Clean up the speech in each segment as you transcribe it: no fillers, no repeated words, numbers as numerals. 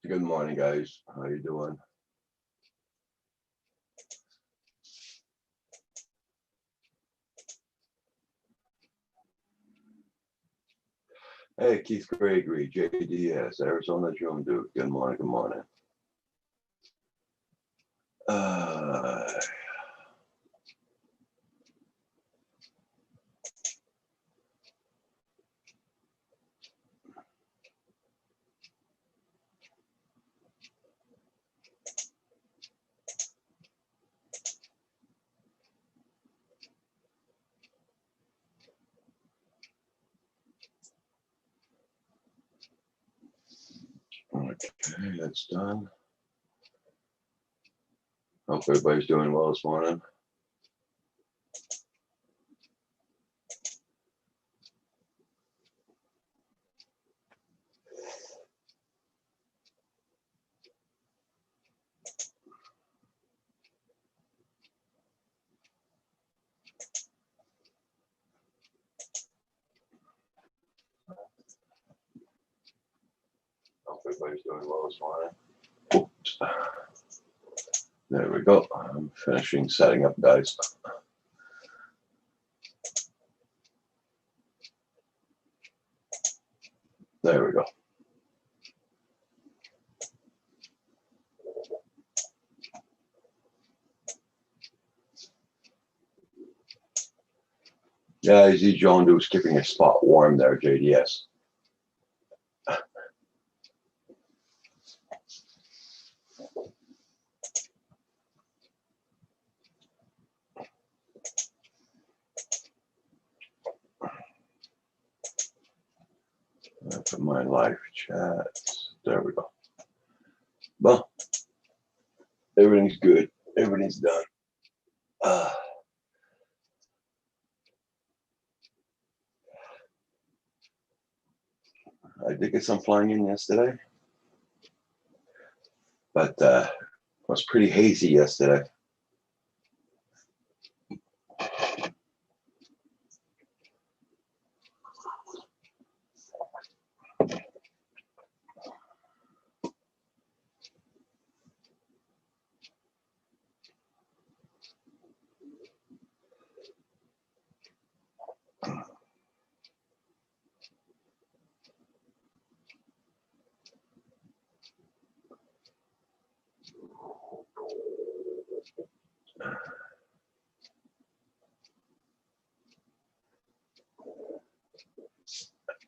Good morning, guys. How you doing? Hey, Keith Gregory, JDS, Arizona June Duke. Good morning. Good morning. Uh, okay, that's done. Hope everybody's doing well this morning. Hope everybody's doing well this morning. Oops. There we go. I'm finishing setting up, guys. There we go. Yeah, I see John Duke's keeping a spot warm there, JDS. That's my live chat. There we go. Well, everything's good. Everything's done. I did get some flying in yesterday, but it was pretty hazy yesterday.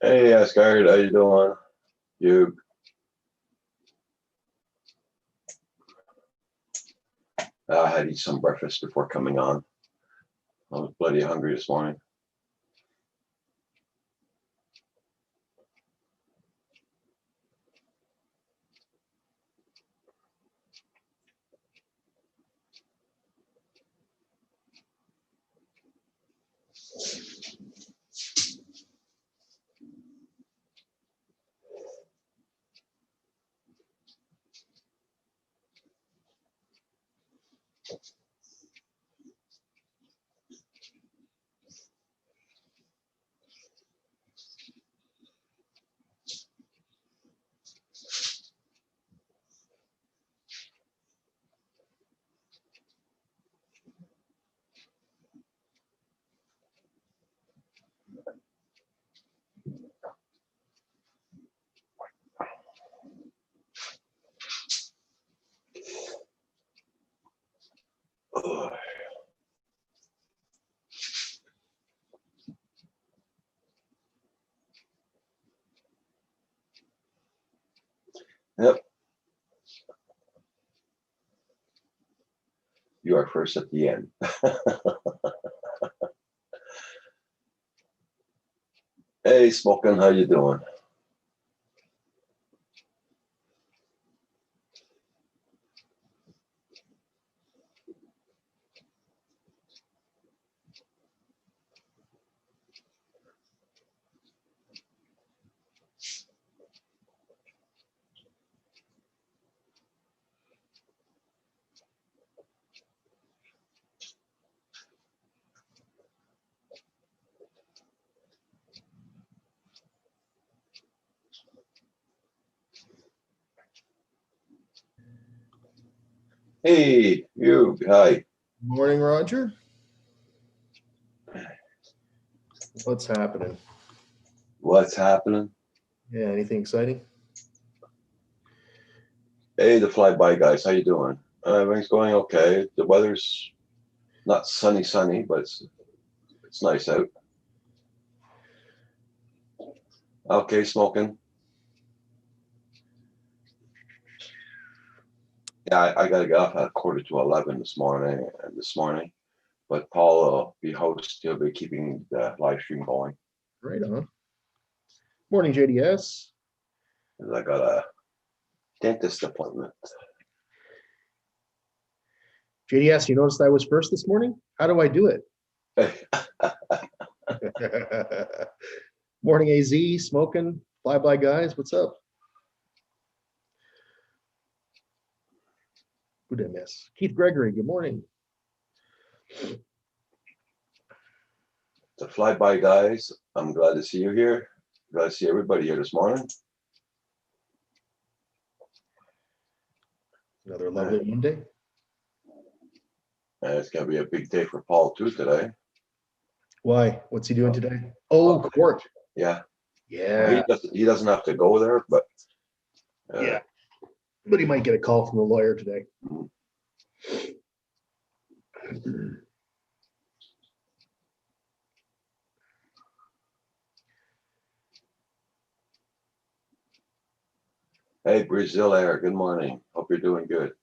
Hey, Asgard, how you doing? You? I had to eat some breakfast before coming on. I was bloody hungry this morning. Ugh. Yep, you are first at the end. Hey, Smokin', how you doing? Hey, you. Hi. Morning, Roger. What's happening? What's happening? Yeah, anything exciting? Hey, the flyby guys. How you doing? Everything's going okay. The weather's not sunny, but it's nice out. Okay, smoking. Yeah, I got to get off at 10:45 this morning. But Paul will be host. He'll be keeping the live stream going. Right on. Morning, JDS. 'Cause I got a dentist appointment. JDS, you noticed I was first this morning? How do I do it? Morning, AZ, smoking, fly guys. What's up? Who did I miss? Keith Gregory, good morning. The flyby guys. I'm glad to see you here. Glad to see everybody here this morning. Another lovely Monday. And it's gonna be a big day for Paul too today. Why? What's he doing today? Oh, court. Yeah. Yeah. He doesn't have to go there, but Yeah. But he might get a call from the lawyer today. Hey, Brazil Air, good morning. Hope you're doing good.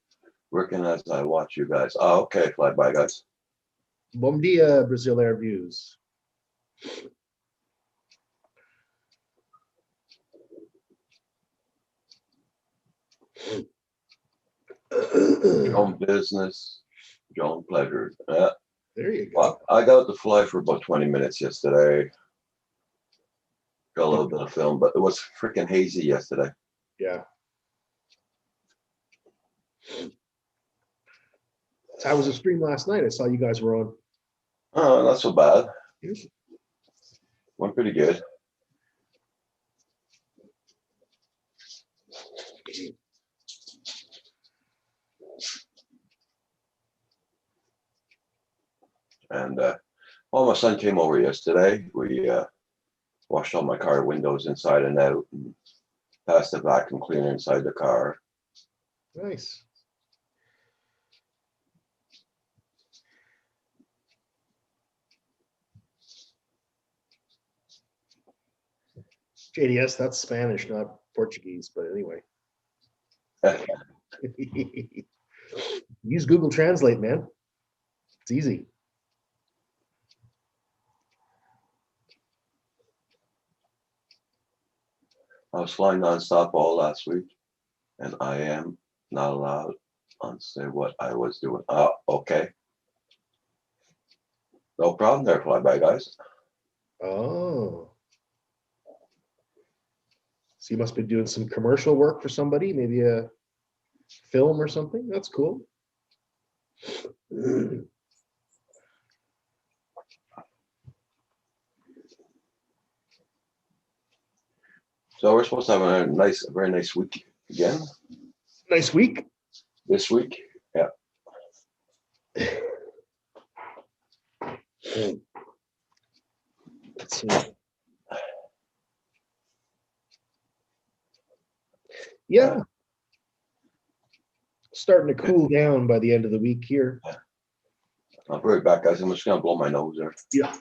Working as I watch you guys. Oh, okay, fly by guys. Bom dia, Brazil Air Views. Your own business, your own pleasure. Yeah. There you go. Well, I got to fly for about 20 minutes yesterday. Got a little bit of film, but it was freaking hazy yesterday. Yeah. So how was the stream last night? I saw you guys were on. Oh, not so bad. Went pretty good. And well, my son came over yesterday. We washed all my car windows inside and out, and passed the vacuum cleaner inside the car. Nice. JDS, that's Spanish, not Portuguese, but anyway. Use Google Translate, man. It's easy. I was flying nonstop all last week, and I am not allowed to say what I was doing. Oh, okay. No problem there, flyby guys. Oh. So you must be doing some commercial work for somebody, maybe a film or something. That's cool. So we're supposed to have a very nice week again Nice week. this week. Yeah. Let's see. Yeah. Starting to cool down by the end of the week here. I'll be right back, guys. I'm just gonna blow my nose there. Yeah.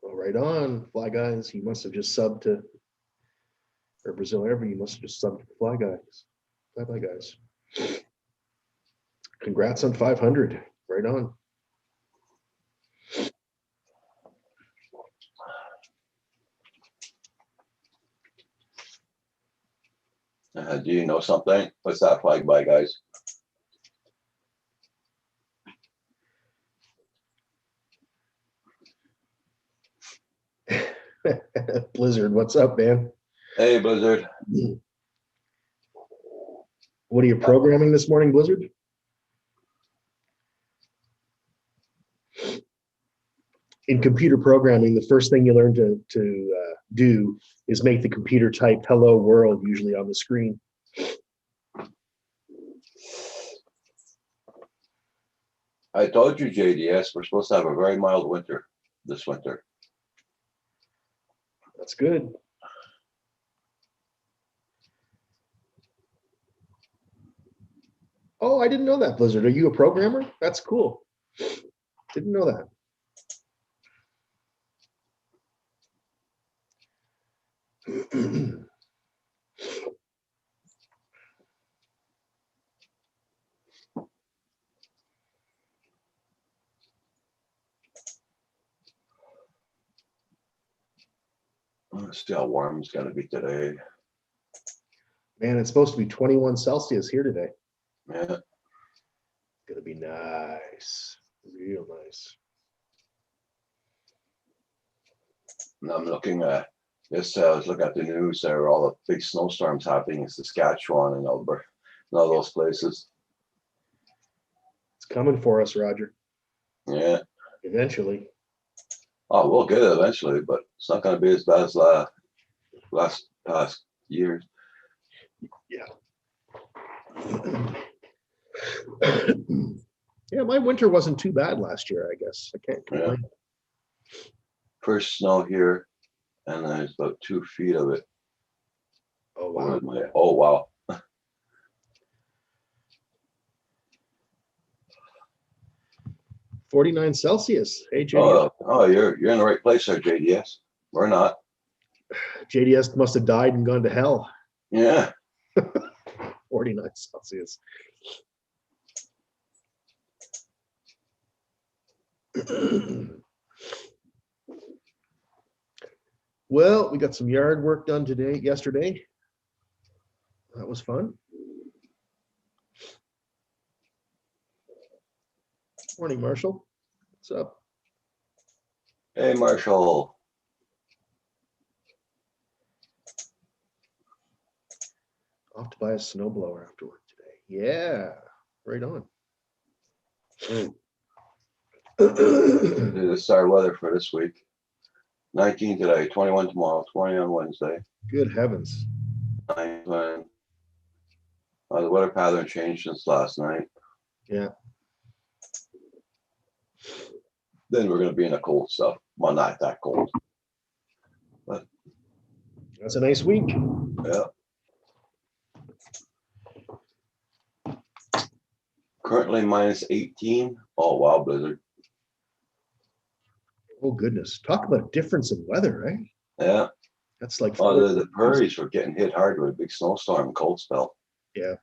Well, right on, Fly Guys. You must have just subbed to, or Brazil Air, you must have just subbed to Fly Guys. Fly Guys. Congrats on 500. Right on. Do you know something? What's that flag by, guys? Blizzard, what's up, man? Hey, Blizzard. What are you programming this morning, Blizzard? In computer programming, the first thing you learn to do is make the computer type "hello world" usually on the screen. I told you, JDS, we're supposed to have a very mild winter this winter. That's good. Oh, I didn't know that, Blizzard. Are you a programmer? That's cool. Didn't know that. Let's see how warm it's gonna be today. Man, it's supposed to be 21 Celsius here today. Yeah, It's gonna be nice, real nice. and I'm looking at this. I was looking at the news. There are all the big snowstorms happening in Saskatchewan and Alberta, and all those places. It's coming for us, Roger. Yeah. Eventually. Oh, we'll get it eventually, but it's not gonna be as bad as last past years. Yeah, my winter wasn't too bad last year, I guess. I can't complain. First snow here, and there's about 2 feet of it. Oh, wow. Oh, wow. 49 Celsius. Hey, JDS. Oh, you're in the right place there, JDS. We're not. JDS must have died and gone to hell. Yeah. 49 Celsius. Well, we got some yard work done yesterday. That was fun. Morning, Marshall. What's up? Hey, Marshall. Off to buy a snowblower after work today. Yeah, right on. This is our weather for this week. 19 today, 21 tomorrow, 20 on Wednesday. Good heavens. 9 when the weather pattern changed since last night. Yeah. Then we're going to be in the cold stuff. Well, not that cold. But that's a nice week. Yeah. Currently minus 18. Oh, wow, Blizzard. Oh, goodness. Talk about a difference in weather, right? Yeah. That's like. Oh, the prairies were getting hit hard with a big snowstorm, cold spell. Yeah.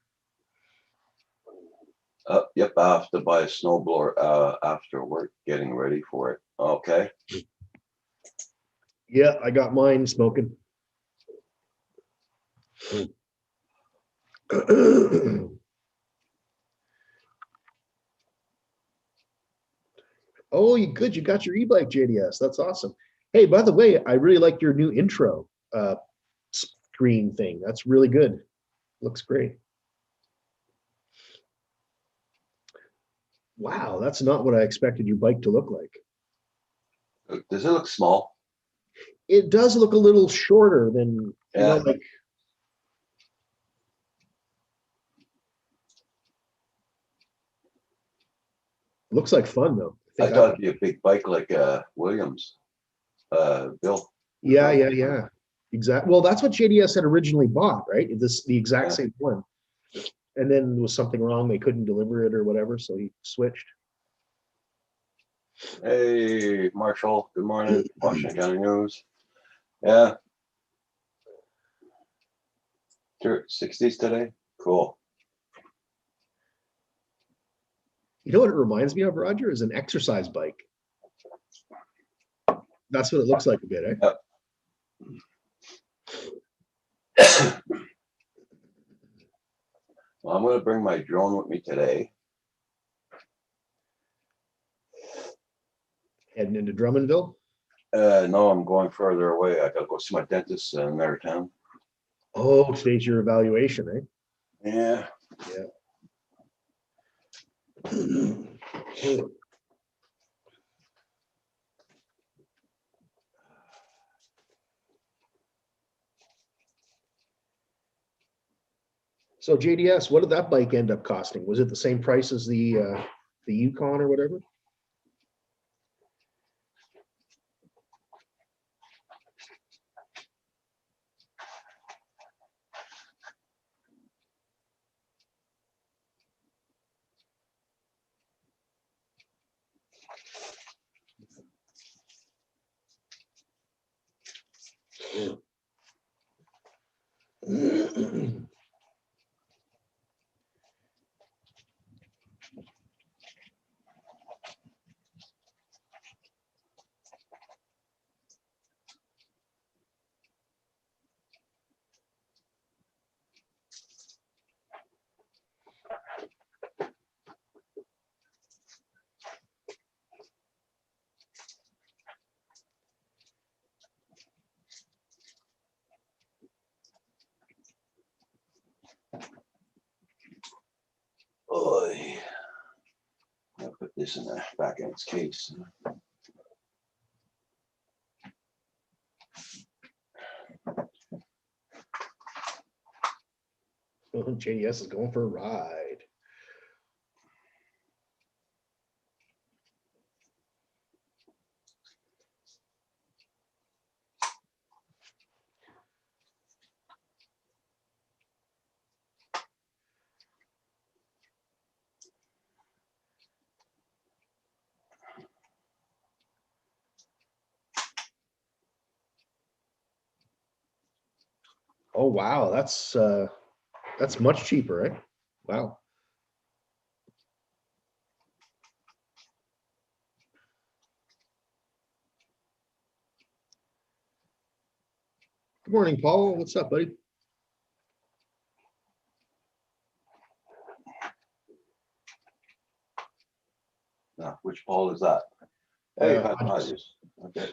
Yep, I have to buy a snowblower after work, getting ready for it. Okay. Yeah, I got mine smoking. Oh, you good. You got your e-bike, JDS. That's awesome. Hey, by the way, I really like your new intro screen thing. That's really good. Looks great. Wow, that's not what I expected your bike to look like. Does it look small? It does look a little shorter than, Yeah. like. Looks like fun though. I thought it'd be a big bike like Williams, Bill. Yeah. Exactly. Well, that's what JDS had originally bought, right? The exact same one. And then there was something wrong. They couldn't deliver it or whatever, so he switched. Hey, Marshall. Good morning. Washington County News. Yeah. 60s today. Cool. You know what it reminds me of, Roger, is an exercise bike. That's what it looks like a bit, eh? Yep. gonna bring my drone with me today. Heading into Drummondville? No, I'm going further away. I gotta go see my dentist in another town. Oh, today's your evaluation, eh? Yeah. So JDS, what did that bike end up costing? Was it the same price as the Yukon or whatever? Oy. I'll put this in the back in its case. JDS is going for a ride. Oh wow, that's much cheaper, right? Wow. Good morning, Paul. What's up, buddy? Now, which Paul is that? Hey, Hodges. Okay.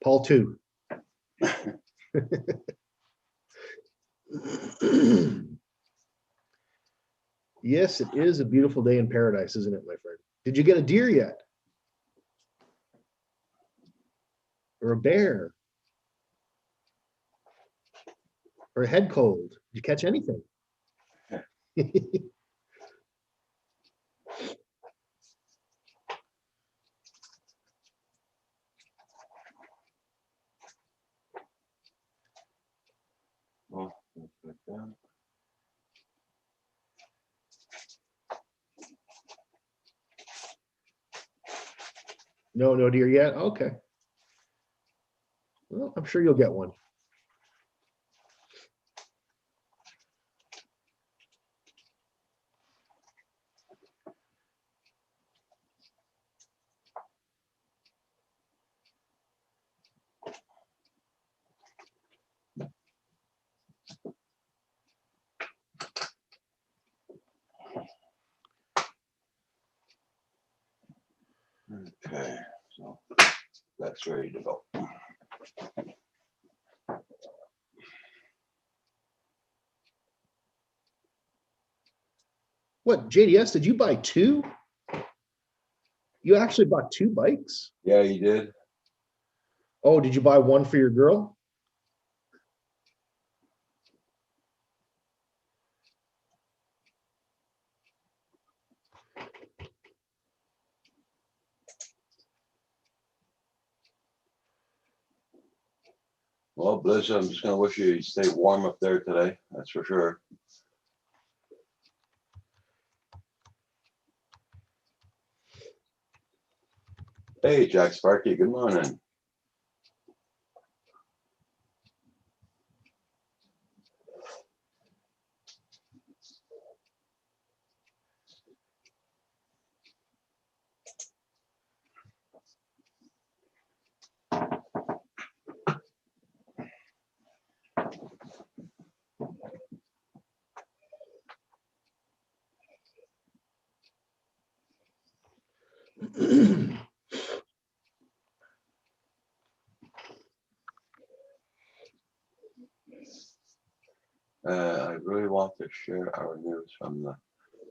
Paul 2. Yes, it is a beautiful day in paradise, isn't it, my friend? Did you get a deer yet? Or a bear? Or a head cold? Did you catch anything? Oh, like that. No deer yet? Okay. Well, I'm sure you'll get one. Okay, so that's ready to go. What, JDS, did you buy two? You actually bought two bikes? Yeah, you did. Oh, did you buy one for your girl? Well, Blizzard, I'm just gonna wish you stay warm up there today. That's for sure. Hey, Jack Sparky, good morning. I really want to share our news from the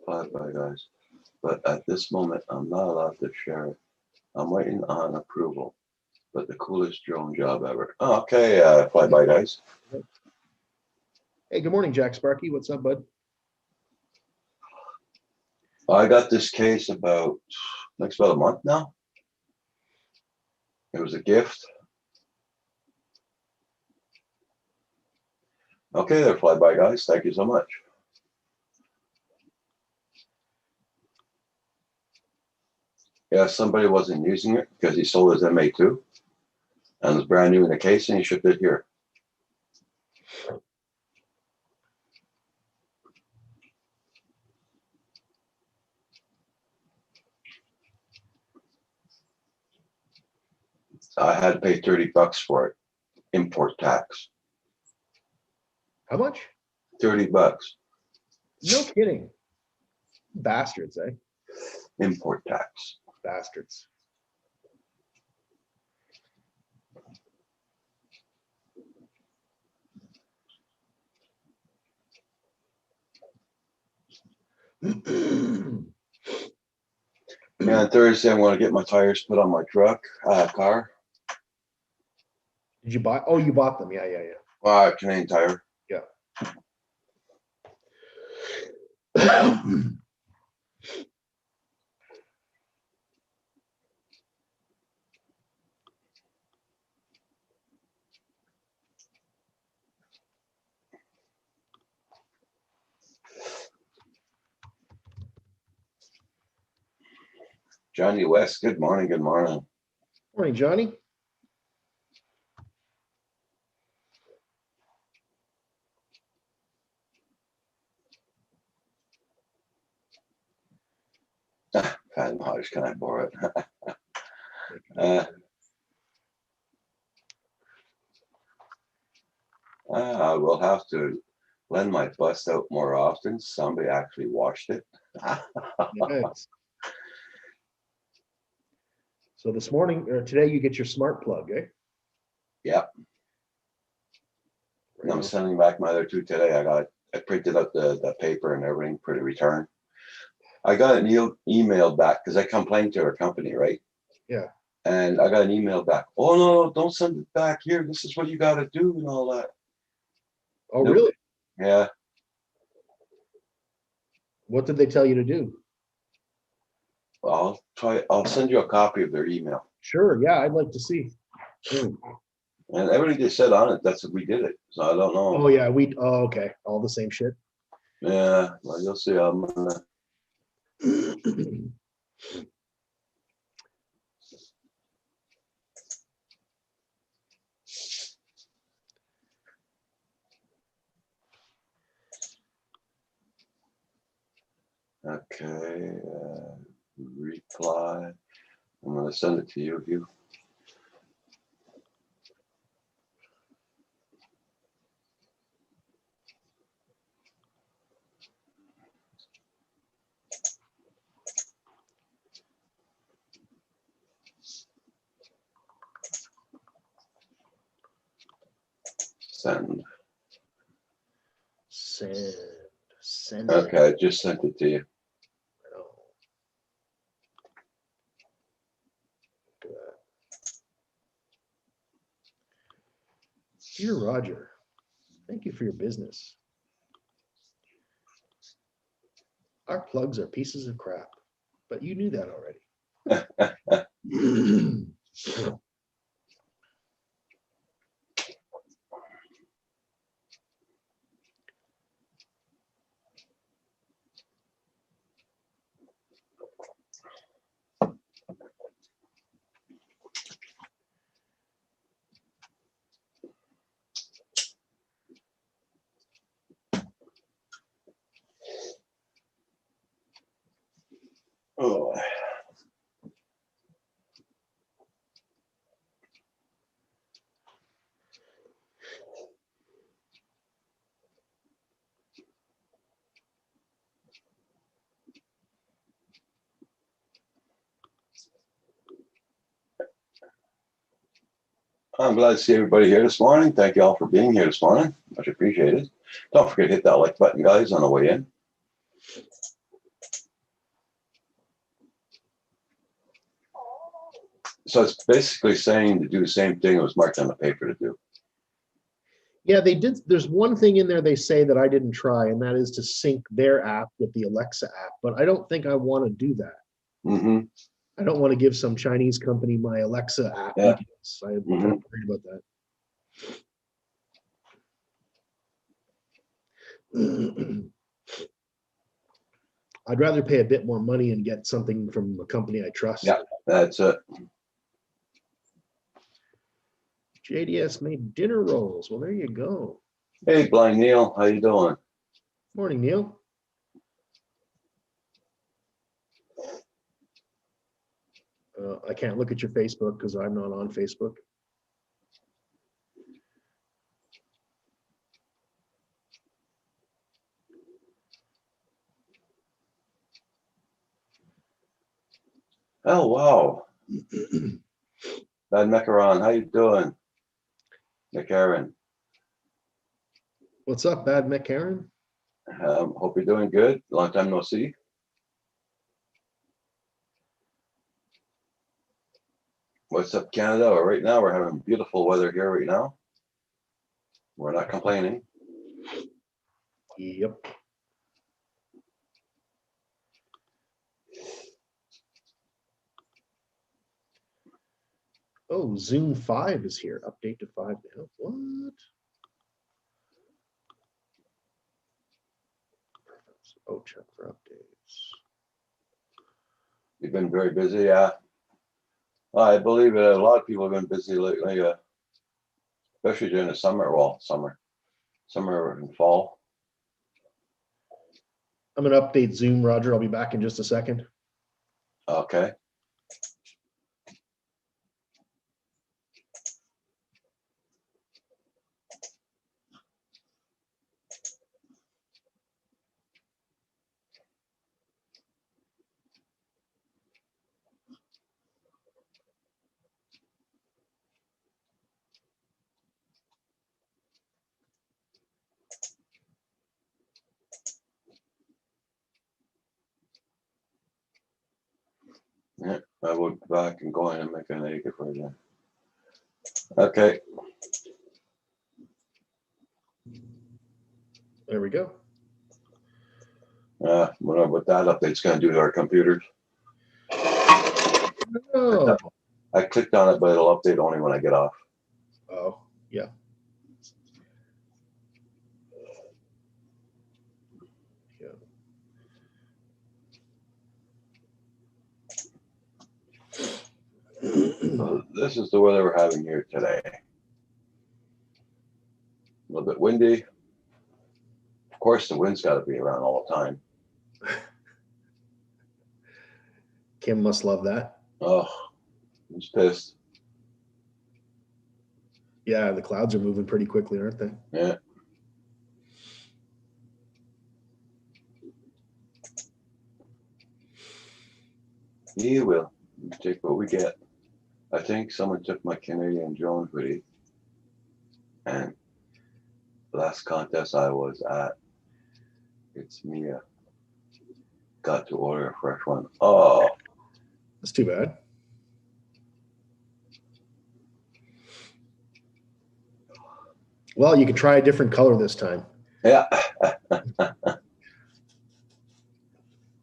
Flyby guys, but at this moment, I'm not allowed to share it. I'm waiting on approval, but the coolest drone job ever. Oh, okay, Flyby guys. Hey, good morning, Jack Sparky. What's up, bud? I got this case about a month now. It was a gift. Okay, there, Flyby guys. Thank you so much. Yeah, somebody wasn't using it because he sold his MA2 and it was brand new in the case and he shipped it here. I had to pay $30 for it, import tax. How much? $30, No kidding. Bastards, eh? import tax. Bastards. Yeah, on Thursday, I'm going to get my tires put on my car. Did you buy? Oh, you bought them. Yeah, yeah, Canadian Tire. yeah. Johnny West, good morning, good morning. Morning, Johnny. Phantom Hodge, can I borrow it? I will have to lend my bus out more often. Somebody actually washed it. Nice. So this morning or today, you get your smart plug, eh? Yep. And I'm sending back my other two today. I printed out the paper and everything for the return. I got an email back because I complained to our company, right? Yeah. And I got an email back. Oh no, don't send it back here. This is what you got to do and all that. Oh, Nope. really? Yeah. What did they tell you to do? I'll send you a copy of their email. Sure. Yeah, I'd like to see. And everything they said on it, that's what we did it. So I don't know. Oh yeah, oh, okay. All the same shit. Yeah, well, you'll see. Okay, reply. I'm gonna send it to you. Send. Send. Okay, I just sent it to you. Dear Roger, thank you for your business. Our plugs are pieces of crap, but you knew that already. Oh. I'm glad to see everybody here this morning. Thank you all for being here this morning. Much appreciated. Don't forget to hit that like button, guys, on the way in. So it's basically saying to do the same thing it was marked on the paper to do. Yeah, they did. There's one thing in there they say that I didn't try, and that is to sync their app with the Alexa app. But I don't think I want to do that. Mm-hmm. I don't want to give some Chinese company my Alexa app Yeah. details. I'm kind of worried about that. I'd rather pay a bit more money and get something from a company I trust. Yeah, that's it. JDS made dinner rolls. Well, there you go. Hey, Blind Neil, how you doing? Morning, Neil. I can't look at your Facebook because I'm not on Facebook. Oh, wow. Bad Macaron, how you doing? McCarran, What's up, Bad McCarran? hope you're doing good. Long time no see. What's up, Canada? Well, right now we're having beautiful weather here right now. We're not complaining. Yep. Oh, Zoom 5 is here. Update to 5 now. What? Oh, check for updates. You've been very busy, yeah. I believe it. A lot of people have been busy lately, especially during the summer. Well, summer and fall. I'm going to update Zoom, Roger. I'll be back in just a second. Okay. Yeah, I will be back and go in and make an egg for you. Okay. There we go. Wonder what that update's going to do to our computers. Oh, I clicked on it, but it'll update only when I get off. oh, yeah. So this is the weather we're having here today. A little bit windy. Of course, the wind's got to be around all the time. Kim must love that. Oh, he's pissed. Yeah, the clouds are moving pretty quickly, aren't they? Yeah. He will take what we get. I think someone took my Canadian Jones hoodie, and last contest I was at, it's Mia. Got to order a fresh one. Oh, That's too bad. Well, you can try a different color this time. yeah.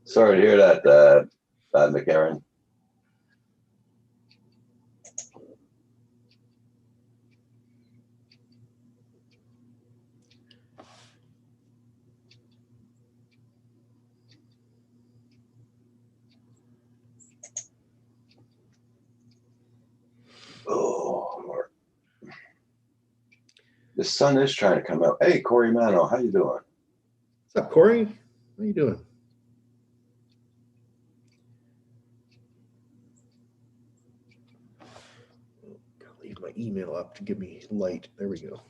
Sorry to hear that, Bad McCarran. Oh, Lord. The sun is trying to come out. Hey, Corey Mano, how you doing? What's up, Corey? How you doing? Gotta leave my email up to give me light. There we go.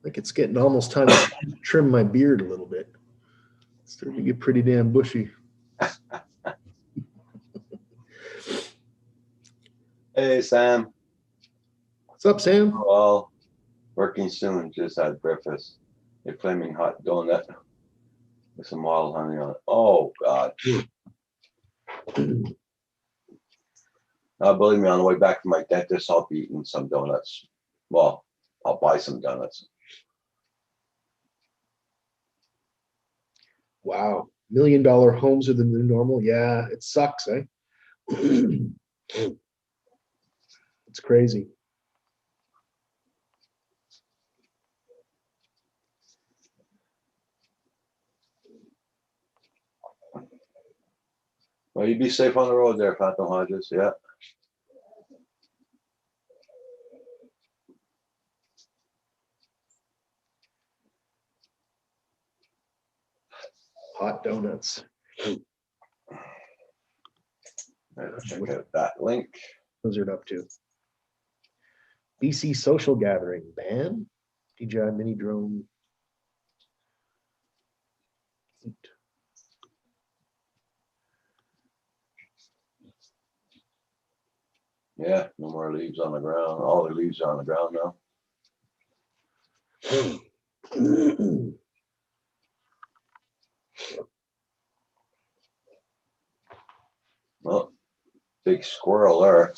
I think it's getting almost time to trim my beard a little bit. It's starting to get pretty damn bushy. Hey, Sam. What's up, Sam? Well, working soon. Just had breakfast. A flaming hot donut with some wild honey on it. Oh, God. Believe me, on the way back from my dentist, I'll be eating some donuts. Well, I'll buy some donuts. Wow. $1 million homes are the new normal. Yeah, it sucks, eh? It's crazy. Well, you be safe on the road there, Phantom Hodges. Yeah. Hot donuts. Check out that link. Those are up to. BC social gathering ban. DJI mini drone. Yeah, no more leaves on the ground. All the leaves are on the ground now. Well, big squirrel there.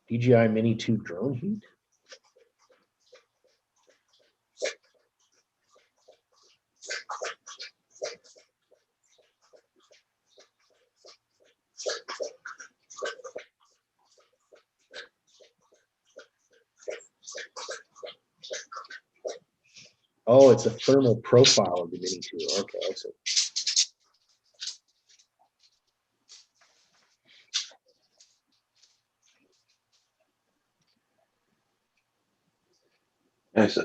DJI Mini 2 drone heat. Oh, it's a thermal profile of the Mini 2. Okay, I see.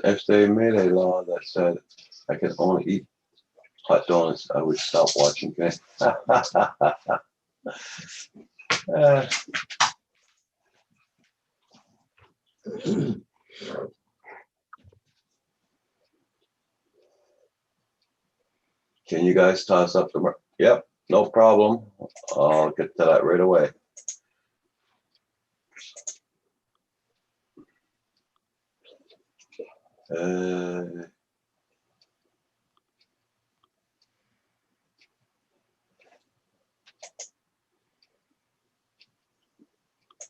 If they made a law that said I could only eat hot donuts, I would stop watching. Okay? Can you guys toss up the? Yep, no problem. I'll get to that right away.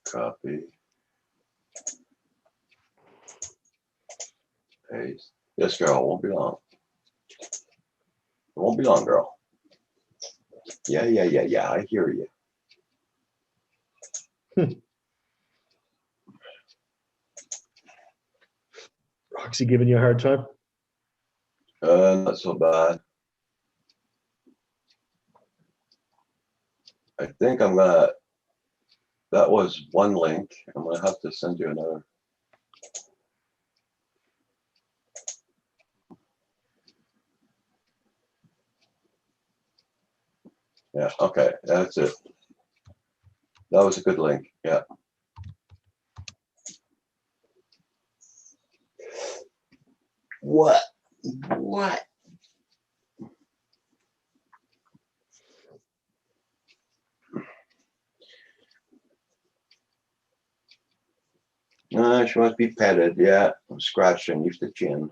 Copy. Paste. Yes, girl. Won't be long. It won't be long, girl. Yeah. I hear you. Roxy giving you a hard time? Not so bad. I think I'm gonna. That was one link. I'm gonna have to send you another. Yeah. Okay. That's it. That was a good link. Yeah. What? What? She wants to be petted. Yeah. I'm scratching. Use the chin.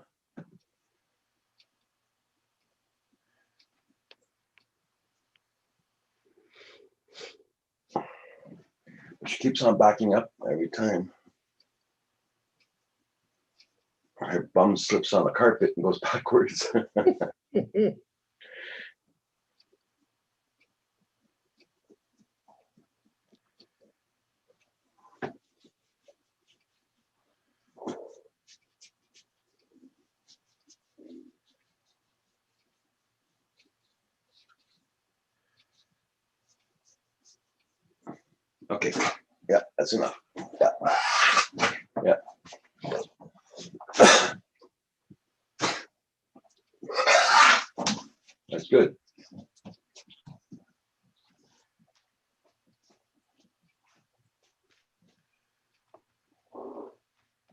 She keeps on backing up every time. Her bum slips on the carpet and goes backwards. Okay. Yeah, that's enough. Yeah. Yeah. That's good.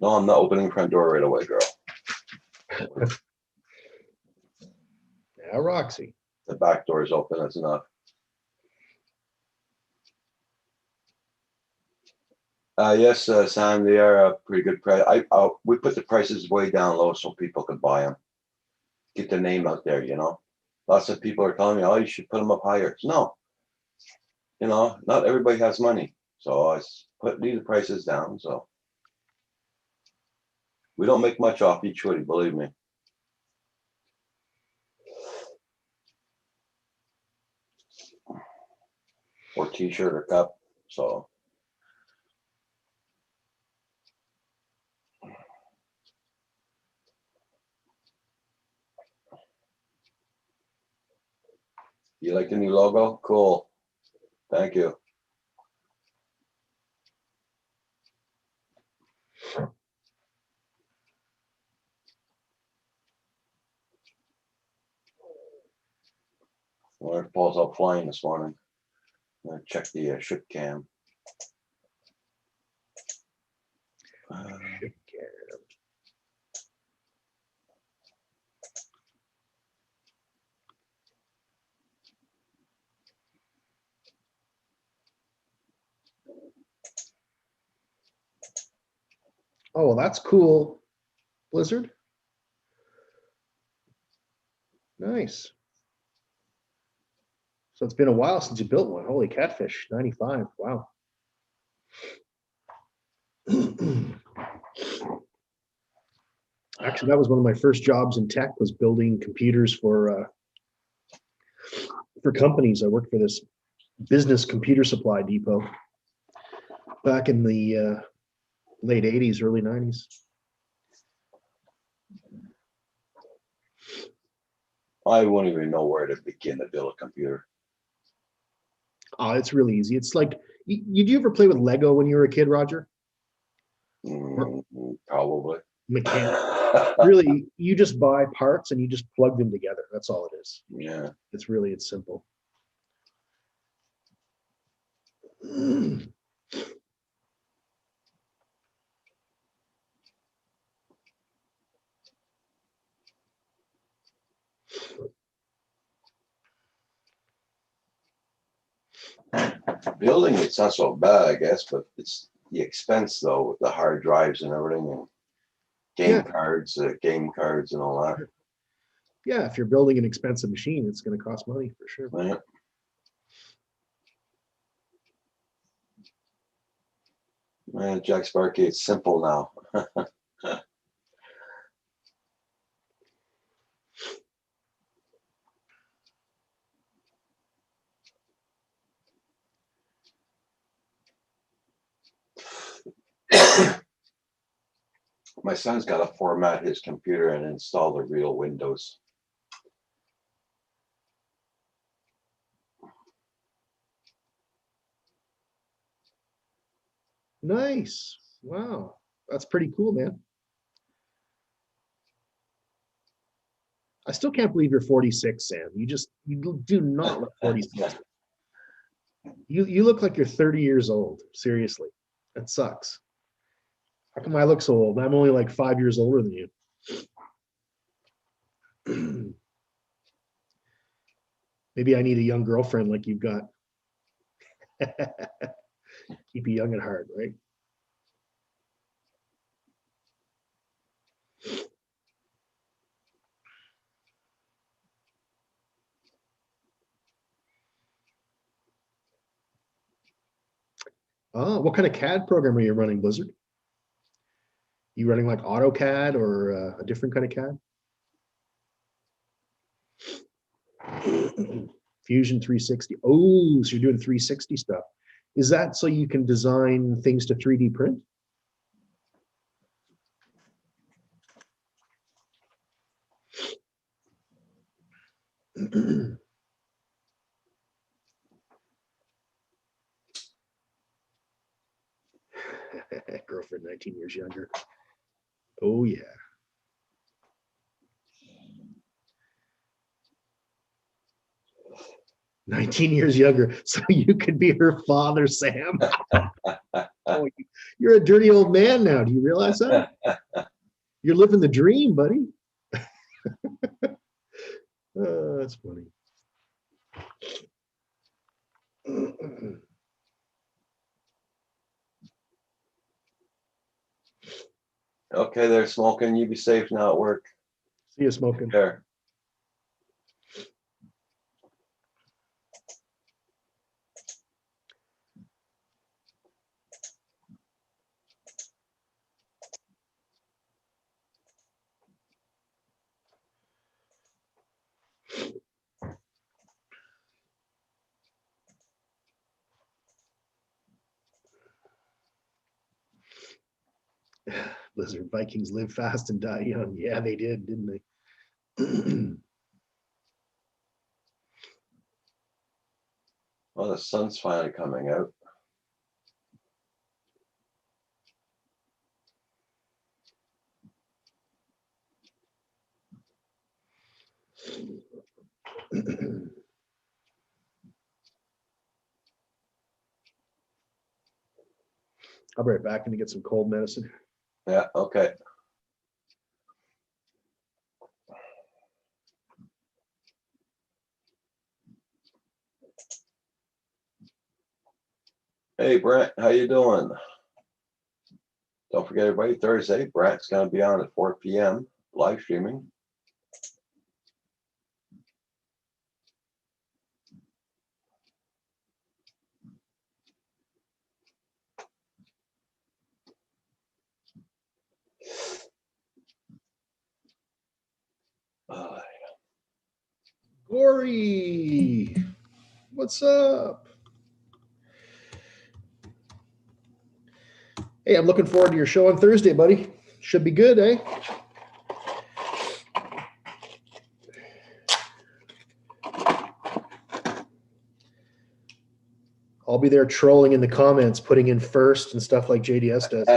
No, I'm not opening the front door right away, girl. Yeah, Roxy. The back door is open, that's enough. Yes, Sam, they are a pretty good price. We put the prices way down low so people could buy them. Get the name out there, you know. Lots of people are telling me, oh, you should put them up higher. No, you know, not everybody has money. So I leave the prices down. So we don't make much off each hoodie, believe me. Or t-shirt or cup. So you like the new logo? Cool. Thank you. Well, Paul's up flying this morning. I'm gonna check the ship cam. Oh, well, that's cool. Blizzard. Nice. So it's been a while since you built one. Holy catfish, 95. Wow. Actually, that was one of my first jobs in tech, was building computers for companies. I worked for this business computer supply depot back in the late 80s, early 90s. I won't even know where to begin to build a computer. Oh, it's really easy. It's like, did you ever play with Lego when you were a kid, Roger? Probably. Mechanic. Really, you just buy parts and you just plug them together. That's all it is. Yeah. It's simple. Building it's not so bad, I guess, but it's the expense though, with the hard drives and everything, and game cards and all that. Yeah, if you're building an expensive machine, it's going to cost money for sure. Yeah. Man, Jack Sparky, it's simple now. My son's got to format his computer and install the real Windows. Nice. Wow. That's pretty cool, man. I still can't believe you're 46, Sam. You do not look 46. You look like you're 30 years old. Seriously. That sucks. How come I look so old? I'm only like 5 years older than you. Maybe I need a young girlfriend like you've got. Keep you young at heart, right? Oh, what kind of CAD program are you running, Blizzard? You running like AutoCAD or a different kind of CAD? Fusion 360. Oh, so you're doing 360 stuff. Is that so you can design things to 3D print? Girlfriend 19 years younger. Oh yeah. "19 years younger, so you could be her father, Sam." now. You're a dirty old man now. Do you realize that? You're living the dream, buddy. That's funny. Okay, they're smoking. You be safe now at work. See you smoking. There. Blizzard Vikings live fast and die young. Yeah, they did, didn't they? Well, the sun's finally coming out. I'll be right back and get some cold medicine. Yeah, okay. Hey, Brent, how you doing? Don't forget, everybody, Thursday, Brent's going to be on at 4 p.m. live streaming. Gory, what's up? Hey, I'm looking forward to your show on Thursday, buddy. Should be good, eh? I'll be there trolling in the comments, putting in first and stuff like JDS does.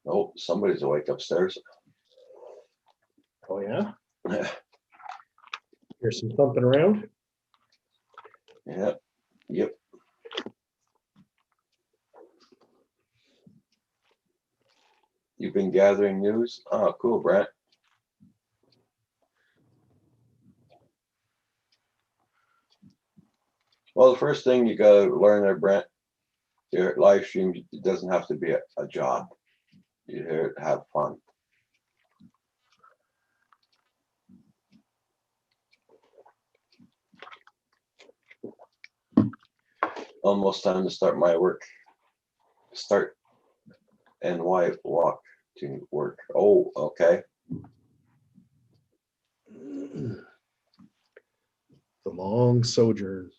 Oh, somebody's awake upstairs. Oh, yeah? Here's some thumping around. Yeah, yep. You've been gathering news? Oh, cool, Brent. Well, the first thing you got to learn there, Brent, your live stream doesn't have to be a job. You're here to have fun. Almost time to start my work. Start and why walk to work. Oh, okay. The long sojourn.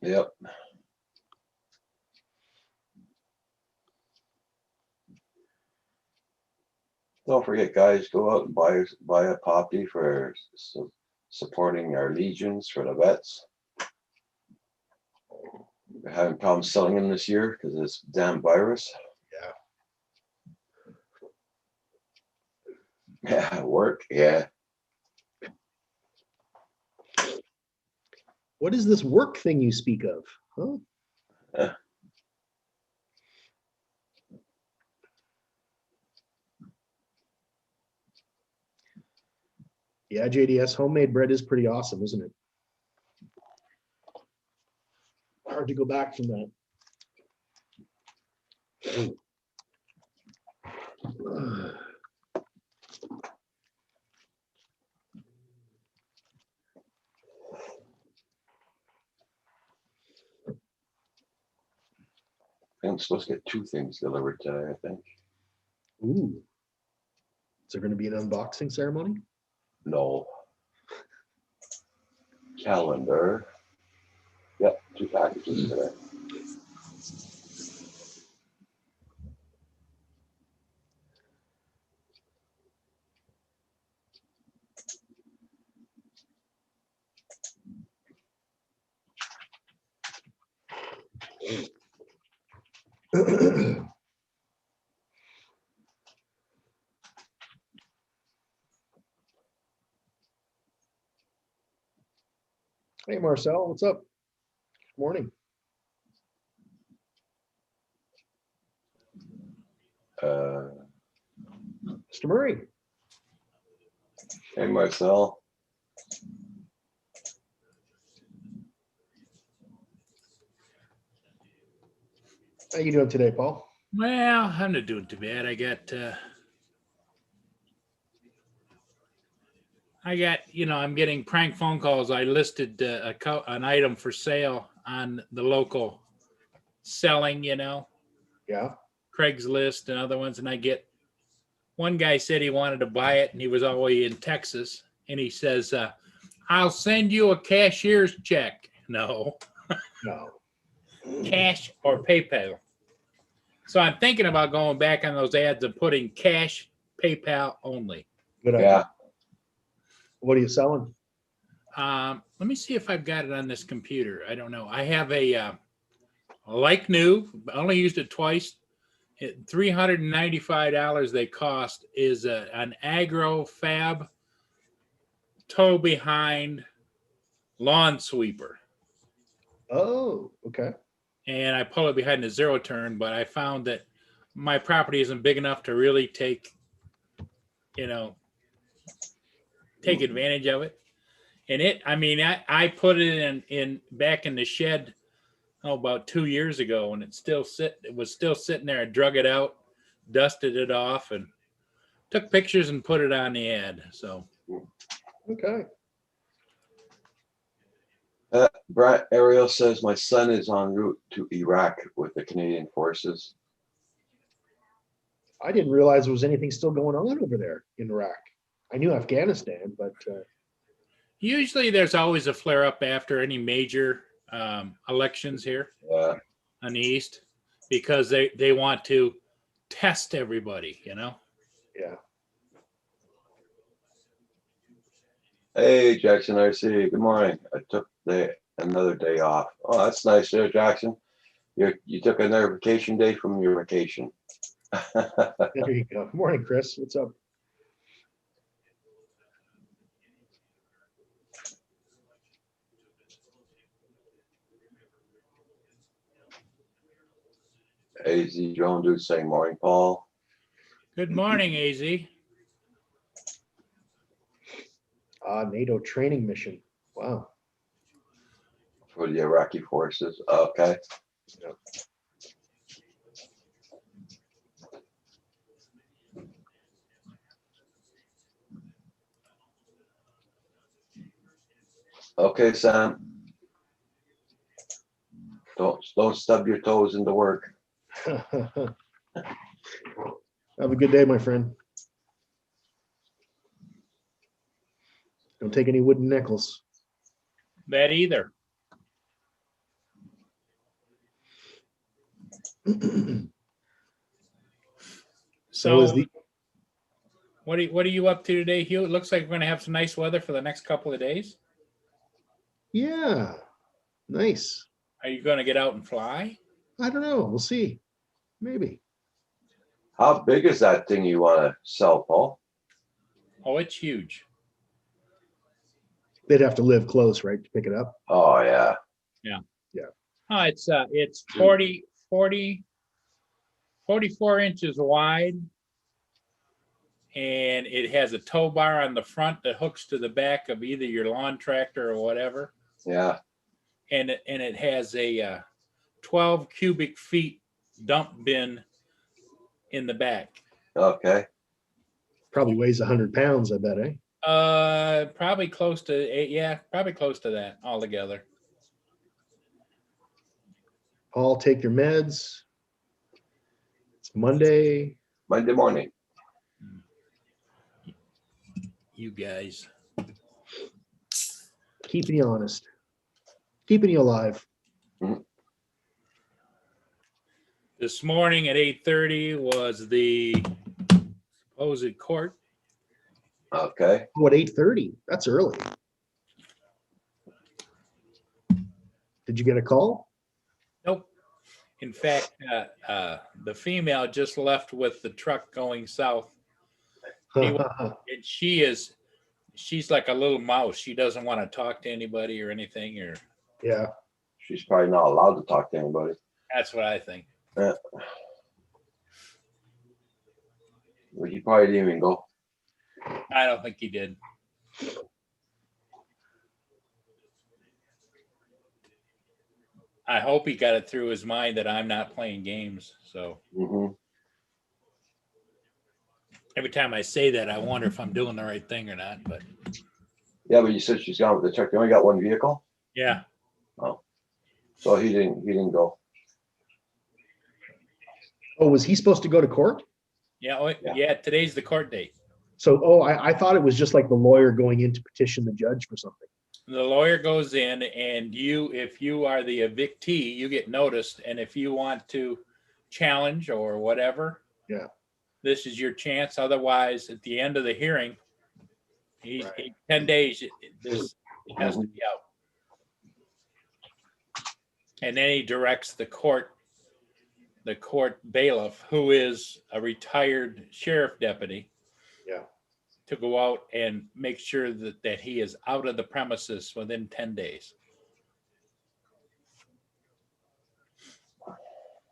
Yep. Don't forget, guys, go out and buy a poppy for supporting our legions for the vets. We're having problems selling them this year because of this damn virus. Yeah, work. Yeah. What is this work thing you speak of? Huh? Yeah, JDS, homemade bread is pretty awesome, isn't it? Hard to go back from that. I'm supposed to get 2 things delivered today, I think. Ooh. Is there going to be an unboxing ceremony? No. Calendar. Yep, 2 packages today. Hey, Marcel, what's up? Morning. Uh, Mr. Murray. hey, Marcel. How you doing today, Paul? Well, I'm not doing too bad. I'm getting prank phone calls. I listed an item for sale on the local selling, Yeah. Craigslist and other ones. And I get one guy said he wanted to buy it and he was all the way in Texas. And he says, I'll send you a cashier's check. No, No. cash or PayPal. So I'm thinking about going back on those ads and putting cash, PayPal only. Good idea. Yeah. What are you selling? Let me see if I've got it on this computer. I don't know. I have a like new. I only used it twice. $395 they cost is an Agro Fab tow behind lawn sweeper. Oh, okay. And I pull it behind the zero turn, but I found that my property isn't big enough to really take advantage of it. And I put it in back in the shed about 2 years ago, and it was still sitting there. I drug it out, dusted it off, and took pictures and put it on the ad. So Okay. Brett Ariel says my son is en route to Iraq with the Canadian forces. I didn't realize there was anything still going on over there in Iraq. I knew Afghanistan, but usually there's always a flare up after any major elections here Yeah. on the East because they want to test everybody, yeah. Hey, Jackson RC. Good morning. I took another day off. Oh, that's nice there, Jackson. You took another vacation day from your vacation. There you go. Good morning, Chris. What's up? AZ Drone Dude saying morning, Paul. Good morning, AZ. NATO training mission. Wow. For the Iraqi forces. Okay. Yep. Okay, Sam. Don't stub your toes into work. Have a good day, my friend. Don't take any wooden nickels. That either. So is the what are you up to today, Hugh? It looks like we're going to have some nice weather for the next couple of days. yeah, nice. Are you going to get out and fly? I don't know. We'll see. Maybe. How big is that thing you want to sell, Paul? Oh, it's huge. They'd have to live close, right, to pick it up. Oh, yeah. Oh, it's 44 inches wide, and it has a tow bar on the front that hooks to the back of either your lawn tractor or whatever. Yeah. And it has a 12 cubic feet dump bin in the back. Okay. Probably weighs 100 pounds, I bet, eh? Probably close to probably close to that altogether. All take your meds. It's Monday. Monday morning. You guys. Keeping you honest. Keeping you alive. This morning at 8:30 was the supposed court. Okay. Oh, at 8:30. That's early. Did you get a call? Nope. In fact, the female just left with the truck going south. And she's like a little mouse. She doesn't want to talk to anybody or anything, or Yeah. She's probably not allowed to talk to anybody. that's what I think. Well, he probably didn't even go. I don't think he did. I hope he got it through his mind that I'm not playing games. So Mhm. every time I say that, I wonder if I'm doing the right thing or not. But Yeah, but you said she's gone with the truck. They only got one vehicle, yeah, so he didn't go. Oh, was he supposed to go to court? yeah, oh, Yeah. yeah. Today's the court date. So, I thought it was just like the lawyer going in to petition the judge for something. The lawyer goes in, and if you are the evictee, you get noticed. And if you want to challenge or whatever, Yeah. this is your chance. Otherwise, at the end of the hearing, he 10 days. This has to be out, and then he directs the court bailiff, who is a retired sheriff deputy, Yeah. to go out and make sure that he is out of the premises within 10 days.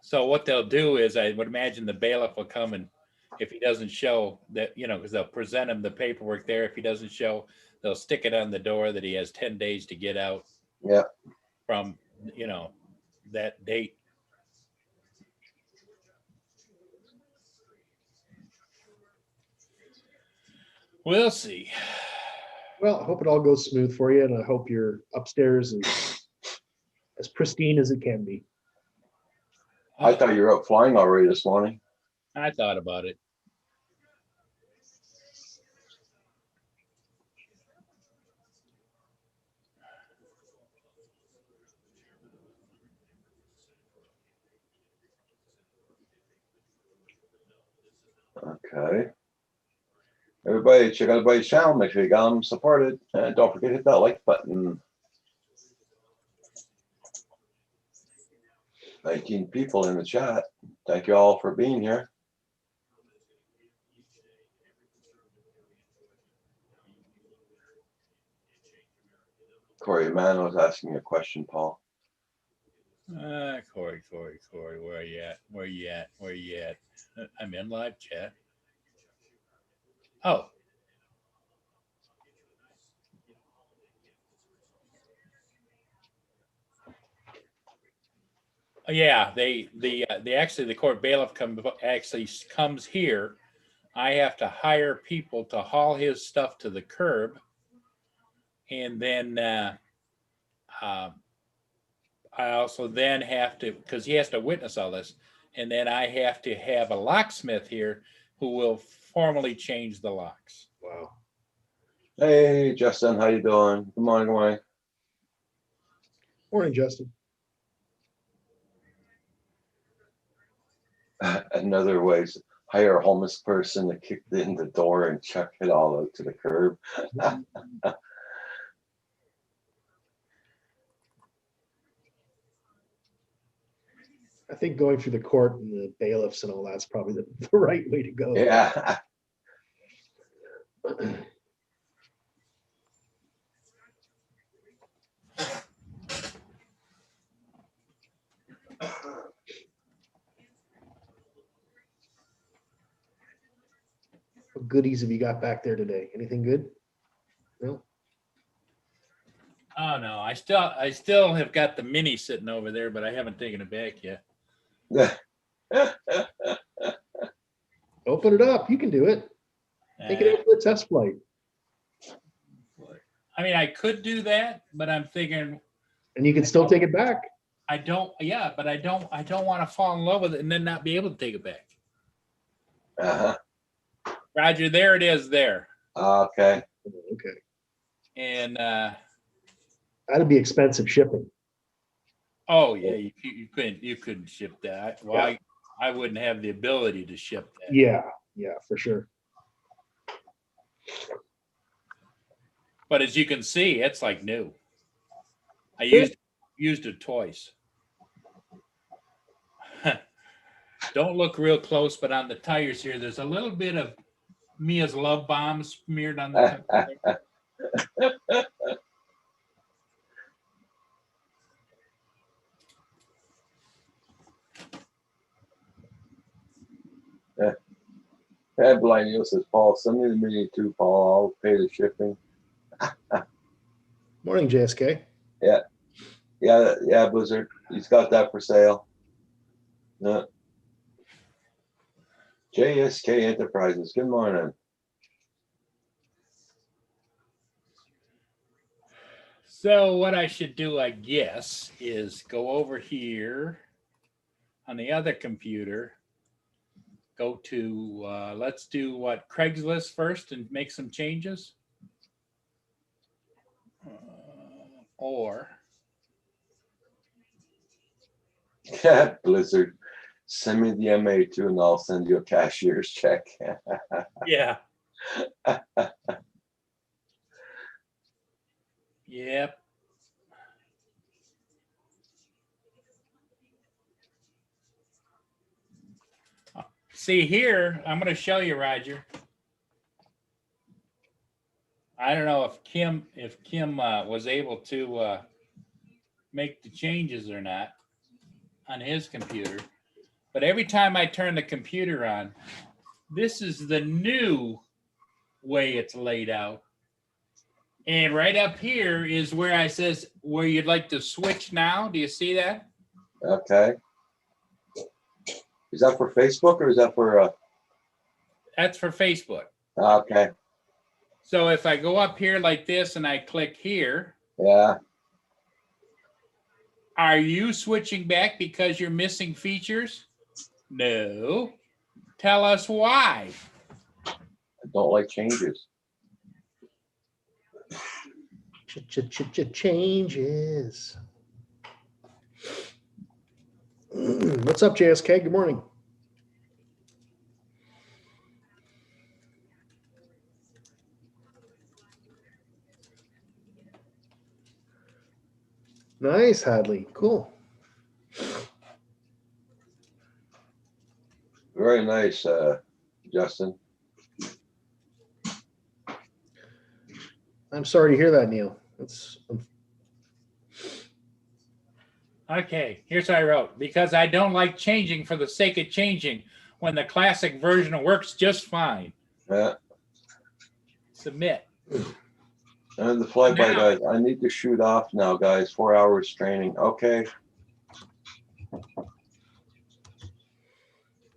So what they'll do is, I would imagine the bailiff will come, and if he doesn't show that, because they'll present him the paperwork there. If he doesn't show, they'll stick it on the door that he has 10 days to get out Yeah. from, that date. We'll see. Well, I hope it all goes smooth for you, and I hope your upstairs is as pristine as it can be. I thought you were up flying already this morning. I thought about it. Okay. Everybody, check out everybody's channel. Make sure you got them supported. And don't forget to hit that like button. 19 people in the chat. Thank you all for being here. Corey Mann was asking a question, Paul. Corey, where are you at? Where are you at? I'm in live chat. Oh. Yeah, they actually, the court bailiff comes here. I have to hire people to haul his stuff to the curb, and then I also then have to, because he has to witness all this, and then I have to have a locksmith here who will formally change the locks. Wow. Hey, Justin, how you doing? Good morning, good morning. Morning, Justin. Another way is hire a homeless person to kick in the door and chuck it all out to the curb. I think going through the court and the bailiffs and all that's probably the right way to go. Yeah. What goodies have you got back there today? Anything good? No? Oh no, I still have got the mini sitting over there, but I haven't taken it back yet. Open it up. You can do it. Take it out for a test flight. I mean, I could do that, but I'm thinking And you can still take it back. I don't want to fall in love with it and then not be able to take it back. Uh-huh. Roger, there it is there. Okay. Okay. And That'd be expensive shipping. Oh yeah, you couldn't ship that. Well, I wouldn't have the ability to ship that. Yeah, for sure. But as you can see, it's like new. I used it twice. Don't look real close, but on the tires here, there's a little bit of Mia's Love Bomb smeared on the tire. Headline Neil says, Paul, send me the Mini too, Paul. I'll pay the shipping. Morning, JSK. Yeah, Blizzard. He's got that for sale. Yeah. JSK Enterprises. Good morning. So what I should do, I guess, is go over here on the other computer. Go to let's do what, Craigslist first and make some changes. Or Blizzard. Send me the MA2 and I'll send you a cashier's check. yeah. Yep. See here, I'm going to show you, Roger. I don't know if Kim was able to make the changes or not on his computer, but every time I turn the computer on, this is the new way it's laid out. And right up here is where I says where you'd like to switch now. Do you see that? Okay. Is that for Facebook or is that for? That's for Facebook. Okay. So if I go up here like this and I click here, Yeah. are you switching back because you're missing features? No. Tell us why. I don't like changes. Changes. What's up, JSK? Good morning. Nice, Hadley. Cool. Very nice, Justin. I'm sorry to hear that, Neil. That's Okay, here's what I wrote. Because I don't like changing for the sake of changing when the classic version works just fine. Yeah. Submit. And the flyby, Now- guys. I need to shoot off now, guys. 4 hours training. Okay.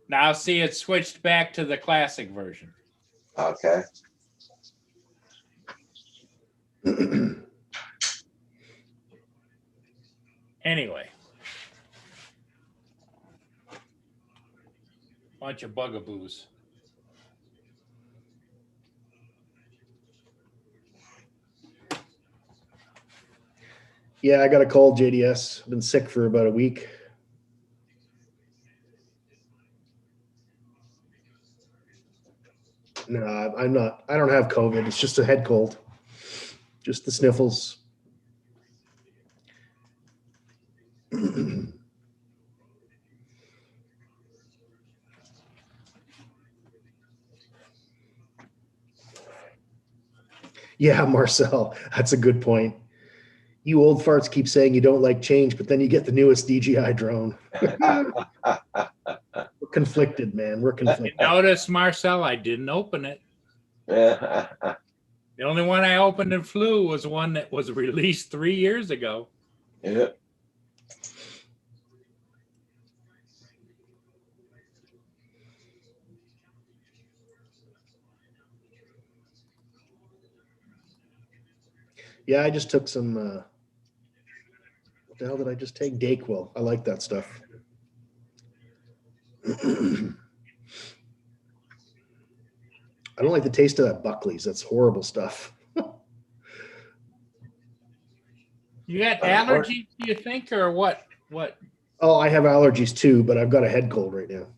Now see, it switched back to the classic version. Okay. Anyway. Bunch of bugaboos. yeah, I got a cold, JDS. I've been sick for about a week. No, I'm not. I don't have COVID. It's just a head cold. Just the sniffles. Yeah, Marcel, that's a good point. You old farts keep saying you don't like change, but then you get the newest DJI drone. We're conflicted, man. We're conflicted. Notice, Marcel, I didn't open it. Yeah. The only one I opened and flew was one that was released 3 years ago. Yeah. Yeah, I just took some. What the hell did I just take? Dayquil. I like that stuff. I don't like the taste of that Buckley's. That's horrible stuff. You got allergies, do you think, or what? What? Oh, I have allergies too, but I've got a head cold right now.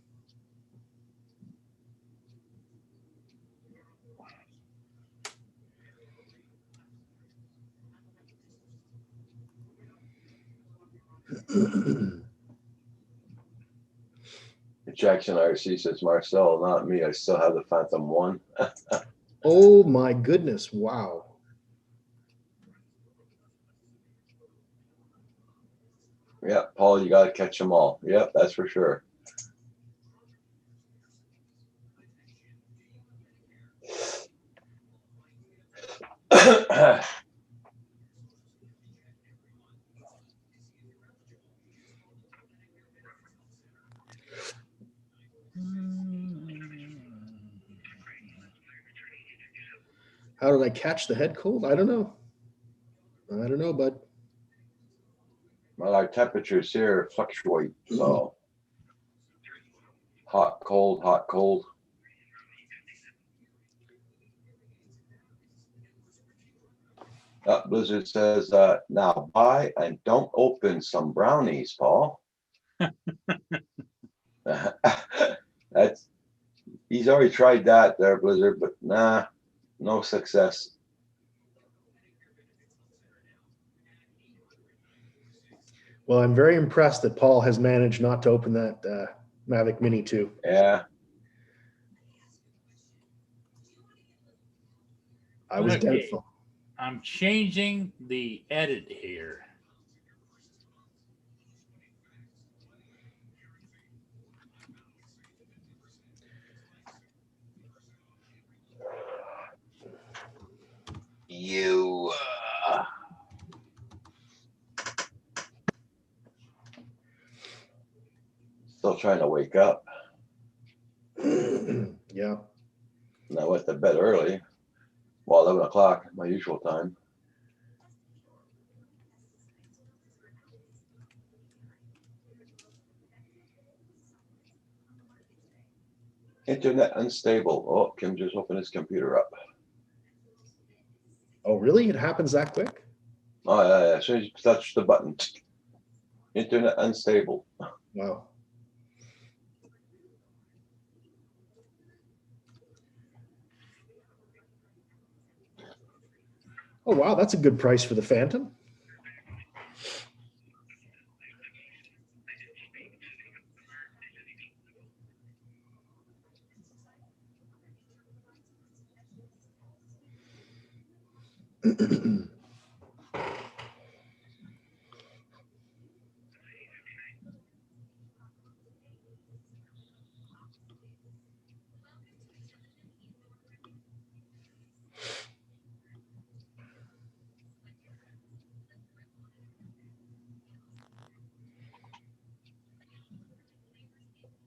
Jackson RC says, Marcel, not me. I still have the Phantom 1. Oh my goodness. Wow. Yep, Paul, you got to catch them all. Yep, that's for sure. How did I catch the head cold? I don't know. I don't know, bud. Well, our temperatures here fluctuate, so hot, cold, hot, cold. Blizzard says, now buy and don't open some brownies, Paul. That's he's already tried that there, Blizzard, but nah, no success. Well, I'm very impressed that Paul has managed not to open that Mavic Mini 2. Yeah. I was Okay. doubtful. I'm changing the edit here. You. Still trying to wake up. Yeah. And I went to bed early. Well, 11 o'clock, my usual time. Internet unstable. Oh, Kim just opened his computer up. Oh, really? It happens that quick? Oh, yeah. As soon as you touch the button, internet unstable. Wow. Oh, wow. That's a good price for the Phantom.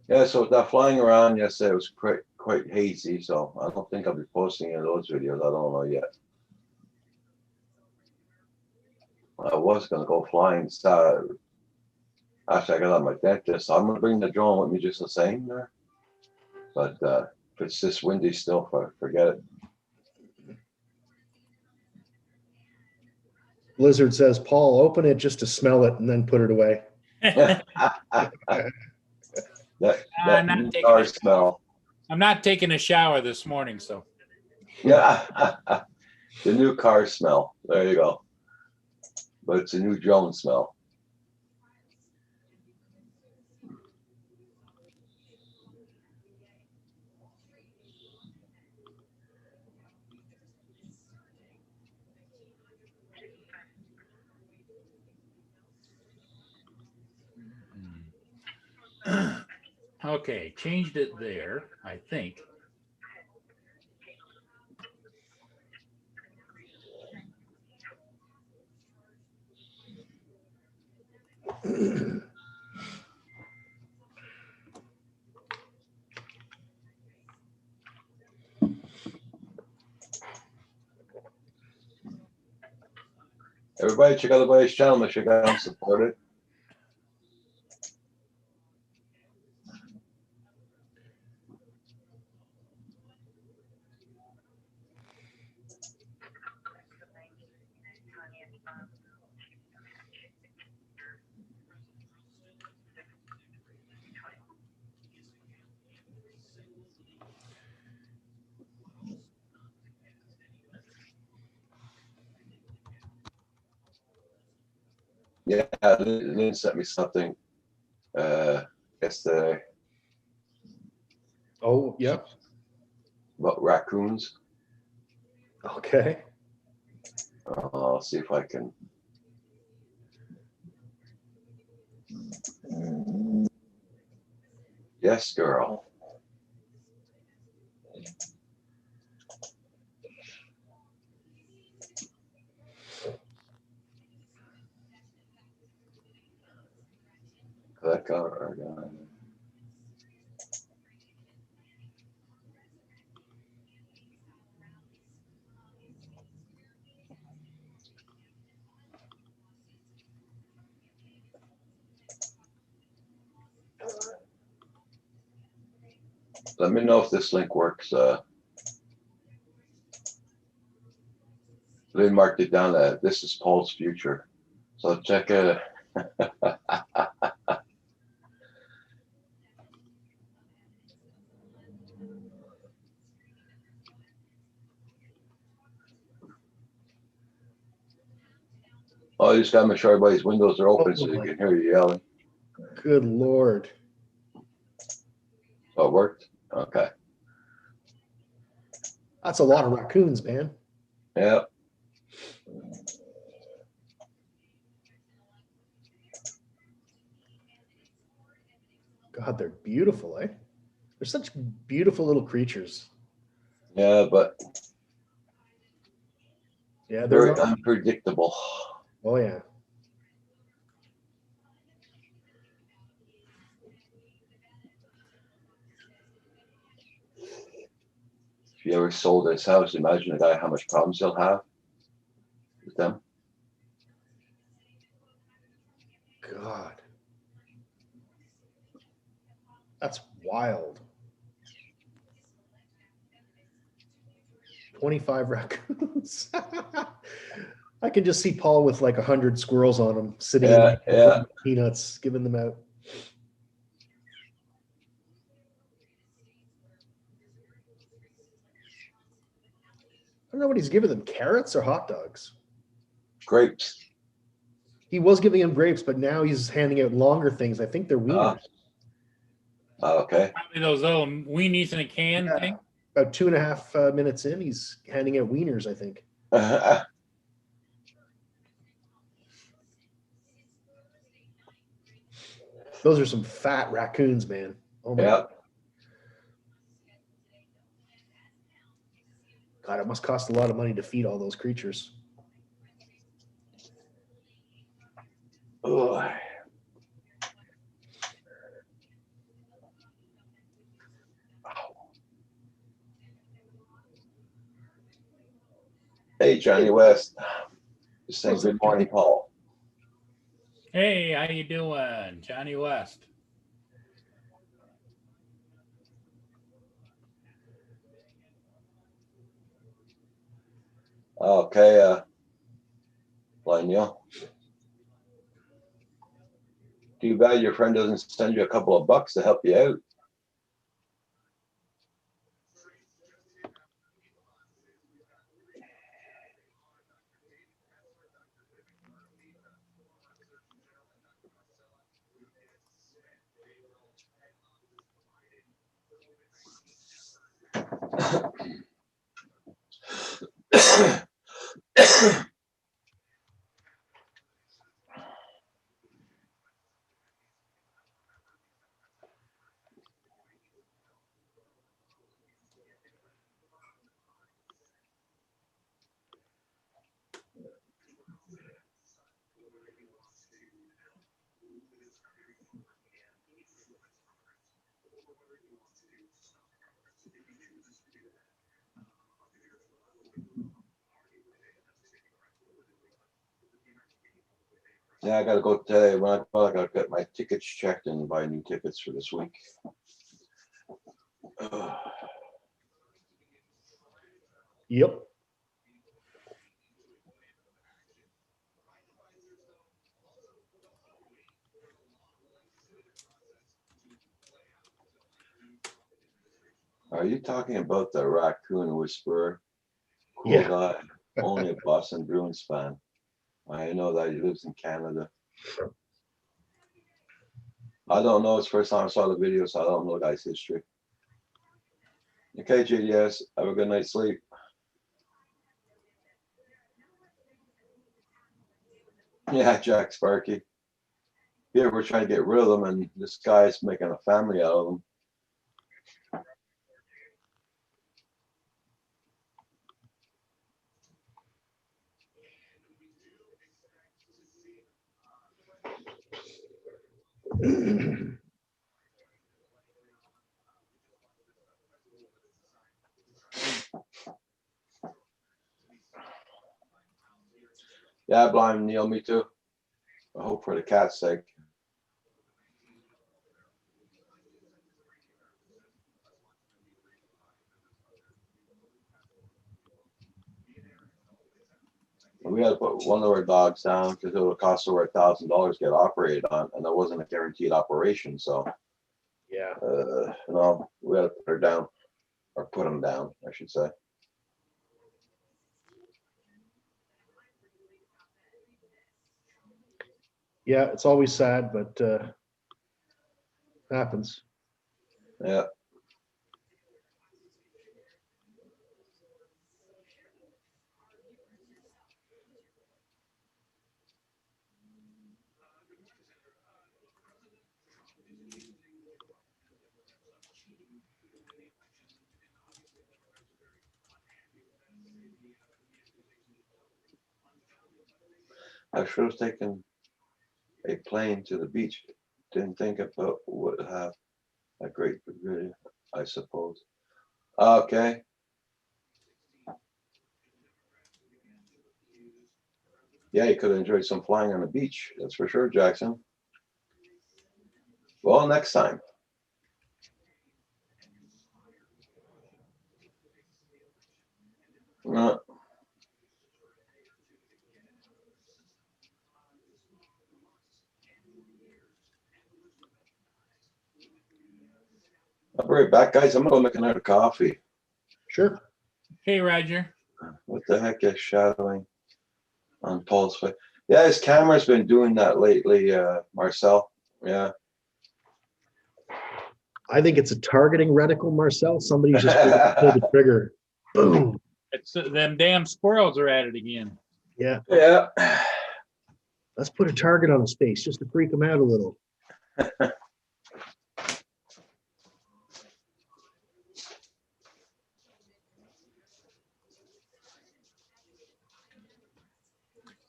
Yeah, so that flying around yesterday was quite hazy, so I don't think I'll be posting any of those videos. I don't know yet. I was gonna go flying after I got out of my dentist. I'm gonna bring the drone with me just the same there. But if it's this windy still, forget it. Blizzard says, Paul, open it just to smell it and then put it away. that I'm not new taking car a smell. I'm not taking a shower this morning, so Yeah, the new car smell. There you go. But it's a new drone smell. okay, changed it there, I think. Everybody check out the boys' channel. Make sure you guys support it. Yeah, Lynn sent me something yesterday Oh, yep. about raccoons. Okay. I'll see if I can. Yes, girl. Click on. Let me know if this link works. Lynn marked it down that this is Paul's future. So check it. Oh, you just gotta make sure everybody's windows are open so you can hear you yelling. Good Lord. So it worked? Okay. That's a lot of raccoons, man. Yeah. God, they're beautiful, eh? They're such beautiful little creatures. Yeah, but Yeah, they're very not. unpredictable. Oh, yeah. If you ever sold this house, imagine a guy how much problems he'll have with them. God. That's wild. 25 raccoons. I can just see Paul with like 100 squirrels on him sitting Yeah, in yeah. peanuts, giving them out. I don't know what he's giving them, carrots or hot dogs. Grapes. He was giving them grapes, but now he's handing out longer things. I think they're wieners. Okay. Probably those little weenies in a can Yeah. thing. About 2.5 minutes in, he's handing out wieners, I think. Those are some fat raccoons, man. Oh my Yeah. God, it must cost a lot of money to feed all those creatures. Ugh. Hey, Johnny West. Just saying What's up, good morning, Johnny? Paul. Hey, how you doing, Johnny West? Okay, Neil. Too bad your friend doesn't send you a couple of bucks to help you out. Yeah, I gotta go today. When I gotta get my tickets checked and buy new tickets for this week. Yep. Are you talking about the raccoon whisperer? Cool Yeah. guy, only a Boston Bruins fan. I know that he lives in Canada. I don't know. It's the first time I saw the video, so I don't know the guy's history. Okay, JDS, have a good night's sleep. Yeah, Jack Sparky. Here we're trying to get rid of them, and this guy's making a family out of them. Yeah, blind Neil, me too. I hope for the cat's sake. We had to put one of our dogs down because it would cost over $1,000 to get operated on, and that wasn't a guaranteed operation. So, Yeah. no, we had to put her down, or put him down, I should say. Yeah, it's always sad, but happens. Yeah. I should have taken a plane to the beach. Didn't think about would have a great video, I suppose. Okay. Yeah, you could have enjoyed some flying on the beach. That's for sure, Jackson. Well, next time. Uh, I'll be right back, guys. I'm gonna make another coffee. Sure. Hey, Roger. What the heck is shadowing on Paul's face? Yeah, his camera's been doing that lately, Marcel. Yeah. I think it's a targeting reticle, Marcel. Somebody's just pulled the trigger. Boom. It's them damn squirrels are at it again. Yeah. Yeah. Let's put a target on his face just to freak him out a little.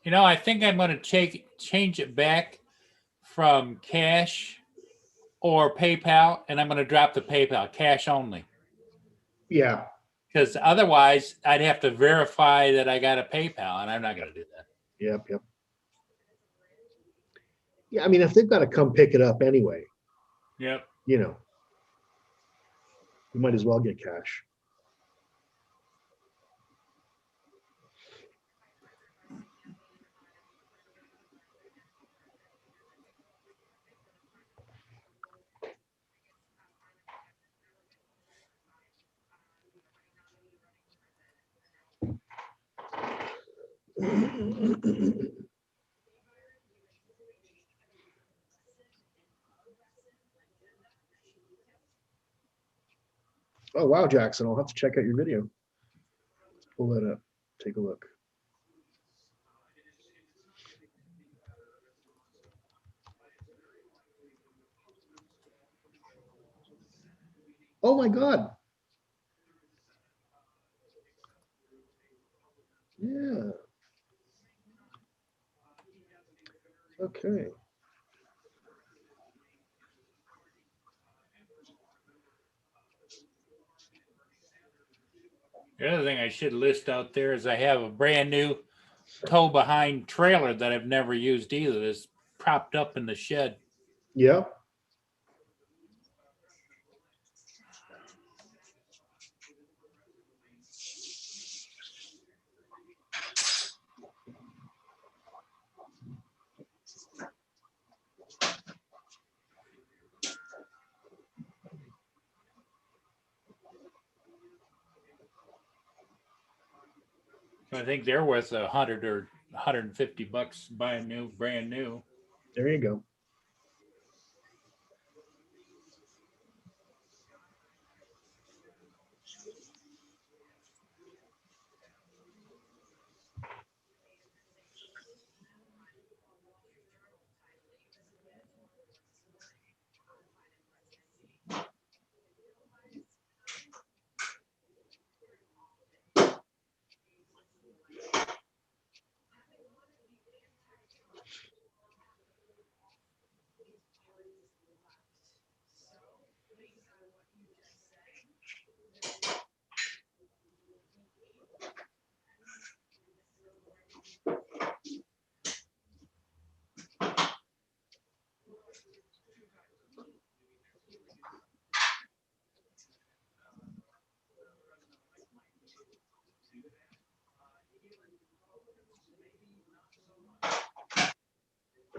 You know, I think I'm going to change it back from cash or PayPal, and I'm going to drop the PayPal, cash only. Yeah. Because otherwise, I'd have to verify that I got a PayPal, and I'm not going to do that. Yep. Yep. Yeah. I mean, if they've got to come pick it up anyway, Yep. you know, you might as well get cash. Oh, wow, Jackson. I'll have to check out your video. Let's pull that up. Take a look. Oh, my God. Yeah. Okay. The other thing I should list out there is I have a brand new tow behind trailer that I've never used either. That's propped up in the shed. Yeah. I think they're worth $100 or $150 brand new. There you go.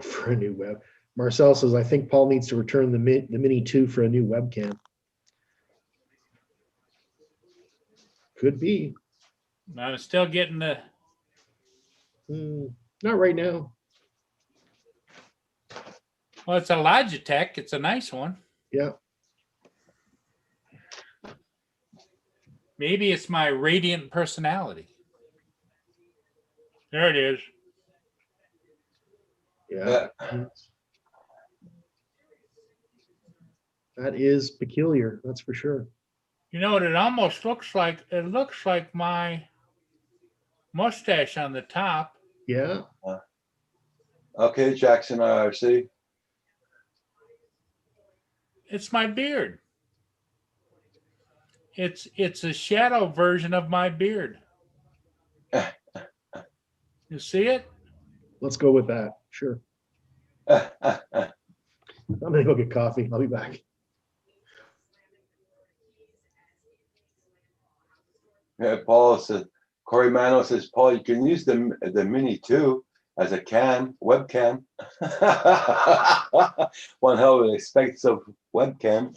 For a new web. Marcel says, I think Paul needs to return the Mini 2 for a new webcam. Could be. I'm still getting the. Not right now. Well, it's a Logitech. It's a nice one. Yeah. Maybe it's my radiant personality. There it is. Yeah. That is peculiar. That's for sure. You know what it almost looks like? It looks like my mustache on the top. Yeah. Okay, Jackson IRC. It's my beard. It's a shadow version of my beard. You see it? Let's go with that. Sure. I'm gonna go get coffee. I'll be back. Yeah, Paul says, Corey Mano says, Paul, you can use the Mini 2 as a webcam. One hell of an expensive webcam.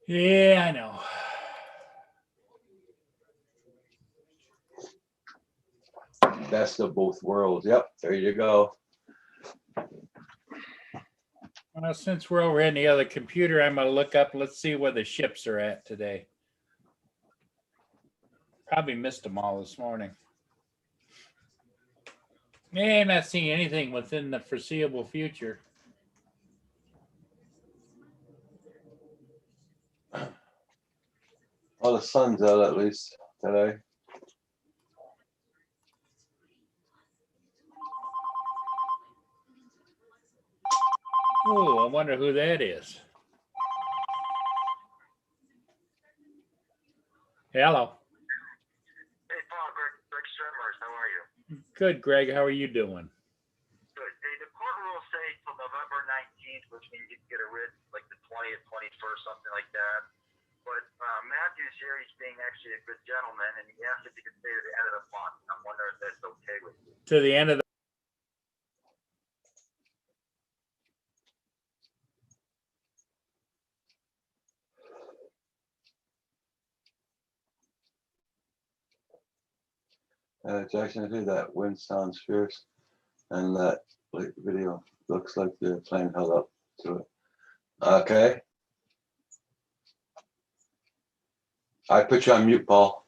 Yeah, I know. Best of both worlds. Yep, there you go. Well, since we're over in the other computer, I'm going to look up. Let's see where the ships are at today. Probably missed them all this morning. I'm not seeing anything within the foreseeable future. Well, the sun's out at least today. Oh, I wonder who that is. Hello. Hey, Paul, Greg Stremers, how are you? Good, Greg. How are you doing? Good. Hey, the court rules say till November 19th, which means you can get a writ like the 20th, 21st, something like that. But Matthew's here, he's being actually a good gentleman, and he asked if he could stay to the end of the month. I'm wondering if that's okay with you. To the end of the. Jackson, I think that wind sounds fierce, and that video looks like the plane held up to it. Okay. I put you on mute, Paul.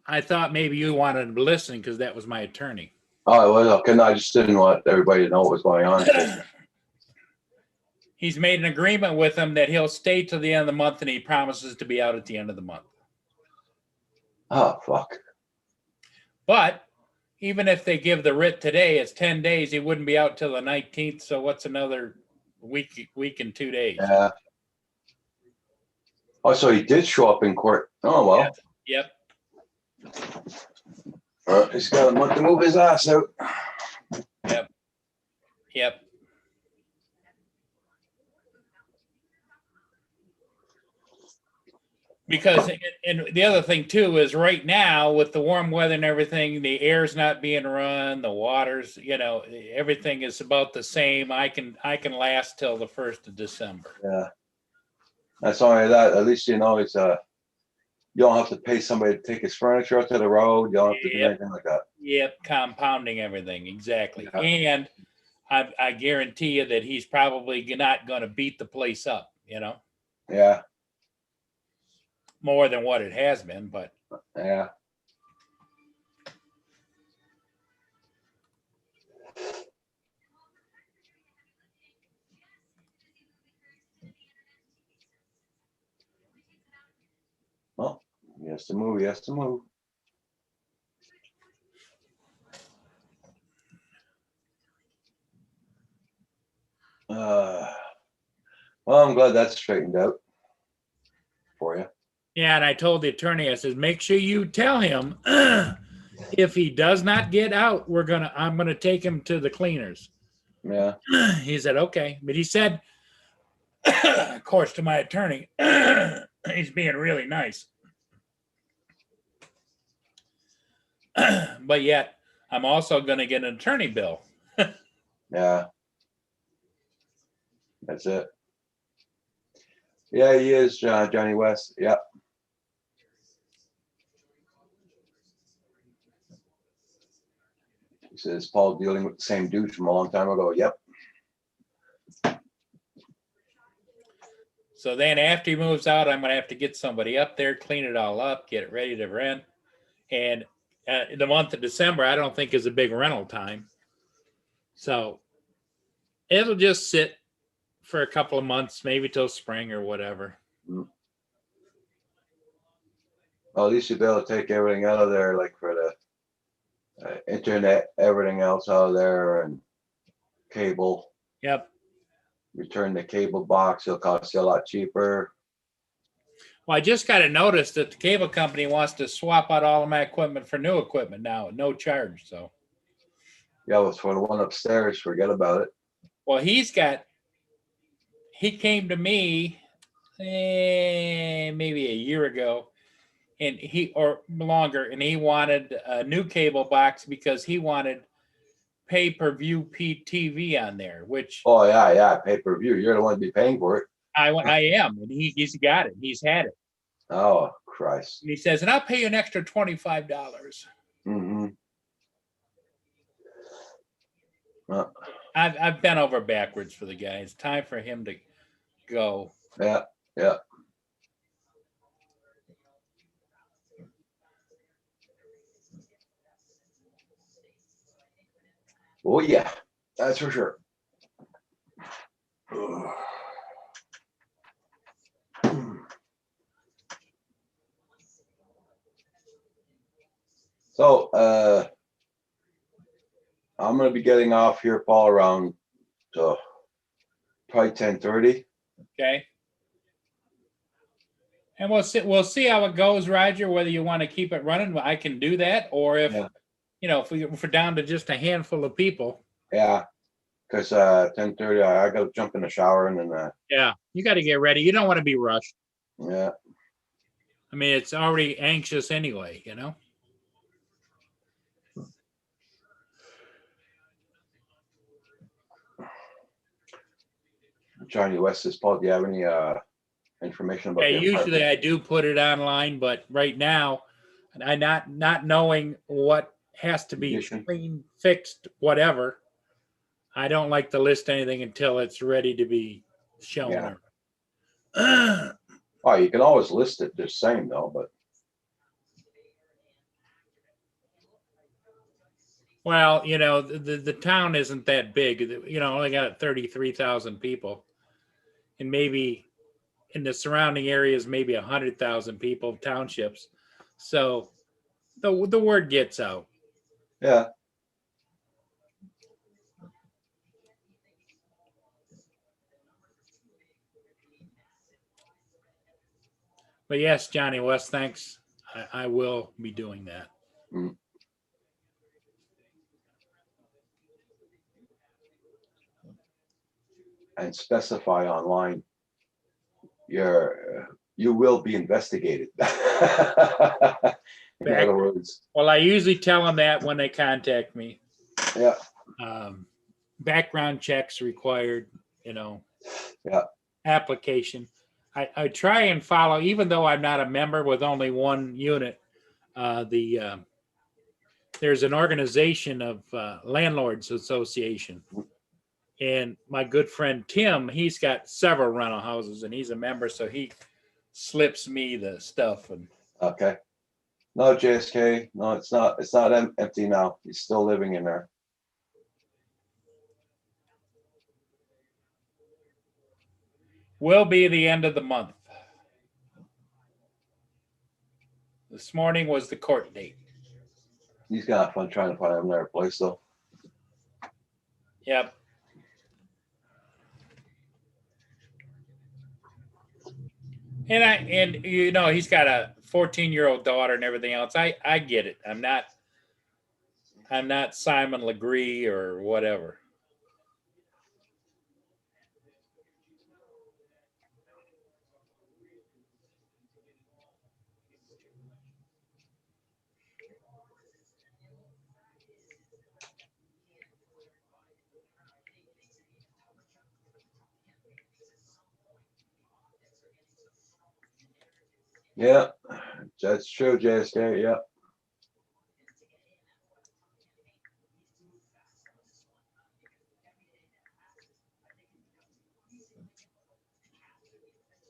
I thought maybe you wanted to listen because that was my attorney. Oh, it was okay. No, I just didn't want everybody to know what was going on. He's made an agreement with him that he'll stay till the end of the month, and he promises to be out at the end of the month. Oh, fuck. But even if they give the writ today, it's 10 days. He wouldn't be out till the 19th. So what's another week and 2 days? Yeah. Oh, so he did show up in court. Oh, well. Yep. He's got a month to move his ass out. Yep. Because, and the other thing too is right now with the warm weather and everything, the air's not being run, the water's, everything is about the same. I can last till the 1st of December. Yeah. That's only that. At least you know it's You don't have to pay somebody to take his furniture out to the road. You don't have to do Yep. anything like that. Yep, compounding everything, exactly. Yeah. And I guarantee you that he's probably not going to beat the place up, Yeah, more than what it has been. But yeah. Well, he has to move. He has to move. Well, I'm glad that's straightened out for you. yeah, and I told the attorney, I said, make sure you tell him if he does not get out, I'm gonna take him to the cleaners. Yeah, He said, okay. But he said, of course, to my attorney, he's being really nice. But yet, I'm also going to get an attorney bill. yeah. That's it. Yeah, he is, Johnny West. Yep. He says, Paul dealing with the same dude from a long time ago. Yep. So then after he moves out, I'm going to have to get somebody up there, clean it all up, get it ready to rent. And the month of December, I don't think is a big rental time. So it'll just sit for a couple of months, maybe till spring or whatever. Well, at least you'll be able to take everything out of there, like for the internet, everything else out of there, and cable. Yep. Return the cable box. It'll cost you a lot cheaper. Well, I just got to notice that the cable company wants to swap out all of my equipment for new equipment now, no charge. So, Yeah, it was for the one upstairs. Forget about it. well, he came to me maybe a year ago, and or longer, and he wanted a new cable box because he wanted pay-per-view TV on there, which Oh yeah, pay-per-view. You're the one to be paying for it. I am, and he's got it. He's had it. Oh Christ. And he says, and I'll pay you an extra $25. Mm-hmm. I've bent over backwards for the guy. It's time for him to go. Yeah. Oh yeah, that's for sure. So I'm gonna be getting off here, Paul, around probably 10:30. Okay. And we'll see how it goes, Roger, whether you want to keep it running. I can do that. Or if, Yeah. if we're down to just a handful of people. Yeah, because 10:30, I gotta jump in the shower and then Yeah. You got to get ready. You don't want to be rushed. yeah. I mean, it's already anxious anyway, Johnny West says, Paul, do you have any information about Yeah, the usually apartment? I do put it online, but right now, I not knowing what has to be Condition. clean, fixed, whatever. I don't like to list anything until it's ready to be shown. Yeah. Oh, you can always list it the same though, but Well, the town isn't that big. Only got 33,000 people, and maybe in the surrounding areas, maybe 100,000 people, townships. So the word gets out. yeah. But yes, Johnny West, thanks. I will be doing that. And specify online you will be investigated. In other words, Well, I usually tell them that when they contact me. yeah, Background checks required, Yeah. application. I try and follow, even though I'm not a member with only one unit. There's an organization of landlords association, and my good friend Tim, he's got several rental houses, and he's a member, so he slips me the stuff. And Okay. No, JSK, no, it's not empty now. He's still living in there. will be the end of the month. This morning was the court date. He's gonna have fun trying to find another place though. Yep. And you know, he's got a 14-year-old daughter and everything else. I get it. I'm not Simon Legree or whatever. Yeah, that's true, JSK. Yeah.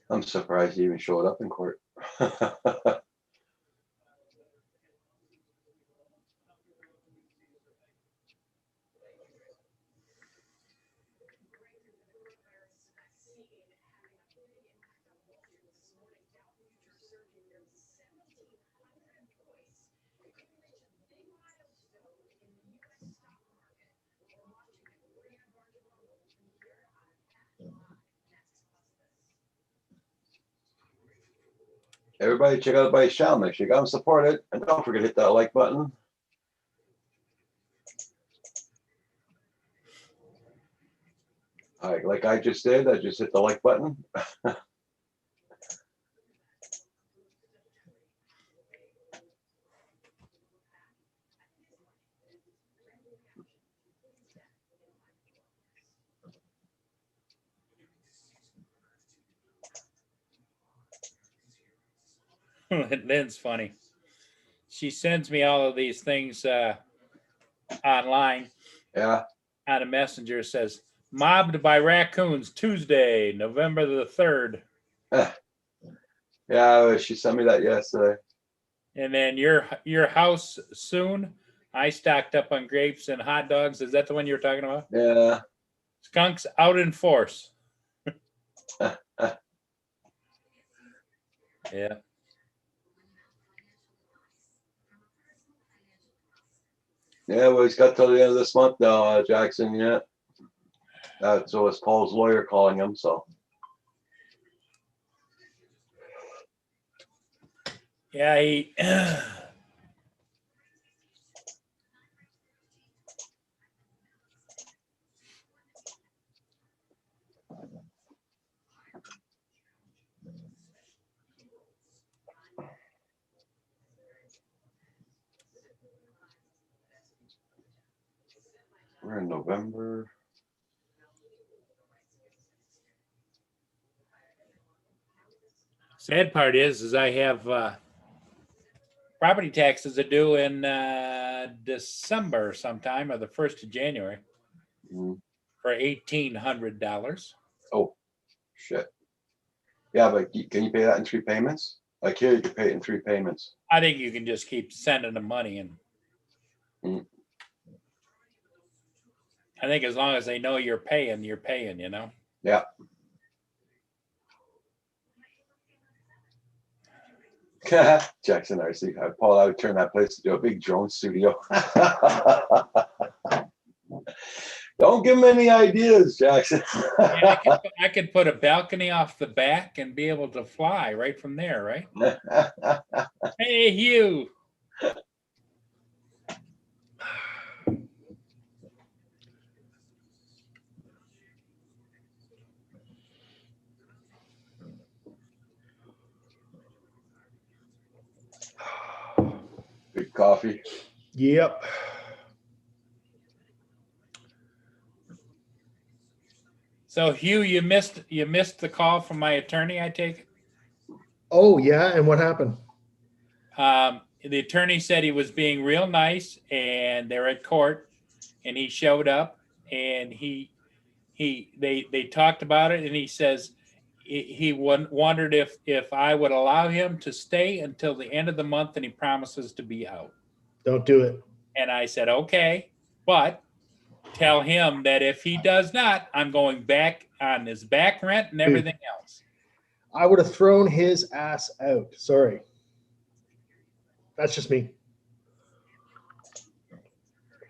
I'm surprised he even showed up in court. Everybody check out Buddy's channel. Make sure you got him supported. And don't forget to hit that like button. All right, like I just did, I just hit the like button. Lynn's funny. She sends me all of these things online Yeah. on a messenger. Says mobbed by raccoons Tuesday, November the 3rd. Yeah, she sent me that yesterday. And then your house soon. I stocked up on grapes and hot dogs. Is that the one you were talking about? Yeah. Skunks out in force. Yeah. Yeah, well, he's got till the end of this month now, Jackson. Yeah. So it's Paul's lawyer calling him. So. Yeah, he We're in November. sad part is I have property taxes are due in December sometime or the 1st of January Mhm. for $1,800. Oh, shit. Yeah, but can you pay that in 3 payments? Like here, you can pay it in 3 payments. I think you can just keep sending the money, and I think as long as they know you're paying, you know? Yeah. Jackson, I see. Paul, I would turn that place into a big drone studio. Don't give him any ideas, Jackson. Yeah, I could put a balcony off the back and be able to fly right from there, right? Hey, Hugh. Big coffee. So Hugh, you missed the call from my attorney, I take it? Oh, yeah, and what happened? The attorney said he was being real nice, and they're at court, and he showed up, and they talked about it, and he says he wondered if I would allow him to stay until the end of the month, and he promises to be out. Don't do it. And I said, okay, but tell him that if he does not, I'm going back on his back rent and everything else. I would have thrown his ass out. Sorry. That's just me.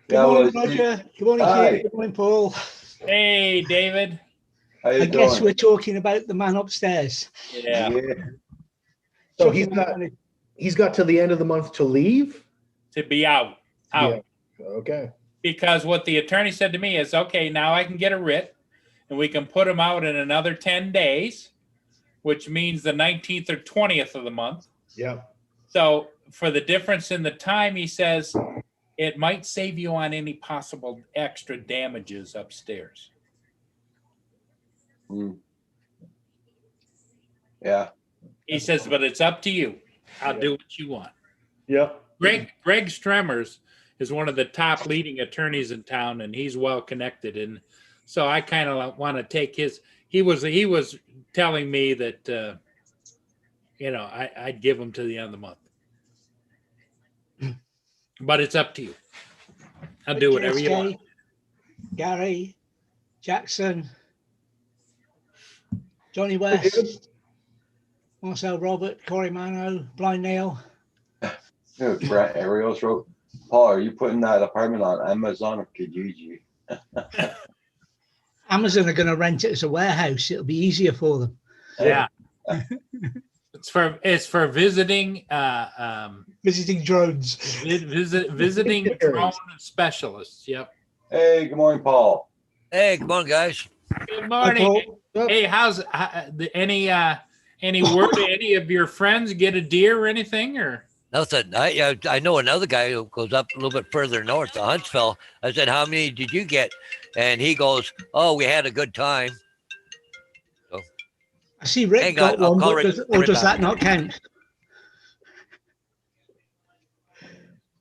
Good morning, Roger. Good morning, Hi. Hugh. Good morning, Paul. Hey, David. How you I guess doing? we're talking about the man upstairs. Yeah. So he's got to the end of the month to leave? To be out. Yeah. Okay. Because what the attorney said to me is, okay, now I can get a writ and we can put him out in another 10 days, which means the 19th or 20th of the month. Yeah. So for the difference in the time, he says it might save you on any possible extra damages upstairs. Yeah. He says, but it's up to you. I'll do what you want. Yeah. Greg Stremmers is one of the top leading attorneys in town, and he's well connected. And so I kind of want to take his. He was telling me that I'd give him to the end of the month, but it's up to you. I'll do whatever you want. Gary, Jackson, Johnny West, Marcel Robert, Corey Mano, Blind Neil. Brett Ariels wrote, Paul, are you putting that apartment on Amazon or Kijiji? Amazon are going to rent it as a warehouse. It'll be easier for them. Yeah. It's for visiting Visiting drones. visiting drone specialists. Yep. Hey, good morning, Paul. Hey, good morning, guys. Good morning. Hey, how's any word to any of your friends get a deer or anything or? Nothing. I know another guy who goes up a little bit further north to Huntsville. I said, how many did you get? And he goes, oh, we had a good time. So, I see Rick hang got on, I'll one, call but Rick does back. that not count?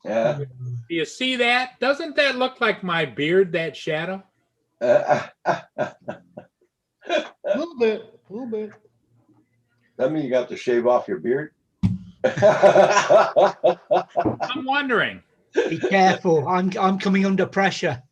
Yeah. Do you see that? Doesn't that look like my beard, that shadow? A little bit. That mean you got to shave off your beard? I'm wondering. Be careful. I'm coming under pressure.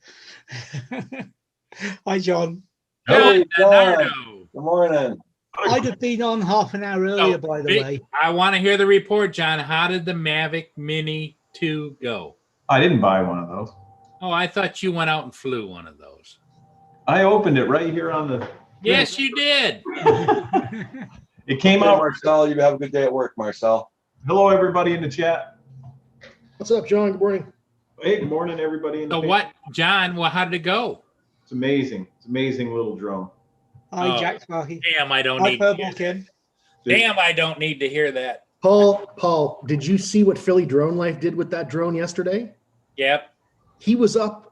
Hi, John. Hey, John. Bernardo. Good morning. I'd have been on half an hour earlier, by the way. I want to hear the report, John. How did the Mavic Mini 2 go? I didn't buy one of those. Oh, I thought you went out and flew one of those. I opened it right here on the. Yes, you did. It came Hey, out. Marcel, you have a good day at work, Marcel. Hello, everybody in the chat. What's up, John? Good morning. Hey, good morning, everybody in the. So what, John? Well, how did it go? It's amazing. It's amazing little drone. Hi, Oh. Jack Sparky. Damn, I don't Hi, need. To Purple hear that. Kim. Damn, I don't need to hear that. Paul, did you see what Philly Drone Life did with that drone yesterday? Yep. He was up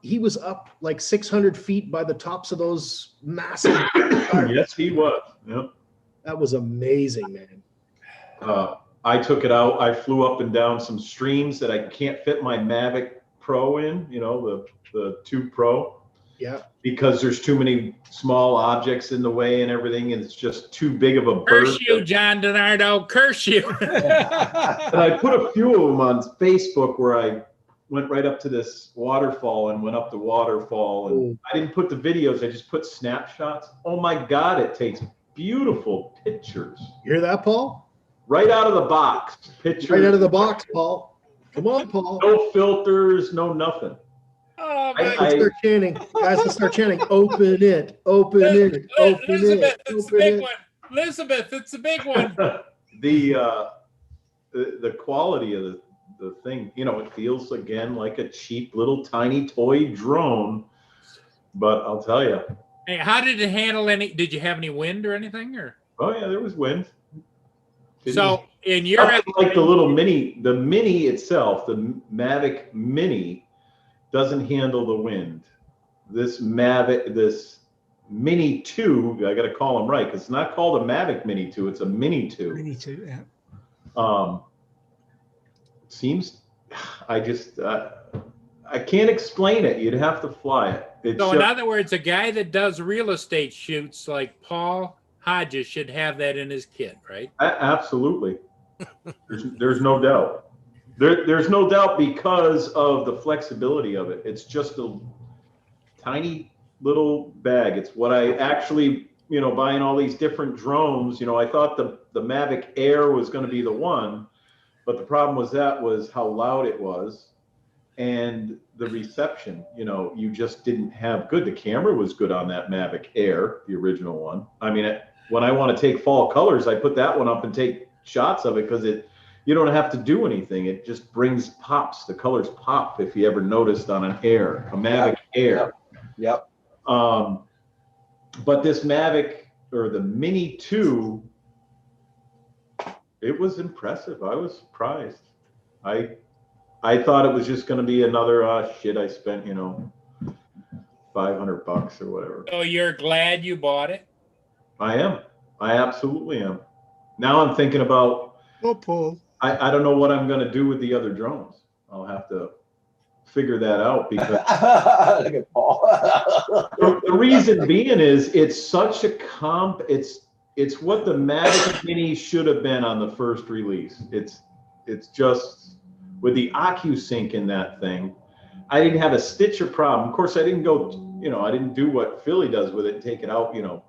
like 600 feet by the tops of those massive. Yes, he was. Yep. That was amazing, man. I took it out. I flew up and down some streams that I can't fit my Mavic Pro in. You know, the 2 Pro. Yeah. Because there's too many small objects in the way and everything, and it's just too big of a bird. Curse you, John DiNardo. Curse you. And I put a few of them on Facebook where I went right up to this waterfall and went up the waterfall. And I didn't put the videos, I just put snapshots. Oh my God, it takes beautiful pictures. You hear that, Paul? Right out of the box. Pictures. Right out of the box, Paul. Come on, Paul. No filters, no nothing. Oh, I- man. Let's start chanting. Guys, let's start chanting. Open it. Open it. Open Elizabeth, it. it's the Open big it. one. Elizabeth, it's the big one. The quality of the thing, you know, it feels again like a cheap little tiny toy drone. But I'll tell you, Hey, how did it handle did you have any wind or anything? Or oh yeah, there was wind. so in your Nothing like the little mini, the mini itself, the Mavic Mini doesn't handle the wind. This Mavic Mini 2. I got to call them right because it's not called a Mavic Mini 2. It's a Mini 2. Mini 2, yeah. Seems, I just, I can't explain it. You'd have to fly it. It's So in just- other words, a guy that does real estate shoots like Paul Hodges should have that in his kit, right? Absolutely. There's no doubt. There's no doubt because of the flexibility of it. It's just a tiny little bag. It's what I actually, buying all these different drones, I thought the Mavic Air was going to be the one, but the problem was how loud it was and the reception, you just didn't have good. The camera was good on that Mavic Air, the original one. I mean, when I want to take fall colors, I put that one up and take shots of it because you don't have to do anything. It just pops. The colors pop if you ever noticed on a Mavic Air. Yep. But this Mavic or the Mini 2, it was impressive. I was surprised. I thought it was just going to be another shit. I spent $500 or whatever. So you're glad you bought it? I am. I absolutely am. Now I'm thinking about. Oh, Paul. I don't know what I'm going to do with the other drones. I'll have to figure that out because Look at Paul. the reason being is it's such a it's what the Mavic Mini should have been on the first release. It's just with the OcuSync in that thing, I didn't have a stitch of problem. Of course, I didn't go, I didn't do what Philly does with it and take it out, 1.5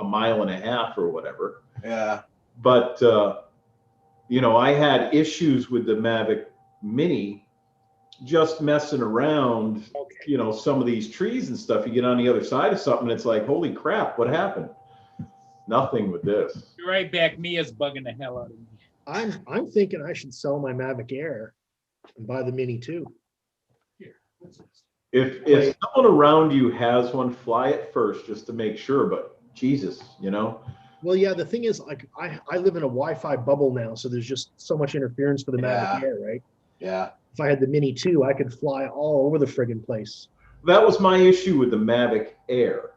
miles or whatever. Yeah. But I had issues with the Mavic Mini just messing around, some of these trees and stuff. You get on the other side of something, it's like, holy crap, what happened? Nothing with this. You're right back. Mia's bugging the hell out of me. I'm thinking I should sell my Mavic Air and buy the Mini 2. Here, what's this? If someone around you has one, fly it first just to make sure. But Jesus, Well, yeah, the thing is, like, I live in a Wi-Fi bubble now, so there's just so much interference for the Mavic Yeah. Air, right? Yeah. If I had the Mini 2, I could fly all over the friggin' place. That was my issue with the Mavic Air.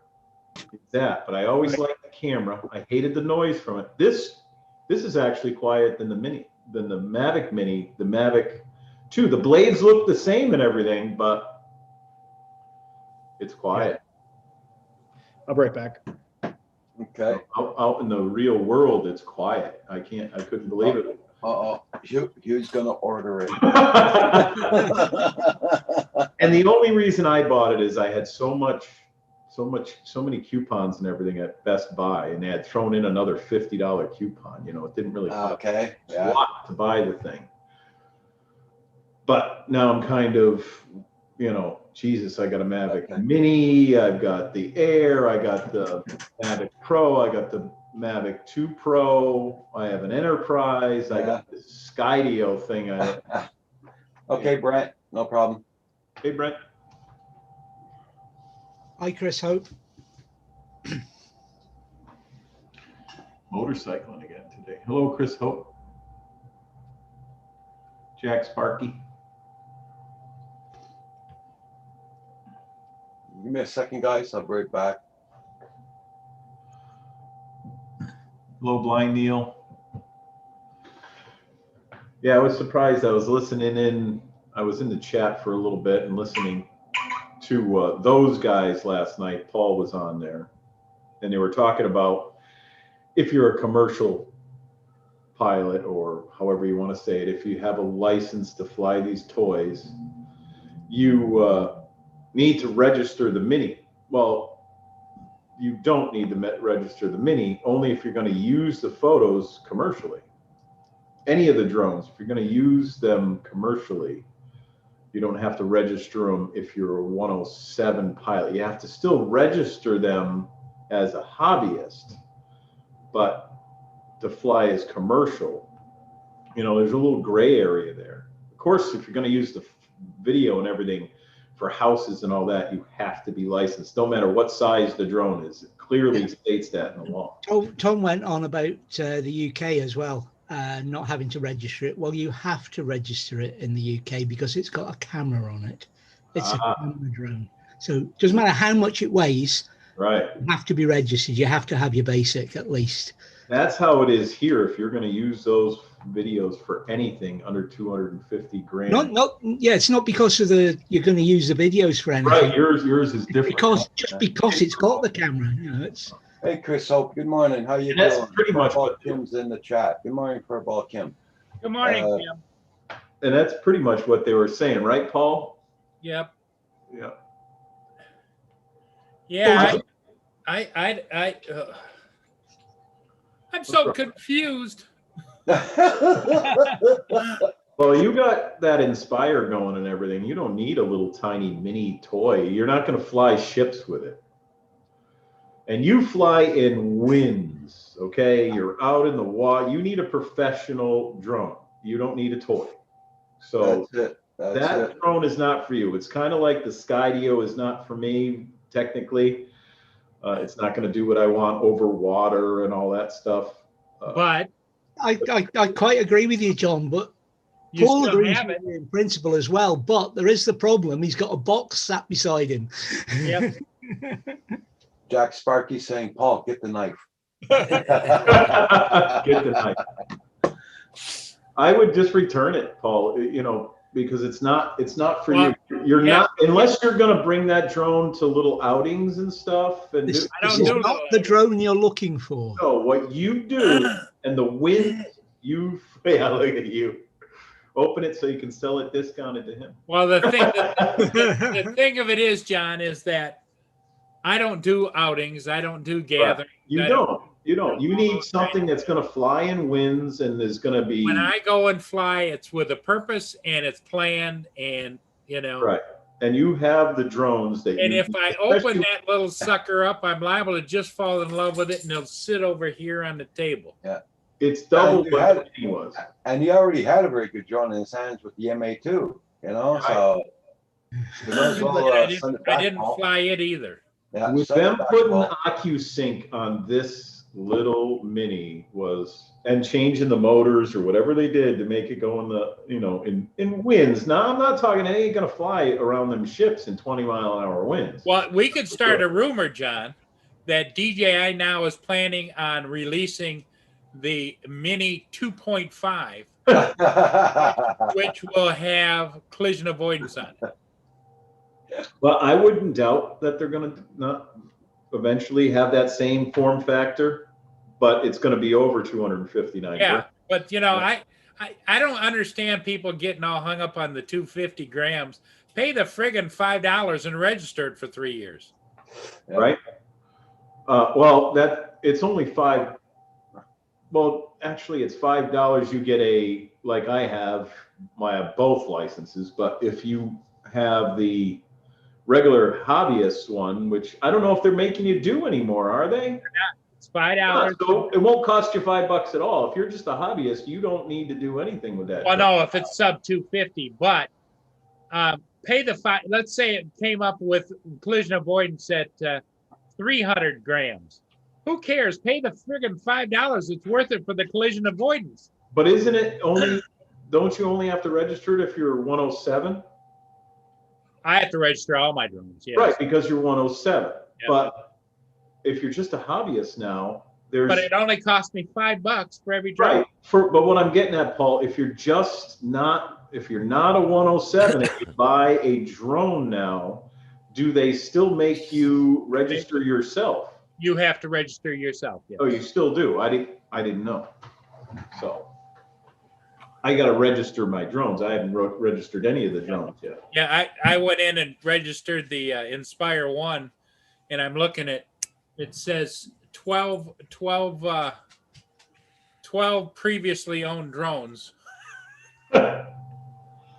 But I always liked the camera. I hated the noise from it. This is actually quiet than the Mavic Mini, the Mavic 2. The blades look the same and everything, but it's quiet. I'll be right back. Okay. Out in the real world, it's quiet. I couldn't believe it. Hugh's gonna order it. And the only reason I bought it is I had so many coupons and everything at Best Buy, and they had thrown in another $50 coupon. It didn't really cost Okay. a Yeah. lot to buy the thing. But now I'm kind of, Jesus, I got a Mavic Okay. Mini, I've got the Air, I got the Mavic Pro, I got the Mavic 2 Pro, I have an Enterprise, I got this Skydio thing. Okay, Brent, no problem. Hey, Brent. Hi, Chris Hope. Motorcycling again today. Hello, Chris Hope. Jack Sparky. Give me a second, guys. I'll be right back. Hello, Blind Neil. Yeah, I was surprised. I was listening in. I was in the chat for a little bit and listening to those guys last night. Paul was on there, and they were talking about if you're a commercial pilot, or however you want to say it, if you have a license to fly these toys, you need to register the Mini. Well, you don't need to register the Mini, only if you're going to use the photos commercially. Any of the drones, if you're going to use them commercially, you don't have to register them if you're a 107 pilot. You have to still register them as a hobbyist, but to fly as commercial, there's a little gray area there. Of course, if you're going to use the video and everything for houses and all that, you have to be licensed, no matter what size the drone is. It clearly states that in the law. Tom went on about the UK as well, not having to register it. Well, you have to register it in the UK because it's got a camera on it. It's a camera drone. So it doesn't matter how much it weighs, Right. You have to be registered. You have to have your basic at least. That's how it is here. If you're going to use those videos for anything under 250 grand. Yeah, it's not because of you're going to use the videos for anything. Right. Yours is different. Because it's got the camera, it's. Hey, Chris Hope, good morning. How you And that's doing? pretty much Furball what- Kim's in the chat. Good morning, Furball Kim. Good morning, Uh, Kim. And that's pretty much what they were saying, right, Paul? Yep. Yeah. Yeah. I'm so confused. Well, you got that Inspire going and everything. You don't need a little tiny mini toy. You're not going to fly ships with it. And you fly in winds, okay? You're out in the water. You need a professional drone. You don't need a toy. So That's it. That's that it. drone is not for you. It's kind of like the Skydio is not for me, technically. It's not going to do what I want over water and all that stuff. But I quite agree with you, John, but you Paul still agrees have with it. you in principle as well. But there is the problem. He's got a box sat beside him. Yep. Jack Sparky saying, Paul, get the knife. Get the knife. I would just return it, Paul, because it's not for Well, you. You're yeah. not, unless you're going to bring that drone to little outings and stuff. And This, I this don't is do not that. the drone you're looking for. no, what you do and the wind, yeah, look at you. Open it so you can sell it discounted to him. Well, the thing of it is, John, is that I don't do outings. I don't do gatherings. You I don't. You need something that's going to fly in winds and is going to be When I go and fly, it's with a purpose and it's planned, and right. And you have the drones that. And you, if I open that little sucker up, I'm liable to just fall in love with it, and it'll sit over here on the table. it's double And you what had- the thing was. And he already had a very good drone in his hands with the MA2, so. you might as well, But I send it didn't, back, Paul. fly it either. Yeah, With send it them back, putting Paul. the OcuSync on this little mini and changing the motors or whatever they did to make it go in the in winds. Now I'm not talking it ain't gonna fly around them ships in 20-mile-an-hour winds. Well, we could start a rumor, John, that DJI now is planning on releasing the Mini 2.5, which will have collision avoidance on it. Well, I wouldn't doubt that they're gonna not eventually have that same form factor, but it's gonna be over 259. Yeah, but I don't understand people getting all hung up on the 250 grams. Pay the friggin' $5 and registered for 3 years. Yeah. Right? Well, it's only $5. Well, actually, it's $5. You get like I have both licenses, but if you have the regular hobbyist one, which I don't know if they're making you do anymore, are they? It's $5. So it won't cost you $5 at all. If you're just a hobbyist, you don't need to do anything with that. Well, no, if it's sub 250, but pay the $5. Let's say it came up with collision avoidance at 300 grams. Who cares? Pay the friggin' $5. It's worth it for the collision avoidance. But isn't it only? Don't you only have to register it if you're 107? I have to register all my drones. Yes. Right, because you're 107. Yeah. But if you're just a hobbyist now, there's But it only cost me $5 for every drone. right. But what I'm getting at, Paul, if you're not a 107 and you buy a drone now, do they still make you register yourself? You have to register yourself. Yes. Oh, you still do. I didn't know. So I got to register my drones. I haven't registered any of the drones yet. Yeah, I went in and registered the Inspire 1, and I'm looking at it says 12 previously owned drones.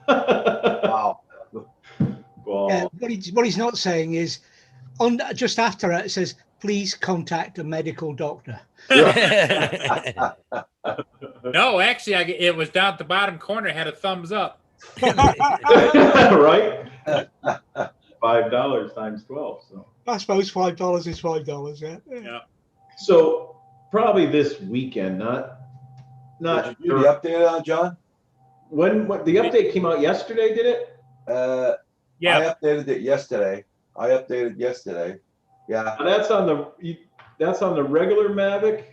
Wow. Well, What he's not saying is, just after it says, please contact a medical doctor. No, actually, it was down at the bottom corner, had a thumbs up. right? $5 times 12. So. I suppose $5 is $5. Yeah. Yeah. So probably this weekend, not Did you do the update on John? when the update came out yesterday, did it? Yeah. I updated it yesterday. Yeah, That's on the regular Mavic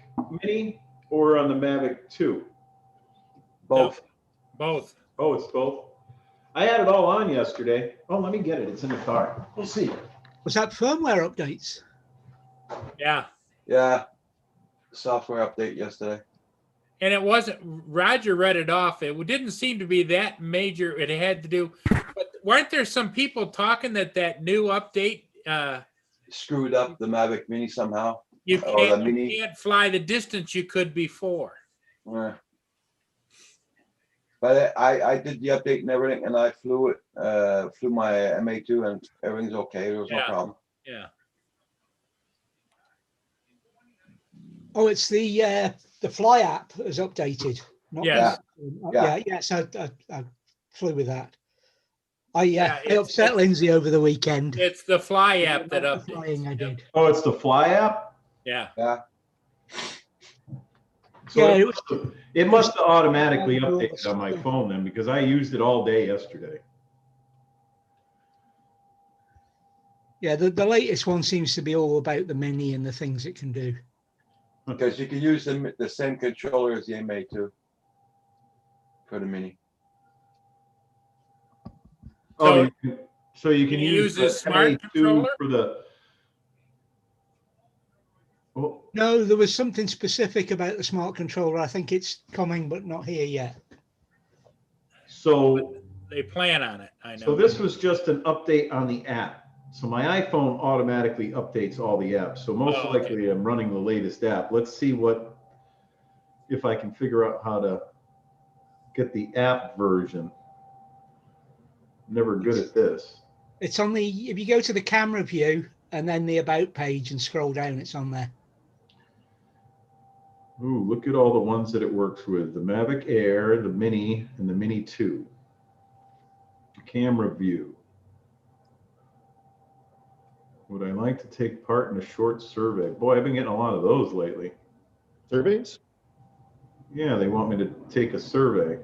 Mini or on the Mavic 2? both. Both. Oh, it's both. I had it all on yesterday. Oh, let me get it. It's in the car. We'll see. Was that firmware updates? Yeah. Yeah. Software update yesterday. And it wasn't, Roger read it off. It didn't seem to be that major. It had to do, but weren't there some people talking that new update, Screwed up the Mavic Mini somehow. you Oh, the can't, Mini? you can't fly the distance you could before. Yeah. But I did the update and everything, and I flew it, flew my MA2, and everything's okay. There was no Yeah. problem. Yeah. Oh, it's the Fly app has updated. Not Yes. Yeah. Yes, I flew with that. I Yeah, I upset Lindsay over the weekend. It's the Fly app that The flying I updates. did. Oh, it's the Fly app? Yeah. Yeah. So Yeah, it must have automatically updated on my phone then, because I used it all day yesterday. Yeah, the latest one seems to be all about the Mini and the things it can do. Because you can use the same controller as the MA2 for the Mini. Oh, so you can you use use the this smart MA2 controller? for the. Oh, No, there was something specific about the smart controller. I think it's coming, but not here yet. so They plan on it. I know. So this was just an update on the app. So my iPhone automatically updates all the apps. So most Oh, okay. likely I'm running the latest app. Let's see if I can figure out how to get the app version. Never good at this. It's on the, if you go to the camera view and then the about page and scroll down, it's on there. Ooh, look at all the ones that it works with. The Mavic Air, the Mini, and the Mini 2. Camera view. Would I like to take part in a short survey? Boy, I've been getting a lot of those lately. Surveys? Yeah, they want me to take a survey.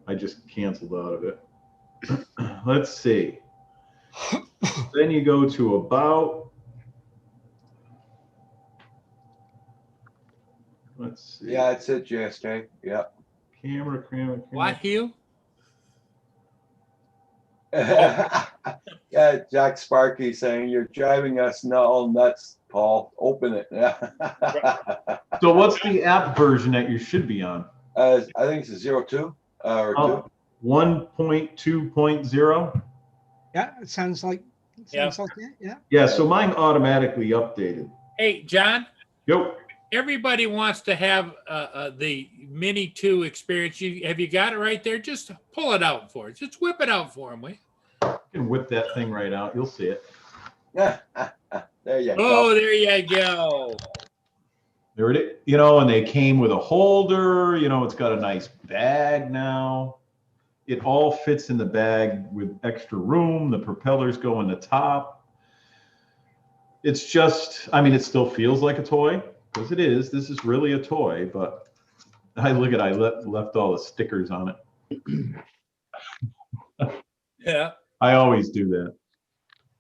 I just canceled out of it. Let's see. Then you go to about. Let's see. Yeah, it's at JSK. Yeah. Camera. What, Hugh? Yeah, Jack Sparky saying you're driving us all nuts, Paul. Open it. So what's the app version that you should be on? I think it's a 02 or 2. 1.2.0. Yeah, it sounds like it. Yeah. Yeah, so mine automatically updated. Hey, John, Yep. everybody wants to have the Mini 2 experience. Have you got it right there? Just pull it out for us. Just whip it out for them, will you? You can whip that thing right out. You'll see it. There you Oh, go. there you go. There it is. You know, and they came with a holder. You know, it's got a nice bag now. It all fits in the bag with extra room. The propellers go in the top. It's just, I mean, it still feels like a toy, because it is. This is really a toy, but I left all the stickers on it. Yeah. I always do that.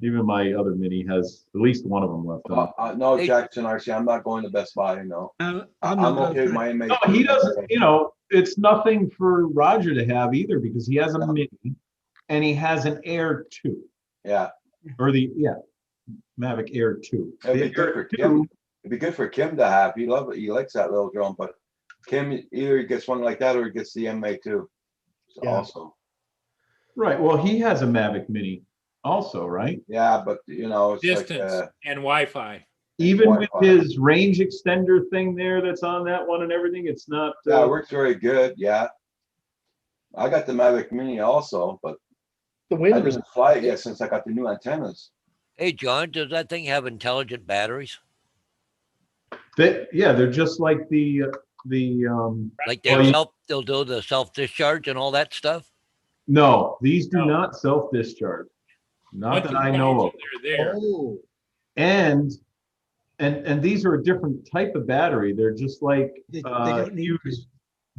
Even my other Mini has at least one of them left on. No, Jackson RC, I'm not going to Best Buy. No, I'm I'm not okay with my MA2. No, he doesn't, you know, it's nothing for Roger to have either, because he has a No. Mini and he has an Air 2. Yeah, Mavic Air 2. it'd be The good Air for 2 Kim. It'd be good for Kim to have. He loves it. He likes that little drone, but Kim either he gets one like that or he gets the MA2. It's Yeah. awesome. Right. Well, he has a Mavic Mini also, right? Yeah, but you know, it's Distance like and Wi-Fi. Even with Wi-Fi. his range extender thing there that's on that one and everything, it's not. yeah, it works very good. Yeah, I got the Mavic Mini also, but The I wind was, didn't fly it yet since I got the new antennas. Hey, John, does that thing have intelligent batteries? They're just like the Like Well, they'll do the self-discharge and all that stuff? no, these do No. not self-discharge. Not Once that you I charge know it, of. They're there. oh, And these are a different type of battery. They're just like They don't need to.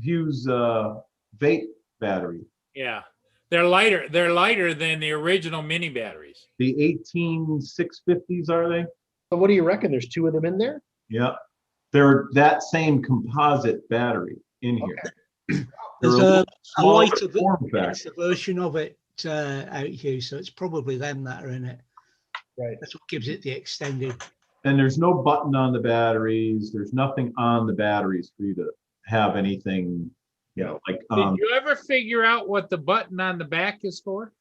Hughes vape battery. Yeah. They're lighter. They're lighter than the original mini batteries. The 18650s, are they? So what do you reckon? There's 2 of them in there? Yeah. They're that same composite battery in here. They're There's little a smaller lighter form factor. version of it out here, so it's probably them that are in it. Right. That's what gives it the extended. And there's no button on the batteries. There's nothing on the batteries for you to have anything, you know, like, Did you ever figure out what the button on the back is for?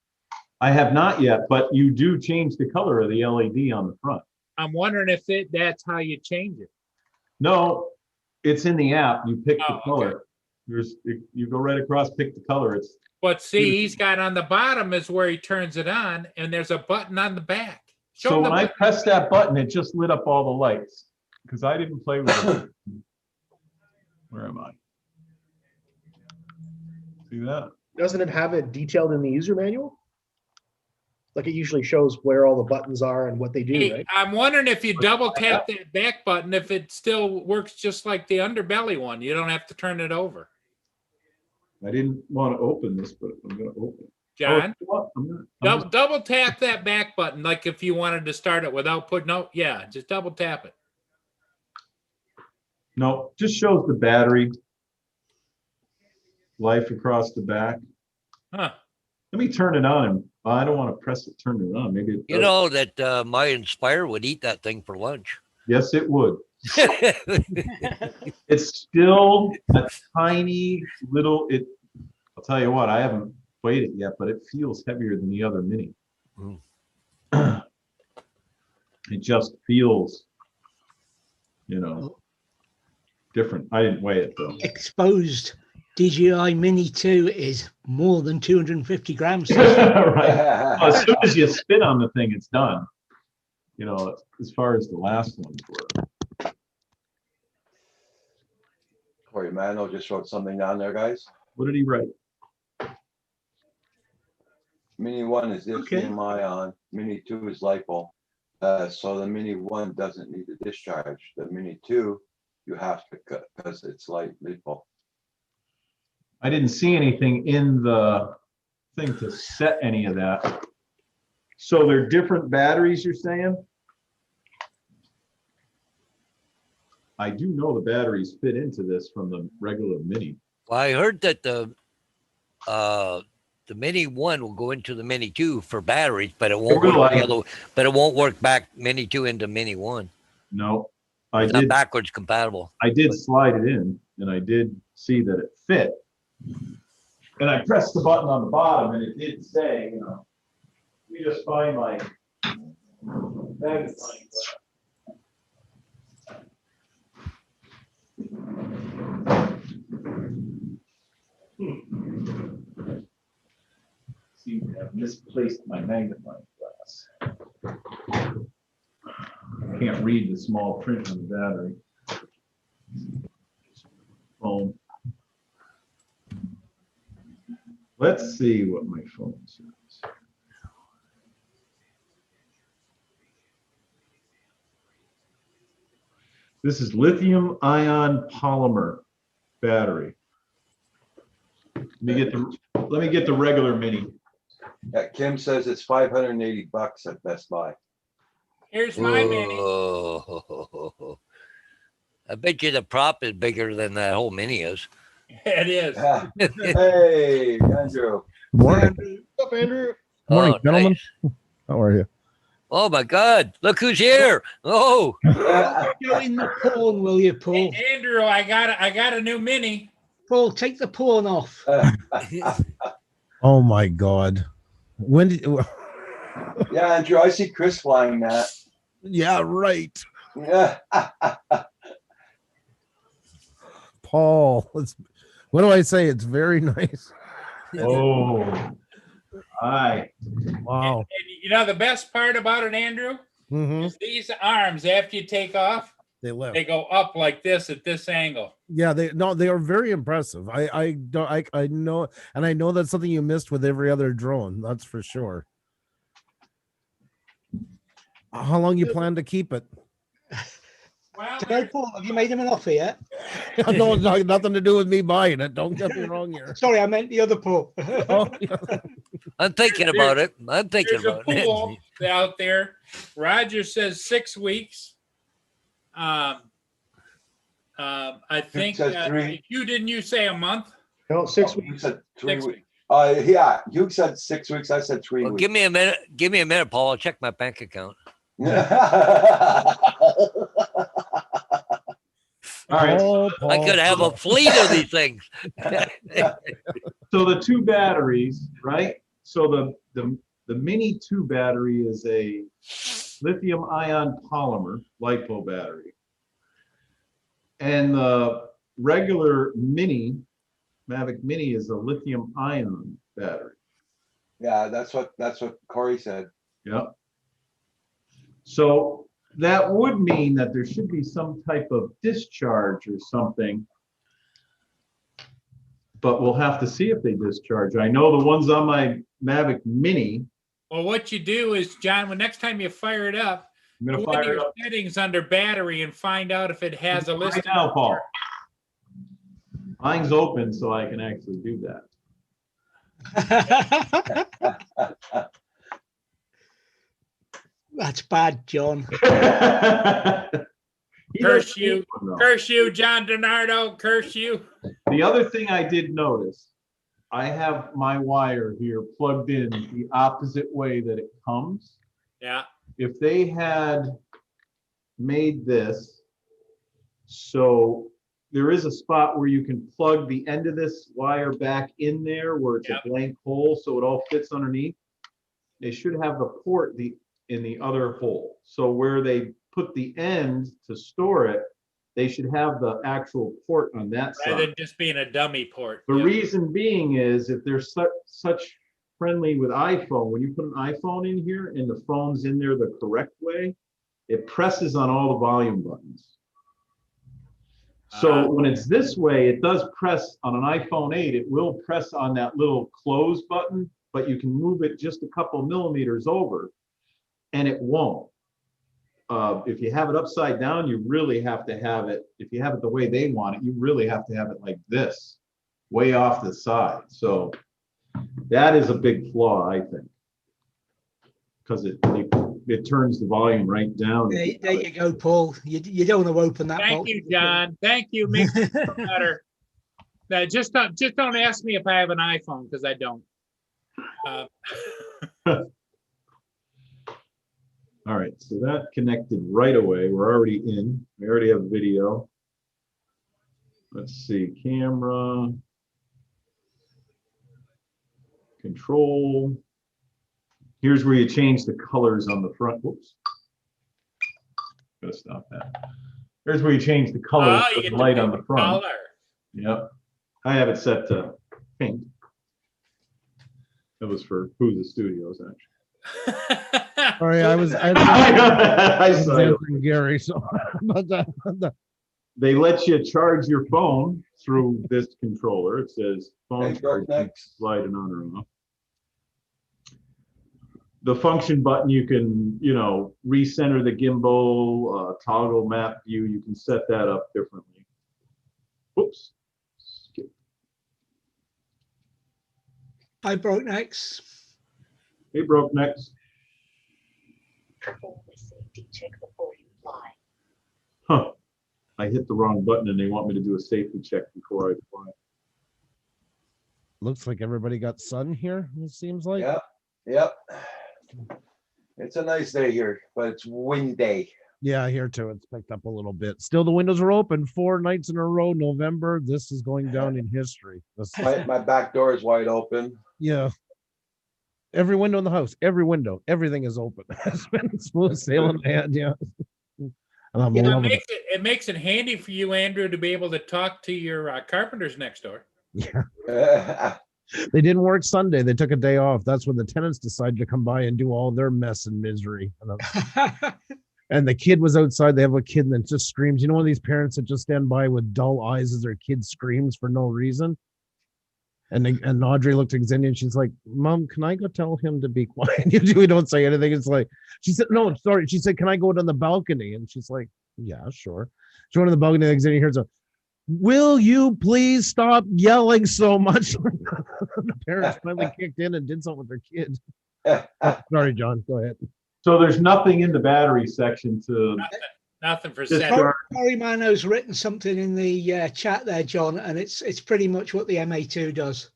I have not yet, but you do change the color of the LED on the front. I'm wondering if that's how you change it. No, it's in the app. You pick the Oh, color. You go right across, pick the color. It's But see, he's got on the bottom is where he turns it on, and there's a button on the back. Show so him when the I button. pressed that button, it just lit up all the lights because I didn't play with it. Where am I? See that? Doesn't it have it detailed in the user manual? Like it usually shows where all the buttons are and what they do, Hey, right? I'm wondering if you double tap that back button, if it still works just like the underbelly one. You don't have to turn it over. I didn't want to open this, but I'm going to open it. John, Oh, what? I'm not, double tap that back button, like if you wanted to start it without putting out. Yeah, just double tap it. no, just shows the battery life across the back. Huh. Let me turn it on. And I don't want to press it, turn it on. Maybe it You does. know that my Inspire would eat that thing for lunch. Yes, it would. It's still a tiny little. I'll tell you what. I haven't played it yet, but it feels heavier than the other Mini. Mm. It just feels, you know, different. I didn't weigh it though. Exposed DJI Mini 2 is more than 250 grams. Right. Well, as soon as you spin on the thing, it's done. You know, as far as the last ones were. Corey Mano just wrote something down there, guys. What did he write? Mini 1 is Okay. lithium ion, Mini 2 is LiPo. So the Mini 1 doesn't need a discharge. The Mini 2, you have to cut because it's light LiPo. I didn't see anything in the thing to set any of that. So they're different batteries, you're saying? I do know the batteries fit into this from the regular Mini. Well, I heard that the Mini 1 will go into the Mini 2 for batteries, but it won't will, work I- the other, but it won't work back Mini 2 into Mini 1. No, I It's not did. backwards compatible. I did slide it in, and I did see that it fit. And I pressed the button on the bottom, and it did say, you know, let me just find my magnifying glass. Seem to have misplaced my magnifying glass. Can't read the small print on the battery. Phone. Let's see what my phone says. This is lithium ion polymer battery. Let me get the regular Mini. Yeah, Kim says it's $580 at Best Buy. Here's my Mini. Oh, I bet you the prop is bigger than that whole Mini is. It is. Hey, Andrew. Good morning. What's up, Andrew? Good morning, Oh, gentlemen. nice. How are you? Oh my God! Look who's here! Oh, Go in the pawn, will you, Paul? Andrew, I got a new Mini. Paul, take the pawn off. Oh my God. When did? Yeah, Andrew, I see Chris flying that. Yeah, right. Yeah. Paul. What do I say? It's very nice. Oh, hi. Wow. And you know the best part about it, Andrew, Hmm. is these arms after you take off, They live. they go up like this at this angle. Yeah, they are very impressive. I know, and I know that's something you missed with every other drone. That's for sure. How long you plan to keep it? Well, So, Paul, have you made him an offer yet? No, it's not, nothing to do with me buying it. Don't get me wrong here. Sorry, I meant the other Paul. Oh, yeah. I'm thinking about it. I'm thinking there's a about it. pool out there. Roger says 6 weeks. I think says 3. you didn't you say a month? No, 6 You weeks. said 3 6 weeks. Yeah, you said 6 weeks. I said 3 Well, weeks. give me a minute. Give me a minute, Paul. I'll check my bank account. All right. Paul, I Paul, could have a fleet of these things. So the 2 batteries, right? So the mini 2 battery is a lithium ion polymer LiPo battery. And the regular mini, Mavic Mini, is a lithium ion battery. Yeah, that's what Corey said. Yep. So that would mean that there should be some type of discharge or something. But we'll have to see if they discharge. I know the ones on my Mavic Mini, Well, what you do is, John, when next time you fire it up, I'm gonna go into fire it your up settings under battery and find out if it has a list. right now, Paul. Mine's open, so I can actually do That's bad, John. that. He Curse doesn't you. need one, though. Curse you, John Donardo. Curse you. The other thing I did notice, I have my wire here plugged in the opposite way that it comes. Yeah. If they had made this, so there is a spot where you can plug the end of this wire back in there where it's Yep. a blank hole, so it all fits underneath. They should have the port in the other hole. So where they put the end to store it, they should have the actual port on that Rather side. than just being a dummy port. The Yeah. reason being is if they're such friendly with iPhone, when you put an iPhone in here and the phone's in there the correct way, it presses on all the volume buttons. So when it's this way, it does press on an iPhone 8, it will press on that little close button, but you can move it just a couple millimeters over and it won't. If you have it upside down, you really have to have it, if you have it the way they want it, you really have to have it like this, way off the side. So that is a big flaw, I think. Because it turns the volume right down. There you go, Paul. You don't want to open that Thank box. you, John. Thank you. Makes it feel better. Now, just don't ask me if I have an iPhone, because I don't. All right, so that connected right away. We're already in. We already have video. Let's see, camera. Control. Here's where you change the colors on the front. Whoops. Gotta stop that. Here's where you change the colors Oh, you of get the to light pick on the the front. color. Yep. I have it set to pink. That was for Who's the Studios, actually. Sorry, I was I saw it. answering Gary. So, but, They let you charge your phone through this controller. It says phone Hey, Brooke, charging, next. slide it on or off. The function button, you can, recenter the gimbal, toggle map view. You can set that up differently. Whoops. Skip. I broke next. Hey, broke next. Perform a safety check before you fly. Huh. I hit the wrong button and they want me to do a safety check before I fly. looks like everybody got sun here. It seems like. Yep. It's a nice day here, but it's windy. Yeah, here too. It's picked up a little bit. Still, the windows are open 4 nights in a row. November. This is going down in history. My back door is wide open. Yeah. Every window in the house, every window, everything is open. It's been smooth sailing, and yeah. And I'm Yeah, loving it. it makes it handy for you, Andrew, to be able to talk to your carpenters next door. Yeah. They didn't work Sunday. They took a day off. That's when the tenants decided to come by and do all their mess and misery. And the kid was outside. They have a kid that just screams. You know, one of these parents that just stand by with dull eyes as their kid screams for no reason. And Audrey looked at Xenia and she's like, "Mom, can I go tell him to be quiet?" We don't say anything. It's like, she said, "No, sorry." She said, "Can I go down the balcony?" And she's like, Yeah, sure. So one of the bugging things in here is will you please stop yelling so much? The parents finally kicked in and did something with their kids. Sorry, John. Go ahead. So there's nothing in the battery section to Nothing for Just setting. start- Corey Mano's written something in the chat there, John, and it's pretty much what the MA2 does.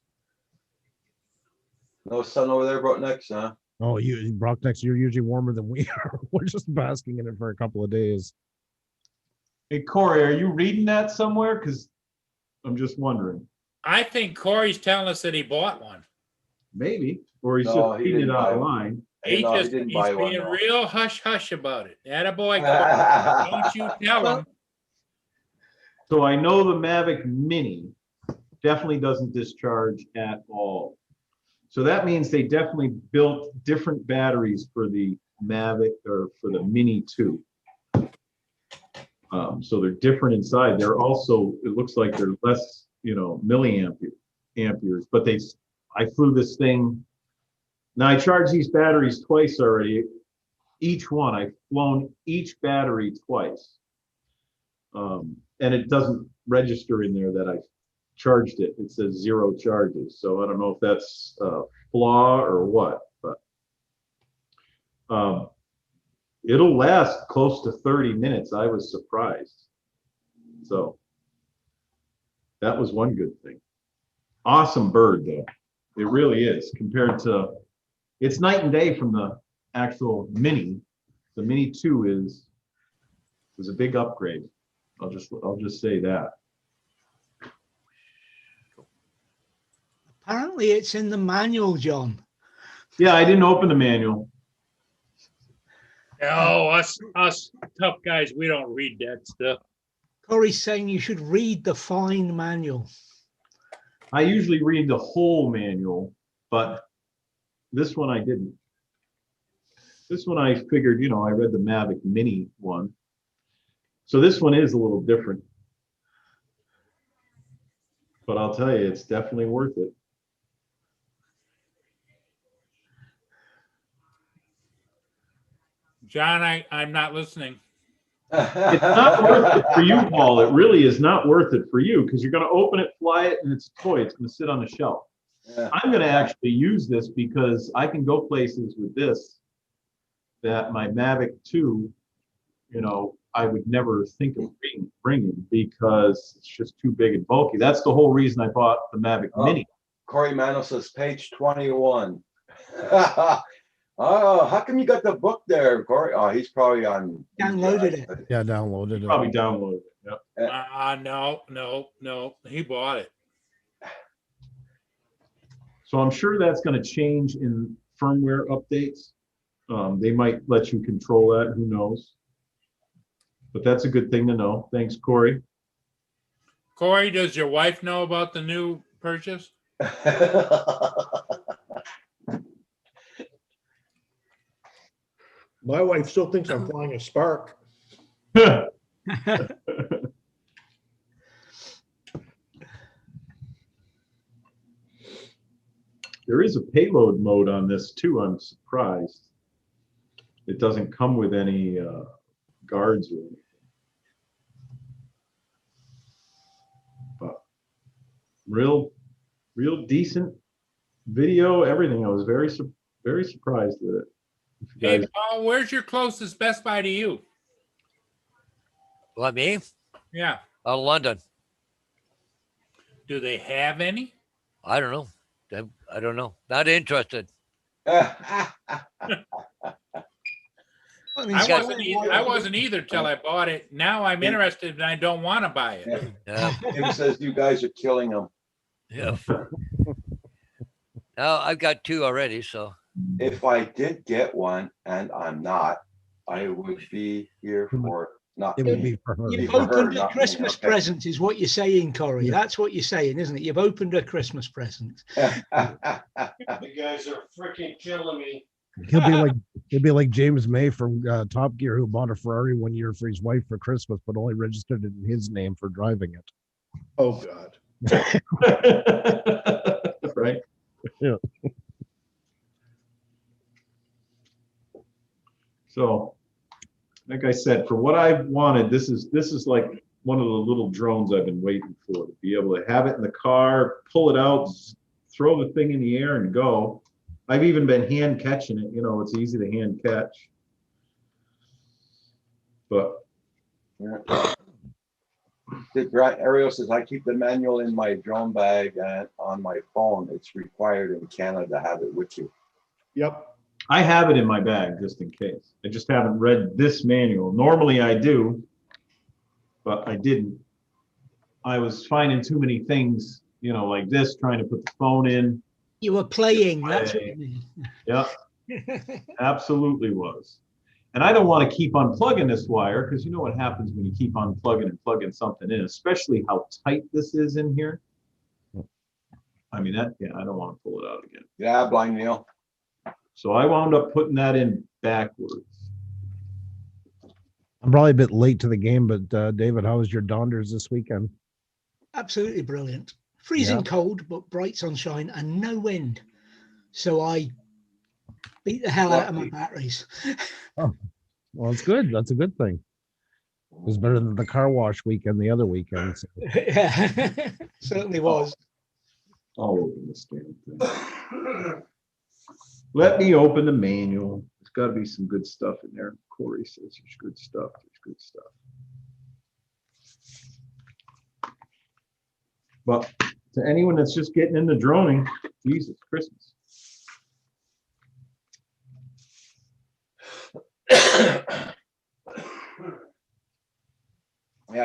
No sun over there, bro, next, huh? Oh, Brocknex, you're usually warmer than we are. We're just basking in it for a couple of days. Hey, Corey, are you reading that somewhere? Because I'm just wondering. I think Corey's telling us that he bought one. Maybe. Or he's No, just he reading it didn't buy one. online. He No, just didn't he's buy one, being no. real hush hush about it. Attaboy, Corey. Don't you tell him. So I know the Mavic Mini definitely doesn't discharge at all. So that means they definitely built different batteries for the Mavic or for the Mini 2. So they're different inside. They're also, it looks like they're less, milliamperes, but I flew this thing. Now I charged these batteries twice already. Each one, I've flown each battery twice. And it doesn't register in there that I charged it. It says 0 charges. So I don't know if that's a flaw or what, but it'll last close to 30 minutes. I was surprised. So that was one good thing. Awesome bird though. It really is compared to, it's night and day from the actual Mini. The Mini 2 was a big upgrade. I'll just say that. Apparently, it's in the manual, John. Yeah, I didn't open the manual. No, us tough guys, we don't read that stuff. Corey's saying you should read the fine manual. I usually read the whole manual, but this one I didn't. This one I figured, I read the Mavic Mini one. So this one is a little different. But I'll tell you, it's definitely worth it. John, I'm not listening. It's not worth it for you, Paul. It really is not worth it for you because you're going to open it, fly it, and it's a toy. It's going to sit on the shelf. Yeah. I'm going to actually use this because I can go places with this that my Mavic 2, I would never think of bringing because it's just too big and bulky. That's the whole reason I bought the Mavic Mini. Corey Mano says page 21. Oh, how come you got the book there, Corey? Oh, he's probably on. Downloaded it. Yeah, downloaded it. Probably downloaded it. Yep. No. He bought it. So I'm sure that's going to change in firmware updates. They might let you control that. Who knows? But that's a good thing to know. Thanks, Corey. Corey, does your wife know about the new purchase? My wife still thinks I'm flying a Spark. There is a payload mode on this too. I'm surprised. It doesn't come with any guards or anything. But real decent video, everything. I was very surprised with it. If you Hey, guys- Paul, where's your closest Best Buy to you? What, me? Yeah. London. Do they have any? I don't know. I don't know. Not interested. I wasn't either till I bought it. Now I'm interested and I don't want to buy it. Yeah. Tim says you guys are killing him. Yeah. Now I've got 2 already, so. If I did get one and I'm not, I would be here for not It would me. be for her. You've for her, opened a not me, Christmas okay. present, is what you're saying, Corey. Yeah. That's what you're saying, isn't it? You've opened a Christmas present. You guys are freaking killing me. He'll be like James May from Top Gear, who bought a Ferrari one year for his wife for Christmas, but only registered it in his name for driving it. Oh, God. Right? Yeah. So like I said, for what I wanted, this is like one of the little drones I've been waiting for, to be able to have it in the car, pull it out, throw the thing in the air and go. I've even been hand catching it, it's easy to hand catch. But Ariel says, I keep the manual in my drone bag and on my phone. It's required in Canada to have it with you. Yep. I have it in my bag just in case. I just haven't read this manual. Normally I do, but I didn't. I was finding too many things, like this, trying to put the phone in. You were playing. That's what you mean. Yeah, absolutely was. And I don't want to keep unplugging this wire, because you know what happens when you keep unplugging and plugging something in, especially how tight this is in here. I mean, I don't want to pull it out again. Yeah, Blind Neil. So I wound up putting that in backwards. I'm probably a bit late to the game, but David, how was your Donders this weekend? Absolutely brilliant. Freezing cold, but bright sunshine and no wind. So I beat the hell out of my batteries. Oh, well, it's good. That's a good thing. It was better than the car wash weekend the other weekend. So. Yeah, certainly was. All over this damn thing. Let me open the manual. There's got to be some good stuff in there. Corey says there's good stuff. There's good stuff. But to anyone that's just getting into droning, Jesus Christmas. Yeah,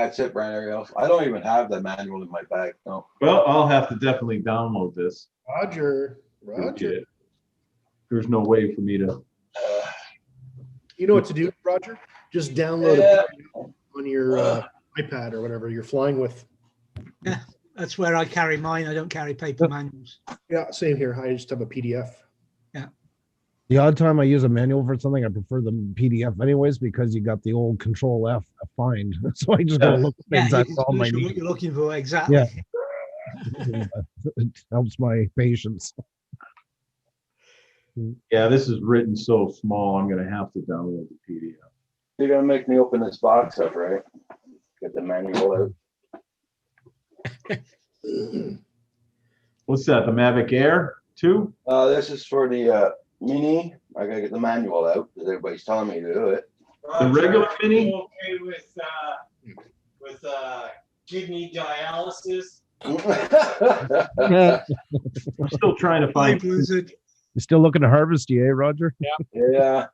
that's it, Brian. Ariel. I don't even have the manual in my bag. No. Well, I'll have to definitely download this. Roger. There's no way for me to. You know what to do, Roger? Just download it on your iPad or whatever you're flying with. Yeah, that's where I carry mine. I don't carry paper manuals. Yeah, same here. I just have a PDF. The odd time I use a manual for something, I prefer the PDF anyways, because you got the old Control F find. So I just gotta look at things. That's all my what need. you're looking for, exactly. Yeah. It helps my patience. Yeah, this is written so small, I'm gonna have to download the PDF. You're gonna make me open this box up, right? Get the manual out. What's that? The Mavic Air 2? This is for the Mini. I gotta get the manual out because everybody's telling me to do it. The regular Mini? Okay with kidney dialysis. I'm still trying to find. You're still looking to harvest, Roger? Yeah.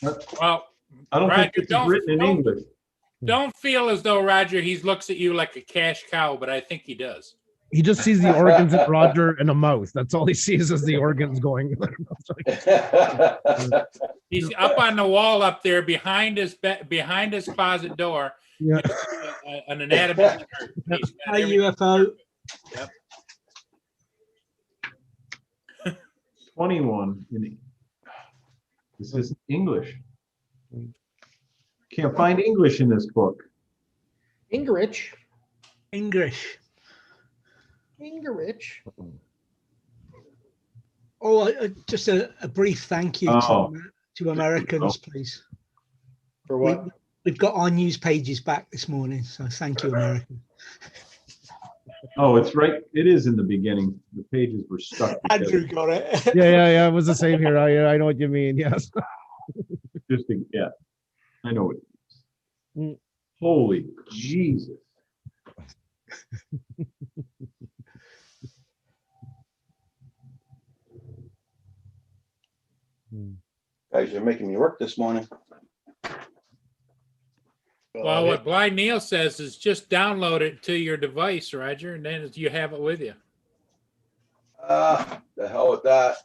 Well, I don't Roger, think it's written in English. Don't feel as though Roger, he looks at you like a cash cow, but I think he does. He just sees the organs in Roger and a mouth. That's all he sees is the organs going. He's up on the wall up there behind his closet door. Yeah. An anatomy chart. He's got A everything. UFO. Yep. 21. This is English. Can't find English in this book. English. Oh, just a brief thank you to Americans, please. For what? We've got our news pages back this morning, so thank you, America. Oh, it's right. It is in the beginning. The pages were stuck together. Andrew got it. Yeah. It was the same here. I know what you mean. Yes. Yeah, I know what it is. Mm. Holy Jesus. Guys, you're making me work this morning. Well, what Blind Neil says is just download it to your device, Roger, and then you have it with you. The hell with that.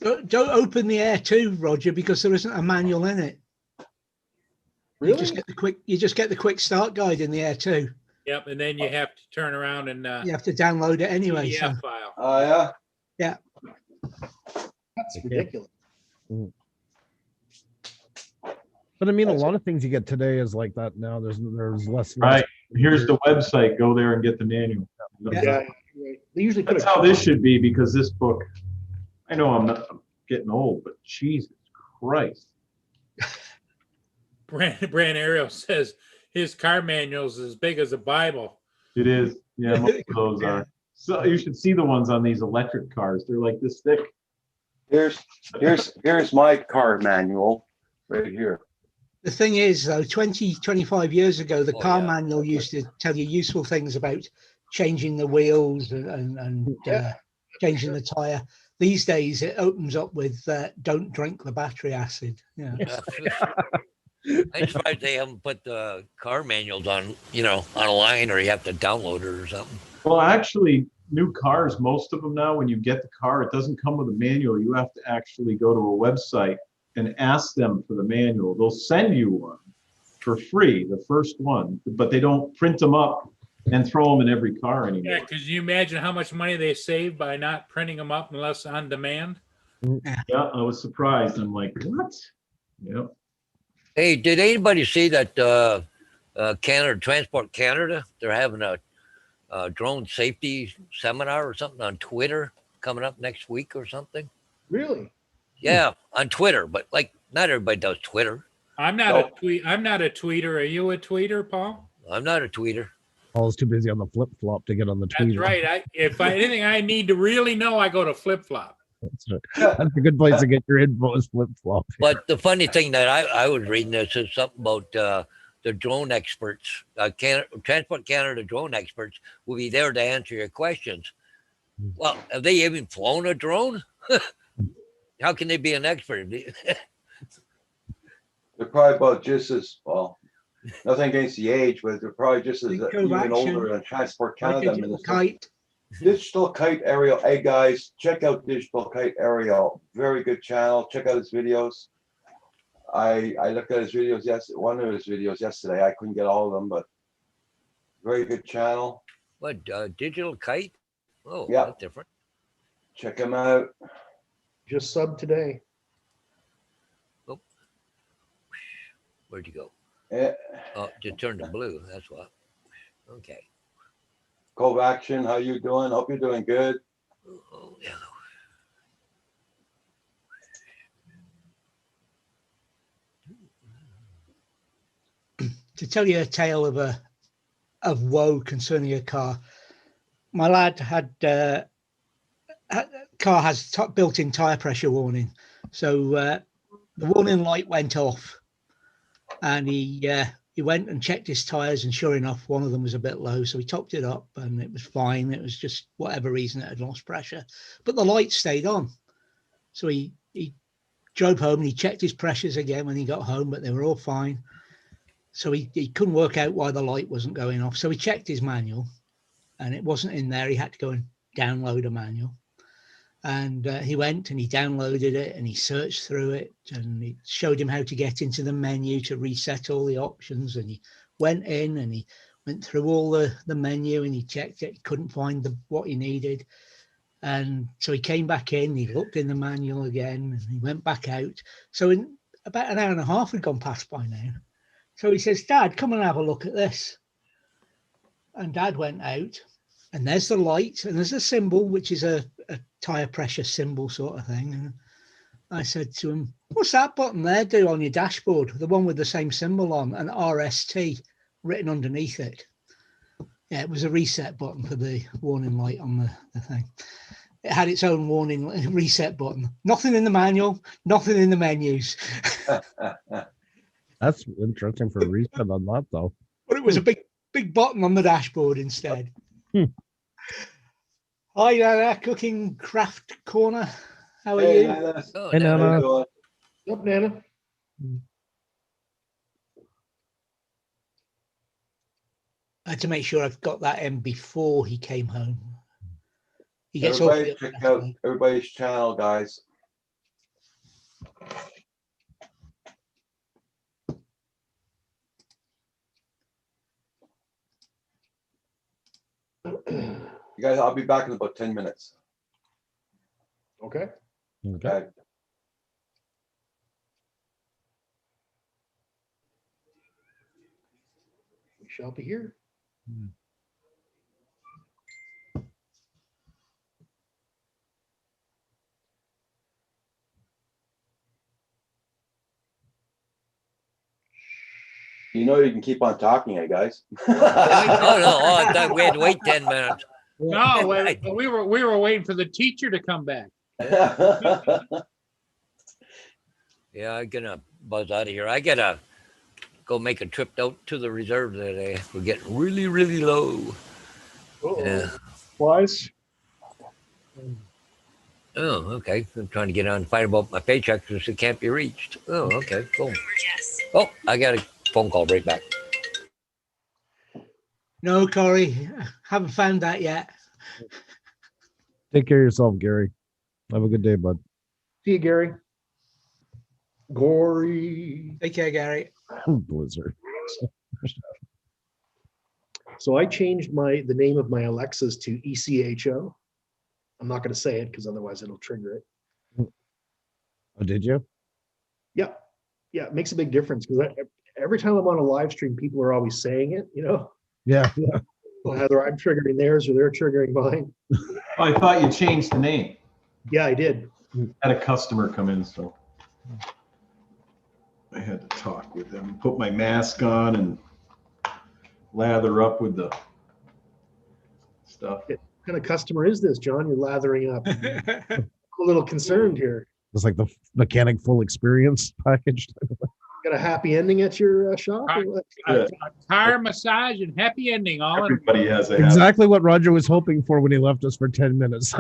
Don't open the Air 2, Roger, because there isn't a manual in it. Really? You just get the quick start guide in the Air 2. Yep, and then you have to turn around and You have to download it anyway. PDF So. file. Oh, yeah. Yeah. That's ridiculous. But I mean, a lot of things you get today is like that now. There's less. Right. Here's the website. Go there and get the manual. Yeah. Right. They usually put That's how this should be, because this book, I know I'm getting old, but Jesus Christ. Brand Ariel says his car manual's as big as a Bible. It is. Yeah, most of those are. So you should see the ones on these electric cars. They're like this thick. Here's my car manual right here. The thing is, though, 25 years ago, the Oh, car yeah. manual used to tell you useful things about changing the wheels and changing the tire. These days, it opens up with don't drink the battery acid. Yeah. I'm surprised they haven't put the car manuals on, online, or you have to download it or something. Well, actually, new cars, most of them now, when you get the car, it doesn't come with a manual. You have to actually go to a website and ask them for the manual. They'll send you one for free, the first one, but they don't print them up and throw them in every car anymore. Yeah, because you imagine how much money they save by not printing them up unless on demand. Yeah, I was surprised. I'm like, what? Yep. Hey, did anybody see that Canada Transport Canada? They're having a drone safety seminar or something on Twitter coming up next week or something. Really? Yeah, on Twitter, but like not everybody does Twitter. I'm not a tweeter. Are you a tweeter, Paul? I'm not a tweeter. Paul's too busy on the flip flop to get on the tweet. That's right. If anything I need to really know, I go to Flip Flop. That's a good place to get your info is flip flop. But the funny thing that I was reading this is something about the drone experts, Transport Canada drone experts will be there to answer your questions. Well, have they even flown a drone? How can they be an expert? They're probably about just as well. Nothing against the age, but they're probably just as even older than Transport Canada. Digital Kite Aerial. Hey guys, check out Digital Kite Aerial. Very good channel. Check out his videos. I looked at his videos one of his videos yesterday. I couldn't get all of them, but very good channel. What, Digital Kite? Oh, yeah, that's different. Check him out. Just sub today. Oh, where'd you go? Yeah. Oh, just turned to blue. That's what. Okay. Cove Action, how you doing? Hope you're doing good. Oh, yeah. To tell you a tale of woe concerning a car, my lad had car has built-in tire pressure warning, so the warning light went off, and he went and checked his tires, and sure enough, one of them was a bit low, so he topped it up, and it was fine. It was just whatever reason it had lost pressure, but the light stayed on. So he drove home and he checked his pressures again when he got home, but they were all fine. So he couldn't work out why the light wasn't going off. So he checked his manual and it wasn't in there. He had to go and download a manual. And he went and he downloaded it and he searched through it, and it showed him how to get into the menu to reset all the options. And he went in and he went through all the menu and he checked it. He couldn't find what he needed. And so he came back in, he looked in the manual again, and he went back out. So in about an hour and a half had gone past by now. So he says, Dad, come and have a look at this. And Dad went out, and there's the light, and there's a symbol, which is a tire pressure symbol sort of thing. And I said to him, what's that button there do on your dashboard? The one with the same symbol on, an RST written underneath it. Yeah, it was a reset button for the warning light on the thing. It had its own warning reset button. Nothing in the manual, nothing in the menus. That's interesting for a reset on that, though. But it was a big button on the dashboard instead. Hi, Nana, Cooking Craft Corner. How are you? Nana. Oh, Hey, no. Nana. What's up, Nana? I had to make sure I've got that in before he came home. He gets all Everybody check out everybody's channel, guys. You guys, I'll be back in about 10 minutes. Okay. Okay. We shall be here. You know you can keep on talking, guys. Oh no! Oh, I thought we had to wait 10 minutes. No, we were waiting for the teacher to come back. Yeah, I'm gonna buzz out of here. I gotta go make a trip out to the reserve today. We're getting really, really low. Yeah. Wise. Oh, okay. I'm trying to get on and find about my paycheck because it can't be reached. Oh, okay. Cool. Oh, I got a phone call right back. No, Corey, haven't found that yet. Take care of yourself, Gary. Have a good day, bud. See you, Gary. Gory. Take care, Gary. Blizzard. So I changed the name of my Alexas to ECHO. I'm not going to say it because otherwise it'll trigger it. Oh, did you? Yeah. Yeah, it makes a big difference because every time I'm on a live stream, people are always saying it, you know? Yeah. Well, either I'm triggering theirs or they're triggering mine. I thought you changed the name. Yeah, I did. Had a customer come in, so I had to talk with them, put my mask on and lather up with the stuff. What kind of customer is this, John? You're lathering up. I'm a little concerned here. It's like the mechanic full experience package. Got a happy ending at your shop? Or what? Yeah. Tire massage and happy ending all in. Everybody has a happy. Exactly what Roger was hoping for when he left us for 10 minutes.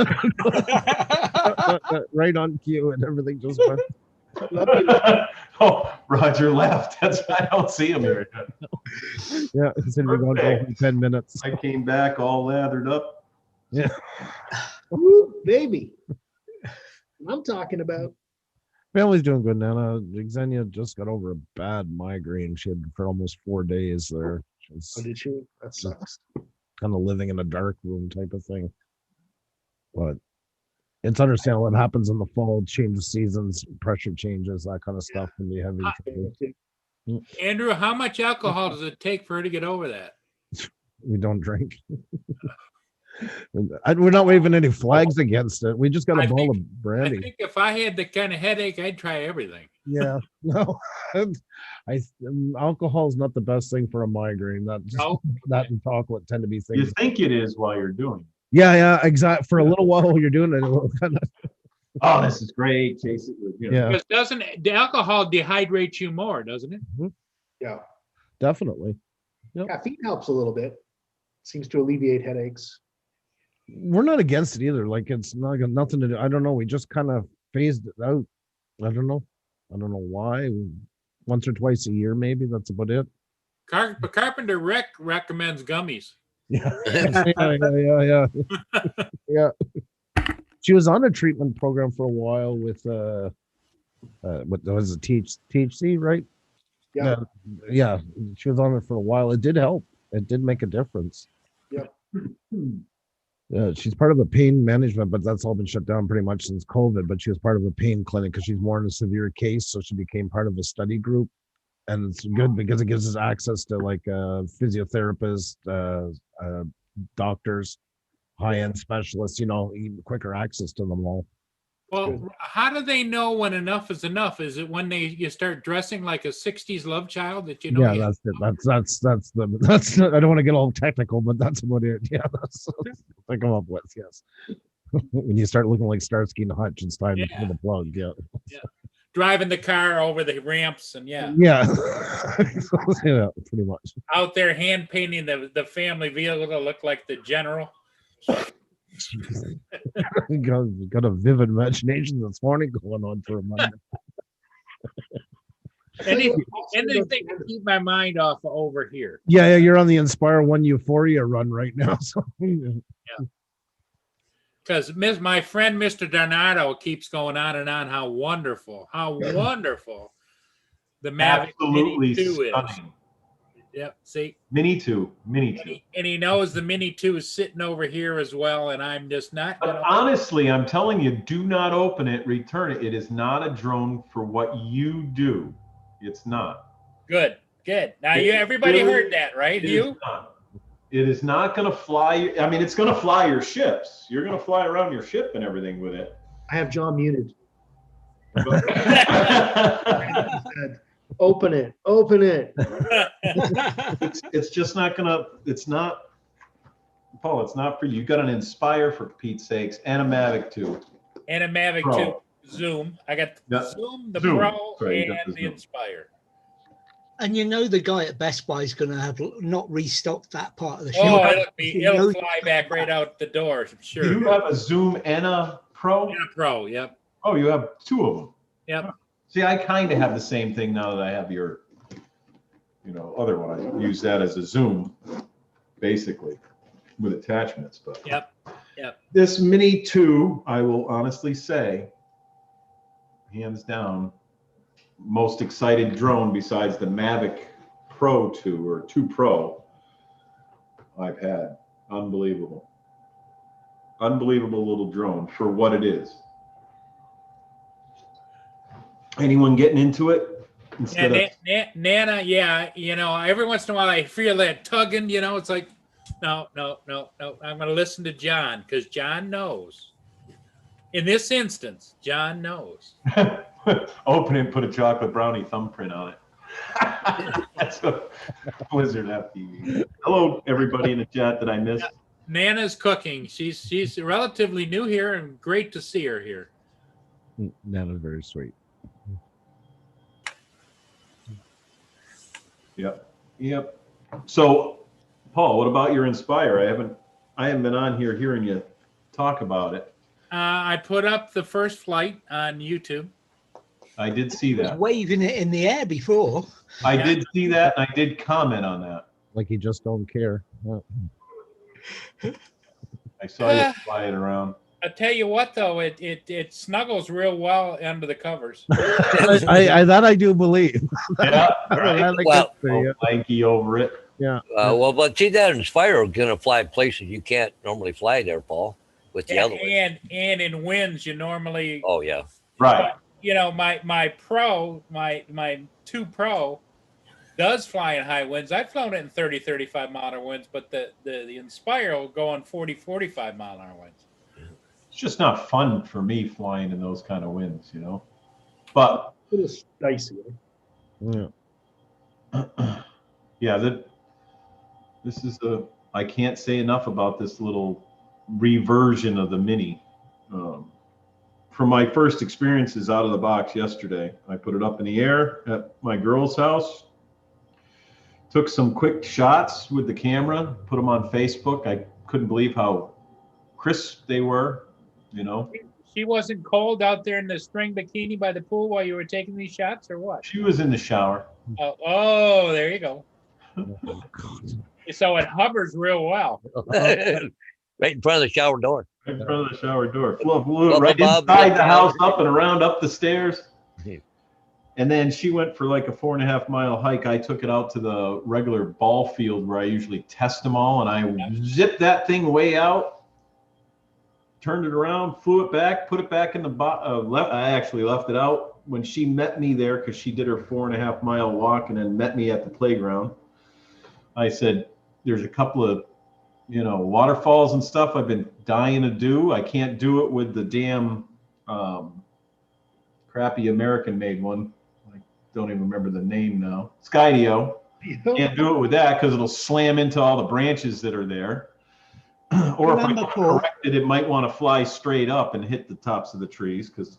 Right on cue and everything just went. Oh, Roger left. That's why I don't see him here. Yeah, it's been going Perfect. for 10 minutes. I came back all lathered up. Yeah. Woo, baby. I'm talking about. Family's doing good now. Xenia just got over a bad migraine. She had for almost 4 days there. She's Oh, did she? That sucks. kind of living in a dark room type of thing. But it's understandable what happens in the fall, change of seasons, pressure changes, that kind of stuff can be heavy. Andrew, how much alcohol does it take for her to get over that? We don't drink. We're not waving any flags against it. We just got a I bowl think- of brandy. I think if I had the kind of headache, I'd try everything. Yeah, no, alcohol is not the best thing for a migraine. That No. that and chocolate tend to be You things. think it is while you're doing it. Yeah, exactly. For a little while you're doing it, it'll kind of, Oh, this is great. Chase it with, you know. yeah, Because doesn't the alcohol dehydrates you more, doesn't it? Yeah. definitely. Caffeine helps a little bit. Seems to alleviate headaches. We're not against it either. Like it's not got nothing to do. I don't know. We just kind of phased it out. I don't know why. Once or twice a year, maybe that's about it. Carpenter recommends gummies. Yeah. Yeah. Yeah. She was on a treatment program for a while with what was it, THC, right? Yeah. Yeah. She was on it for a while. It did help. It did make a difference. Yep. She's part of a pain management, but that's all been shut down pretty much since COVID. But she was part of a pain clinic because she's more in a severe case, so she became part of a study group, and it's good because it gives us access to like physiotherapists, doctors, high-end specialists. Even quicker access to them all. Well, how do they know when enough is enough? Is it when you start dressing like a '60s love child that you know? Yeah, that's it. That's. I don't want to get all technical, but that's about it. Yeah, that's what I come up with. Yes, when you start looking like Starsky and Hutch, it's time to pull the plug. Yeah. Driving the car over the ramps and yeah, Yeah, pretty much. out there hand painting the family vehicle to look like the general. got a vivid imagination this morning going on for a Monday. Anything to keep my mind off of over here. Yeah, you're on the Inspire One Euphoria run right now. So Because my friend Mr. Donato keeps going on and on how wonderful the Mavic Absolutely Mini 2 is. stunning. Yep. See, Mini 2. and he knows the Mini 2 is sitting over here as well, and I'm just not But gonna. honestly, I'm telling you, do not open it, return it. It is not a drone for what you do. It's not. Good. Now It everybody really heard that, right? It You? is not. It is not going to fly. I mean, it's going to fly your ships. You're going to fly around your ship and everything with it. I have John muted. Open it. Open it. It's just not gonna, it's not, Paul, it's not for you. You got an Inspire for Pete's sakes and a Mavic 2. And a Mavic Pro. 2 Zoom. I got the Yeah. Zoom, the Zoom. Pro, Sorry, you got and the the Zoom. Inspire. And you know the guy at Best Buy is going to have not restocked that part of the Oh, shop. it'll fly back right out the door, Do sure. you have a Zoom and a Pro? And a Pro, yep. Oh, you have two of them. Yep. See, I kind of have the same thing now that I have your, other one. I use that as a Zoom, basically, with attachments. But Yep. this Mini 2, I will honestly say, hands down, most excited drone besides the Mavic Pro 2 or 2 Pro I've had. Unbelievable. Unbelievable little drone for what it is. Anyone getting into it? Instead of Nana, yeah, every once in a while I feel that tugging, it's like, no. I'm going to listen to John because John knows. In this instance, John knows. open it, put a chocolate brownie thumbprint on it. That's what Blizzard FPV. Hello, everybody in the chat that I missed. Nana's cooking. She's relatively new here and great to see her here. Nana's very sweet. Yep. So, Paul, what about your Inspire? I haven't been on here hearing you talk about it. I put up the first flight on YouTube. I did see He was that. waving it in the air before. I did see that, and I did comment on that. Like you just don't care. I saw you fly it around. I tell you what, though, it snuggles real well under the covers. I that I do believe. Yeah, That I right. could Well, say, yeah. Lanky over it. Yeah. But see, that Inspire is going to fly places you can't normally fly there, Paul, with the other one. And in winds, you normally, Oh, yeah. Right. my Pro, my 2 Pro does fly in high winds. I've flown it in 30, 35 mile an hour winds, but the Inspire will go on 40, 45 mile an hour winds. It's just not fun for me flying in those kind of winds, But A little dicey. Yeah. yeah, this is I can't say enough about this little reversion of the Mini. From my first experiences out of the box yesterday, I put it up in the air at my girl's house, took some quick shots with the camera, put them on Facebook. I couldn't believe how crisp they were, She wasn't cold out there in the string bikini by the pool while you were taking these shots, or what? She was in the shower. Oh, there you go. Oh, God. So it hovers real well. Right in front of the shower door. Right in front of the shower door. Flew Bubba right Bob, inside Bubba the house, Bob. up and around, up the stairs. Yeah. And then she went for like a 4.5 mile hike. I took it out to the regular ball field where I usually test them all. And I zipped that thing way out, turned it around, flew it back, put it back in the left. I actually left it out when she met me there because she did her 4.5 mile walk and then met me at the playground. I said, there's a couple of, waterfalls and stuff I've been dying to do. I can't do it with the damn crappy American made one. I don't even remember the name now. Skydio. Can't do it with that because it'll slam into all the branches that are there. Or if I Remember, Paul, correct it, it might want to fly straight up and hit the tops of the trees because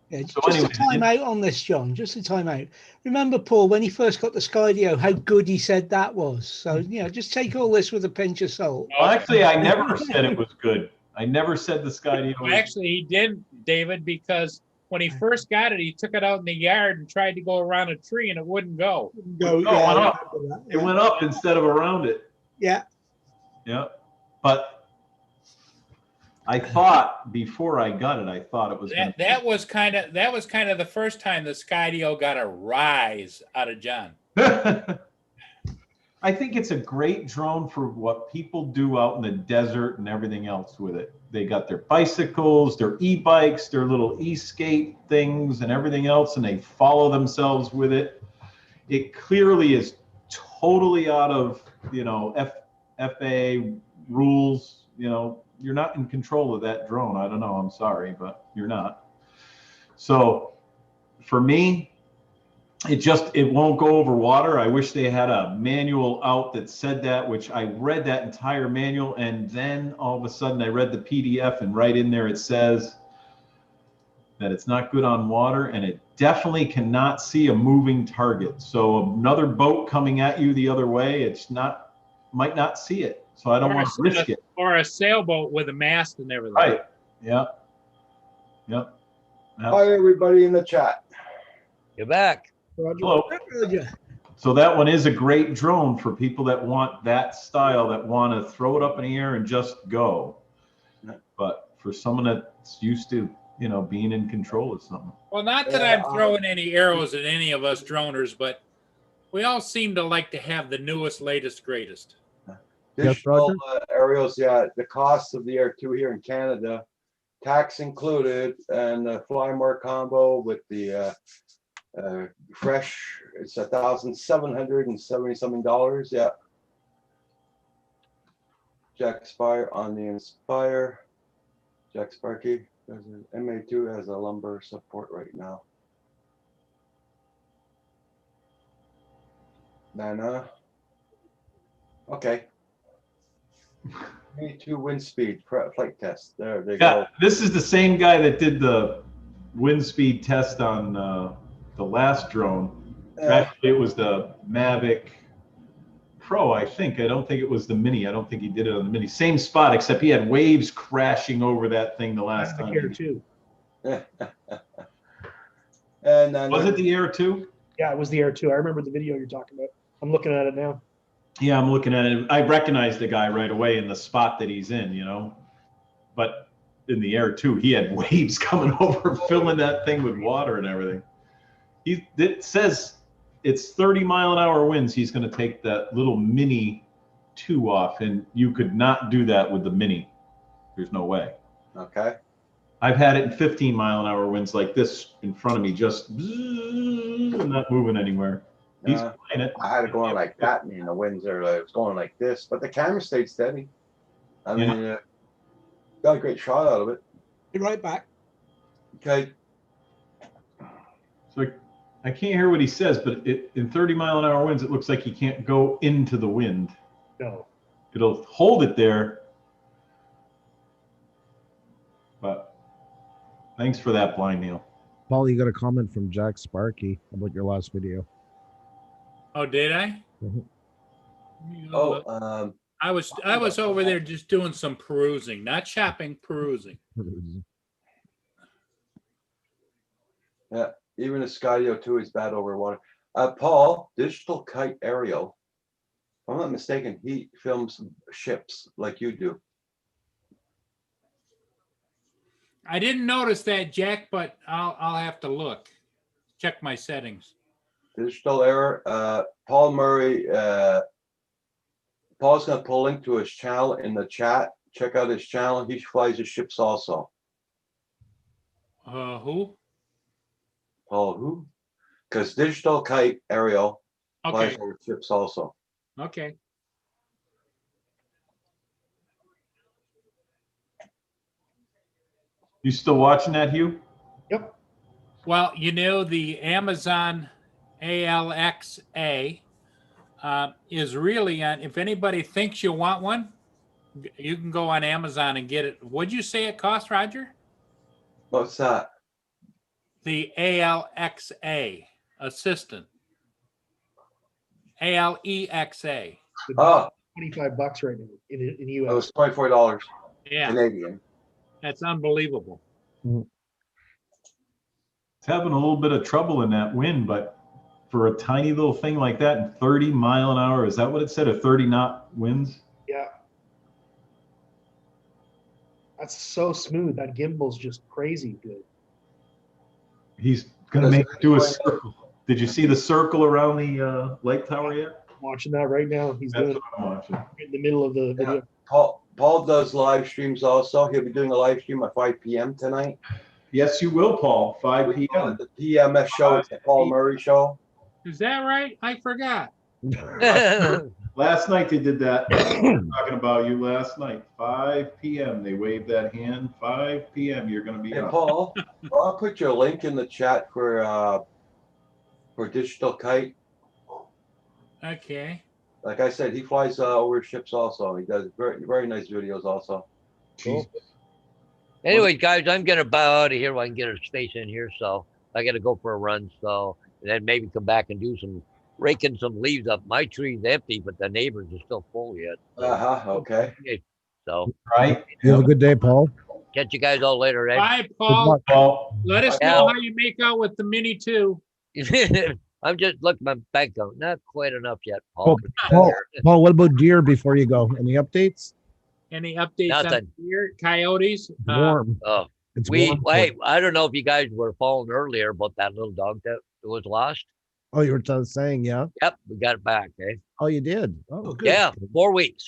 yeah, So just anyway, a time out on this, John. Just a time out. Remember, Paul, when he first got the Skydio, how good he said that was. So, just take all this with a pinch of salt. well, actually, I never said it was good. I never said the Skydio was Actually, he did, David, because when he first got it, he took it out in the yard and tried to go around a tree and it wouldn't go. Go, No, yeah, went I up. remember that, It went up instead of around it. yeah. Yeah. But I thought before I got it, I thought it was gonna That was kind of the first time the Skydio got a rise out of John. I think it's a great drone for what people do out in the desert and everything else with it. They got their bicycles, their e-bikes, their little e-skate things and everything else, and they follow themselves with it. It clearly is totally out of, FAA rules, you're not in control of that drone. I don't know. I'm sorry, but you're not. So for me, it won't go over water. I wish they had a manual out that said that, which I read that entire manual, and then all of a sudden I read the PDF, and right in there it says that it's not good on water, and it definitely cannot see a moving target. So another boat coming at you the other way, might not see it. So I don't want to risk it. Or a sailboat with a mast and everything. Right. Yeah. Yep. Hi, everybody in the chat. You're back. Hello. Roger. So that one is a great drone for people that want that style, that want to throw it up in the air and just go. But for someone that's used to, being in control of something. Well, not that I'm throwing any arrows at any of us droners, but we all seem to like to have the newest, latest, greatest. Digital Roger? aerials, yeah, the cost of the Air 2 here in Canada, tax included, and the Flymore combo with the fresh, it's $1,770 something. Yeah. Jack Spire on the Inspire. Jack Sparky. There's an MA2 has a lumbar support right now. Nana. Okay. MA2 wind speed flight test. There they go. This is the same guy that did the wind speed test on the last drone. Actually, it was the Mavic Pro, I think. I don't think it was the Mini. I don't think he did it on the Mini. Same spot, except he had waves crashing over that thing the last time. Air 2. And then Was it the Air 2? Yeah, it was the Air 2. I remember the video you're talking about. I'm looking at it now. Yeah, I'm looking at it. I recognize the guy right away in the spot that he's in, But in the Air 2, he had waves coming over, filling that thing with water and everything. It says it's 30-mile-an-hour winds. He's going to take that little Mini 2 off, and you could not do that with the Mini. There's no way. Okay. I've had it in 15-mile-an-hour winds like this in front of me, just not moving anywhere. He's playing it. I had it going like that, and the winds are it was going like this, but the camera stayed steady. I mean, got a great shot out of it. Be right back. Okay. So I can't hear what he says, but in 30-mile-an-hour winds, it looks like he can't go into the wind. No. It'll hold it there. But thanks for that, Blind Neil. Paul, you got a comment from Jack Sparky about your last video. Oh, did I? Mhm. Oh, I was over there just doing some perusing, not shopping, perusing. yeah. Even a Skydio 2 is bad over water. Paul, Digital Kite Aerial. If I'm not mistaken, he films ships like you do. I didn't notice that, Jack, but I'll have to look. Check my settings. Digital Air, Paul Murray. Paul's going to pull a link to his channel in the chat. Check out his channel. He flies his ships also. Who? Paul who? Because Digital Kite Aerial flies Okay. over ships also. Okay. You still watching that, Hugh? Yep. Well, the Amazon ALXA is really on. If anybody thinks you want one, you can go on Amazon and get it. What'd you say it cost, Roger? What's that? The ALXA Assistant. ALEXA. Oh, $25 right now in it US. was $24 Yeah, Canadian. that's unbelievable. It's having a little bit of trouble in that wind, but for a tiny little thing like that in 30-mile-an-hour, is that what it said? Or 30-knot winds? Yeah. That's so smooth. That gimbal's just crazy good. He's gonna do a circle. Did you see the circle around the light tower yet? Watching that right now. He's That's doing what I'm watching. it in the middle of the video. Paul does live streams also. He'll be doing a live stream at 5 p.m. tonight. Yes, you will, Paul. 5 We call p.m. it the PMS show. It's the Paul Murray show. Is that right? I forgot. Last night they did that. Talking about you last night. 5 p.m. They waved that hand. 5 p.m. You're going to be Hey, up. Paul, I'll put your link in the chat for for Digital Kite. Okay. Like I said, he flies over ships also. He does very nice videos also. Cool. Anyway, guys, I'm gonna bow out of here. I can get a space in here, so I gotta go for a run. So and then maybe come back and do some raking some leaves up. My tree's empty, but the neighbors are still full yet. Okay. So Right? You have a good day, Paul. catch you guys all later, right? Bye, Paul. Well, Let us Yeah. know how you make out with the Mini 2. I'm just looking at my bank account. Not quite enough yet, Oh, Paul. Paul, what about deer before you go? Any updates? Any updates on Nothing. deer, coyotes? It's warm. Oh, It's we warm. wait. I don't know if you guys were following earlier about that little dog that was lost. Oh, you were saying, yeah. Yep, we got it back. Eh? Oh, you did. Oh, Oh, good. Yeah, 4 weeks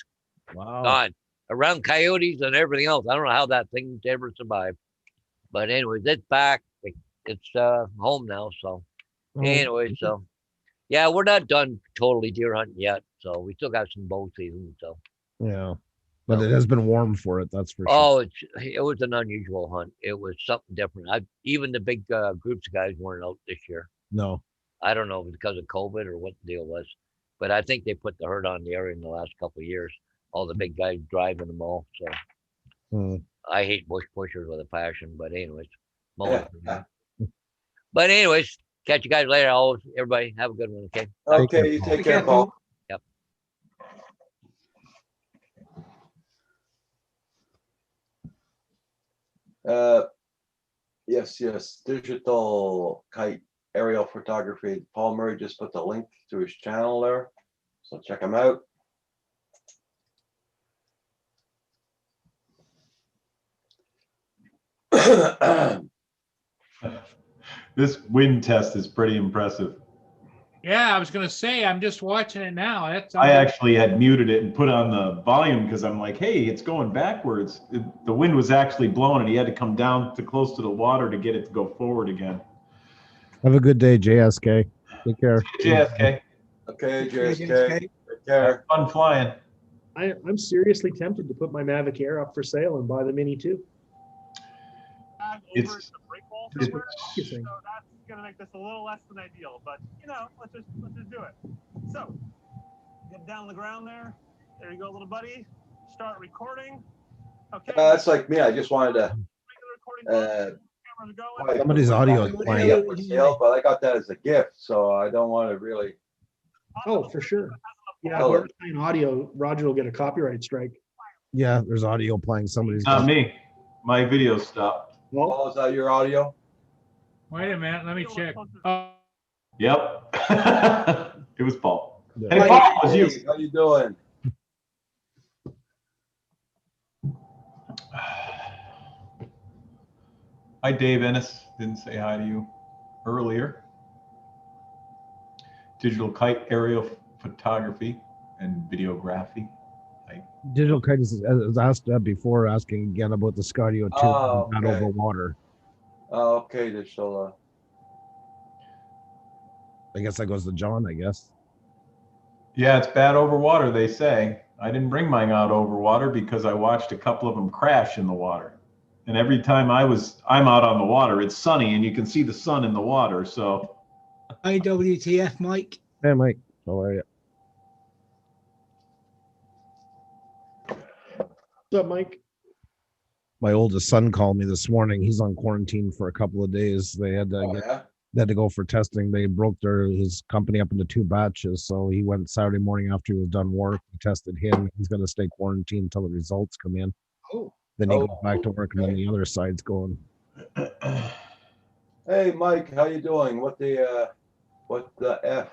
wow. gone around coyotes and everything else. I don't know how that thing ever survived, but anyways, it's back. It's home now. So Oh, anyway, so yeah, we're not done totally deer hunting yet. So we still got some bow season. So yeah, but it has been warm for it. That's for sure. oh, it was an unusual hunt. It was something different. Even the big groups of guys weren't out this year. No. I don't know if it's because of COVID or what the deal was, but I think they put the herd on the area in the last couple of years. All the big guys driving them all. So Hmm. I hate bush pushers with a passion, but anyways, Yeah. but anyways, catch you guys later. Everybody have a good one. Okay. Okay, you take care, Paul. Yep. Yes, Digital Kite aerial photography. Paul Murray just put the link to his channel there, so check him out. this wind test is pretty impressive. Yeah, I was gonna say, I'm just watching it now. That's I actually had muted it and put on the volume because I'm like, hey, it's going backwards. The wind was actually blowing and he had to come down to close to the water to get it to go forward again. Have a good day, JSK. Take care. JSK. Okay, JSK, take care. Fun flying. I'm seriously tempted to put my Mavic Air up for sale and buy the Mini 2. It's- over the break wall it's- somewhere. So Interesting. that's gonna make this a little less than ideal, but you know, let's just do it. So get down on the ground there. There you go, little buddy. Start recording. Okay. That's like me. I just wanted to. regular recording. Cameras are going. Somebody's audio is playing. Up for sale, but I got that as a gift, so I don't want to really. Oh, for sure. Yeah, Oh. if we're playing audio, Roger will get a copyright strike. Yeah, there's audio playing. Somebody's Not me. My video stopped. Well, Paul, is that your audio? Wait a minute, let me check. Oh, Yep. It was Paul. Yeah. And Paul, it was you. Hey, how you doing? Hi, Dave Ennis. Didn't say hi to you earlier. Digital Kite aerial photography and videography. Digital Kite has asked that before, asking again about the Skydio 2 Oh, not okay. over water. Oh, okay, Digital. I guess that goes to John, I guess. Yeah, it's bad over water, they say. I didn't bring mine out over water because I watched a couple of them crash in the water. And every time I'm out on the water, it's sunny and you can see the sun in the water. So IWTF, Mike. Hey, Mike, how are you? what's up, Mike? My oldest son called me this morning. He's on quarantine for a couple of days. They had to Oh, get yeah? they had to go for testing. They broke his company up into 2 batches. So he went Saturday morning after he was done work. We tested him. He's going to stay quarantined until the results come in. Oh, Then he Oh, goes back to work, and then the other side's going. Hey, Mike, how you doing? What the F?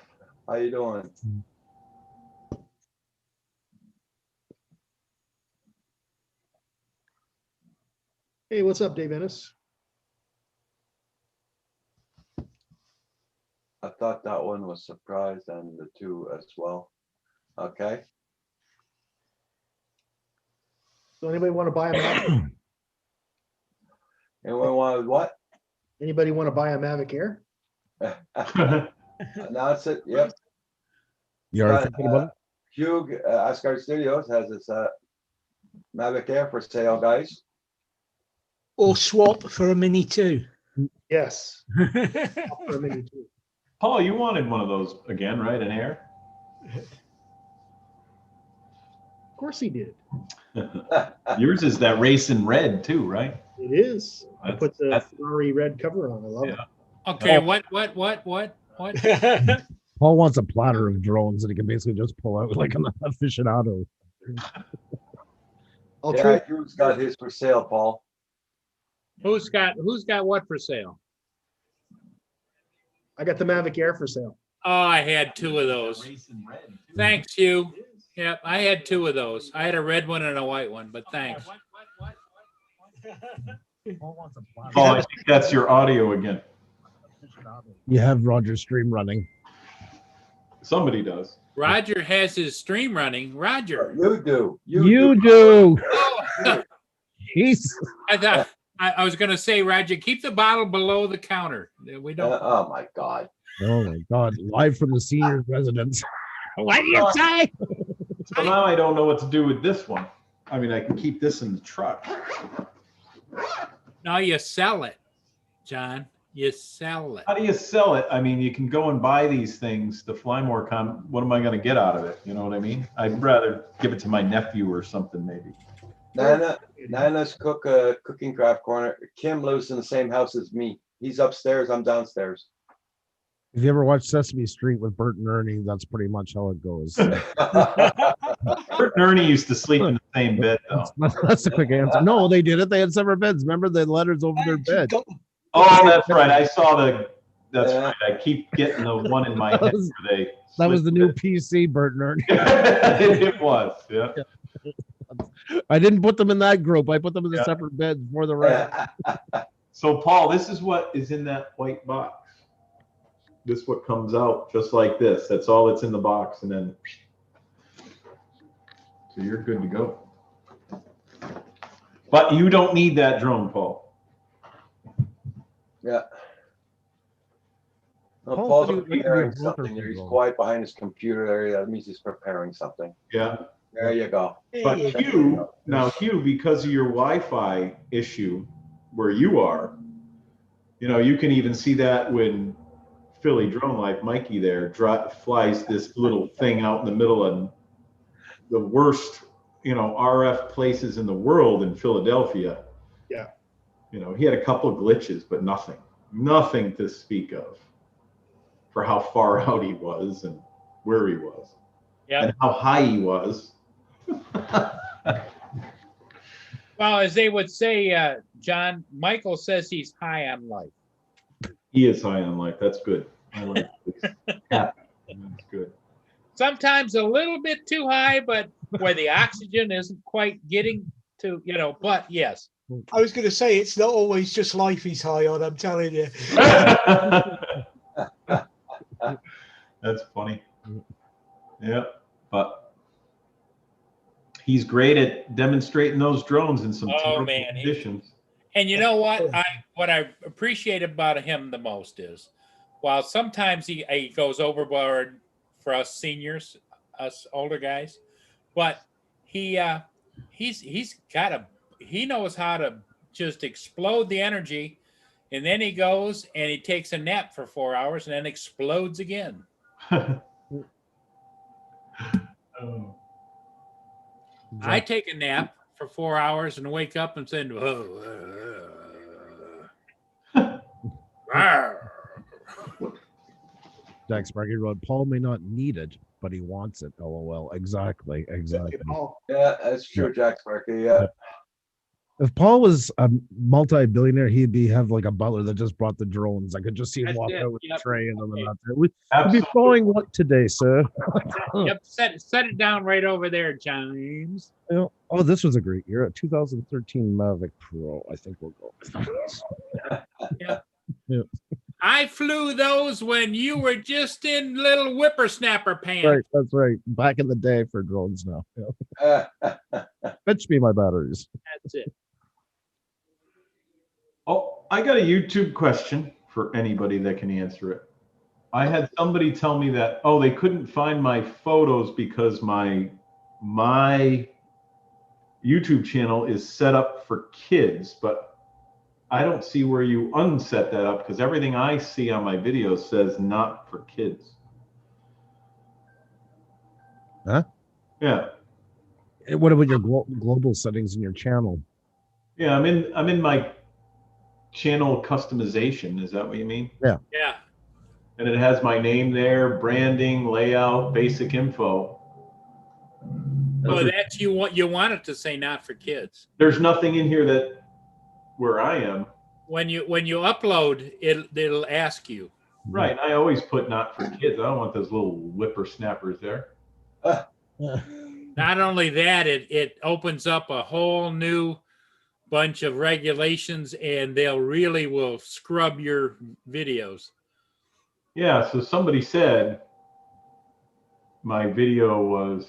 How you doing? hey, what's up, Dave Ennis? I thought that one was surprised and the 2 as well. Okay. So anybody want to buy a Mavic? Anyone want what? Anybody want to buy a Mavic Air? Announce it. Yep. You already thinking about it? Hugh Asgard Studios has this Mavic Air for sale, guys. Or swap for a Mini 2. Yes. For a Mini 2. Paul, you wanted one of those again, right? An Air? Of course he did. Yours is that racing red too, right? It is. I That's- put the that's- Ferrari red cover on. I love it. Okay, Oh. what? Paul wants a platter of drones that he can basically just pull out like an aficionado. I'll Yeah, trade. Drew's got his for sale, Paul. Who's got what for sale? I got the Mavic Air for sale. Oh, I had two of those. Racing red. too. Thanks, Hugh. Yep, I had two of those. I had a red one and a white one, but thanks. Paul, I think that's your audio again. You have Roger's stream running. Somebody does. Roger has his stream running. Roger. You do. You do. Oh, Jeez. I thought I was gonna say, Roger, keep the bottle below the counter. We don't. Oh my God. Oh my God! Live from the senior residence. What do you say? So now I don't know what to do with this one. I mean, I can keep this in the truck. No, you sell it, John. You sell it. How do you sell it? I mean, you can go and buy these things. The Flymore what am I going to get out of it? You know what I mean? I'd rather give it to my nephew or something, maybe. Nana's cooking craft corner. Kim lives in the same house as me. He's upstairs. I'm downstairs. If you ever watched Sesame Street with Bert and Ernie, that's pretty much how it goes. Bert and Ernie used to sleep in the same bed, though. That's a quick answer. No, they did it. They had separate beds. Remember the letters over their bed. Oh, that's right. I saw that's Yeah. right. I keep getting the one in my head today. That was the new PC, Bert and Ernie. It was, yeah. I didn't put them in that group. I put them in the Yeah. separate beds for the rest. So, Paul, this is what is in that white box. This is what comes out just like this. That's all that's in the box, and then so you're good to go. But you don't need that drone, Paul. Yeah. No, Paul Paul's said he was preparing making a something there. He's worker quiet behind his computer area. That means he's preparing something. Yeah. There you go. But Hugh, because of your Wi-Fi issue where you are, you can even see that when Philly Drone Life, Mikey there, flies this little thing out in the middle of the worst, RF places in the world in Philadelphia. Yeah. He had a couple of glitches, but nothing to speak of for how far out he was and where he was Yeah. and how high he was. Well, as they would say, John, Michael says he's high on life. He is high on life. That's good. I like this. Yeah, that's good. Sometimes a little bit too high, but where the oxygen isn't quite getting to, but yes. I was going to say, it's not always just life he's high on, I'm telling you. That's funny. Yeah, but he's great at demonstrating those drones in some Oh, terrible man, conditions. And you know what? What I appreciate about him the most is, while sometimes he goes overboard for us seniors, us older guys, but he knows how to just explode the energy, and then he goes and he takes a nap for 4 hours and then explodes again. Oh. I take a nap for 4 hours and wake up and say, Jack Sparky wrote, Paul may not need it, but he wants it. LOL. Exactly. Yeah, that's true, Jack Sparky. Yeah. If Paul was a multi-billionaire, he'd have like a butler that just brought the drones. I could just see him That's walk it. out with Yep. a tray and them Okay. and that's it. We'd be Absolutely. flying what today, sir? Yep, set it down right over there, James. Oh, this was a great year. A 2013 Mavic Pro, I think we'll go with. I flew those when you were just in little whippersnapper pants. Right, that's right. Back in the day for drones now. Yeah. Fetch me my batteries. That's it. Oh, I got a YouTube question for anybody that can answer it. I had somebody tell me that, they couldn't find my photos because my YouTube channel is set up for kids, but I don't see where you unset that up because everything I see on my videos says not for kids. Huh? Yeah. What about your global settings in your channel? Yeah, I'm in my channel customization. Is that what you mean? Yeah. Yeah. And it has my name there, branding, layout, basic info. Well, that's you want it to say not for kids. There's nothing in here that where I am. When you upload, it'll ask you. Right. And I always put not for kids. I don't want those little whippersnappers there. Not only that, it opens up a whole new bunch of regulations, and they'll really will scrub your videos. Yeah, so somebody said my video was,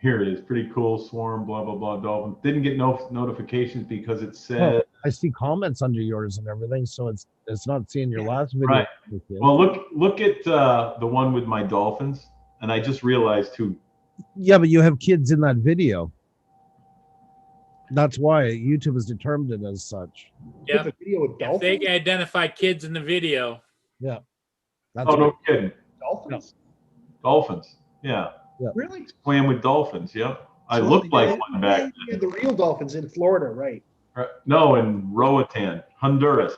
here it is, pretty cool, swarm, blah, blah, blah, dolphin. Didn't get no notifications because it said. I see comments under yours and everything, so it's not seeing your last video. Right. Well, look at the one with my dolphins, and I just realized who. Yeah, but you have kids in that video. That's why YouTube has determined it as such. Yeah, The video with if dolphins. they identify kids in the video. Yeah. That's Oh, no right. kidding. Dolphins. Dolphins. Yeah. Really? Swam with dolphins. Yep. I So looked like they- one back Yeah, the real dolphins in Florida, right? then. No, in Roatan, Honduras.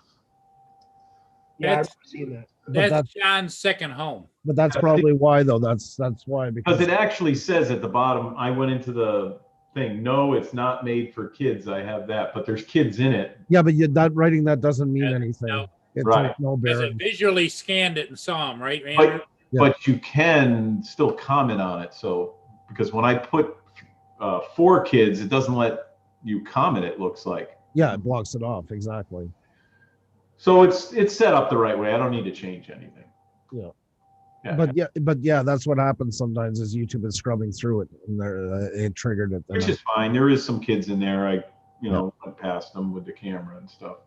Yeah, That's- I've seen that. But That's John's second home. But that's probably why, though. That's why, Because because it actually says at the bottom, I went into the thing, no, it's not made for kids. I have that, but there's kids in it. yeah, but that writing that doesn't mean anything. No. It's Right. like no Because bearing. it visually scanned it and saw them, right, Andrew? Yeah. But you can still comment on it. So, because when I put 4 kids, it doesn't let you comment, it looks like. Yeah, it blocks it off exactly. So it's set up the right way. I don't need to change anything. Yeah. Yeah. But yeah, that's what happens sometimes is YouTube is scrubbing through it and it triggered it. Which is fine. There is some kids in there. I went past them with the camera and stuff.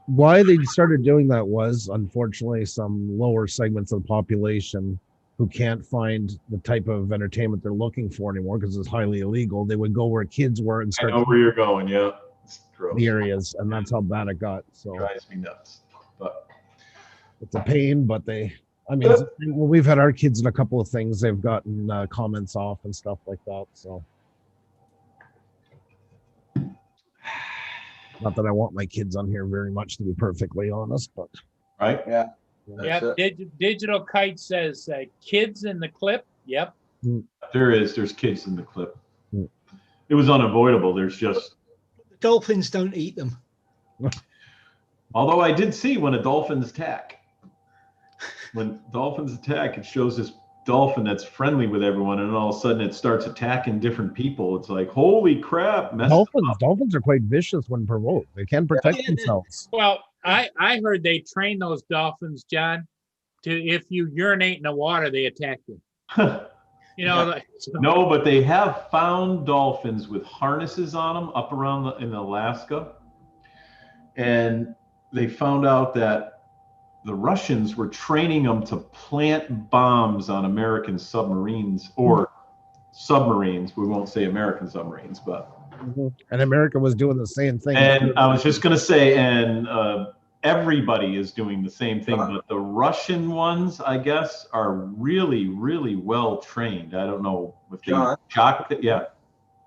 Why they started doing that was, unfortunately, some lower segments of the population who can't find the type of entertainment they're looking for anymore because it's highly illegal. They would go where kids were and I start know where you're going. Yeah. It's gross. the areas, and that's how bad it got. So Drives me nuts. But it's a pain, but when we've had our kids in a couple of things, they've gotten comments off and stuff like that. So, not that I want my kids on here very much, to be perfectly honest, but right. Yeah. Yep. Digital Kite says kids in the clip. Yep. There's kids in the clip. Hmm. It was unavoidable. There's just. Dolphins don't eat them. Although I did see when a dolphin's attack. When dolphins attack, it shows this dolphin that's friendly with everyone, and all of a sudden it starts attacking different people. It's like, holy crap! Dolphins are quite vicious when provoked. They can protect themselves. Well, I heard they train those dolphins, John, to if you urinate in the water, they attack you. You know, like, so- No, but they have found dolphins with harnesses on them up around in Alaska, and they found out that the Russians were training them to plant bombs on American submarines or submarines. We won't say American submarines, but. And America was doing the same thing. And I was just going to say, and everybody is doing the same thing, but the Russian ones, I guess, are really, really well trained. I don't know if they John? Yeah.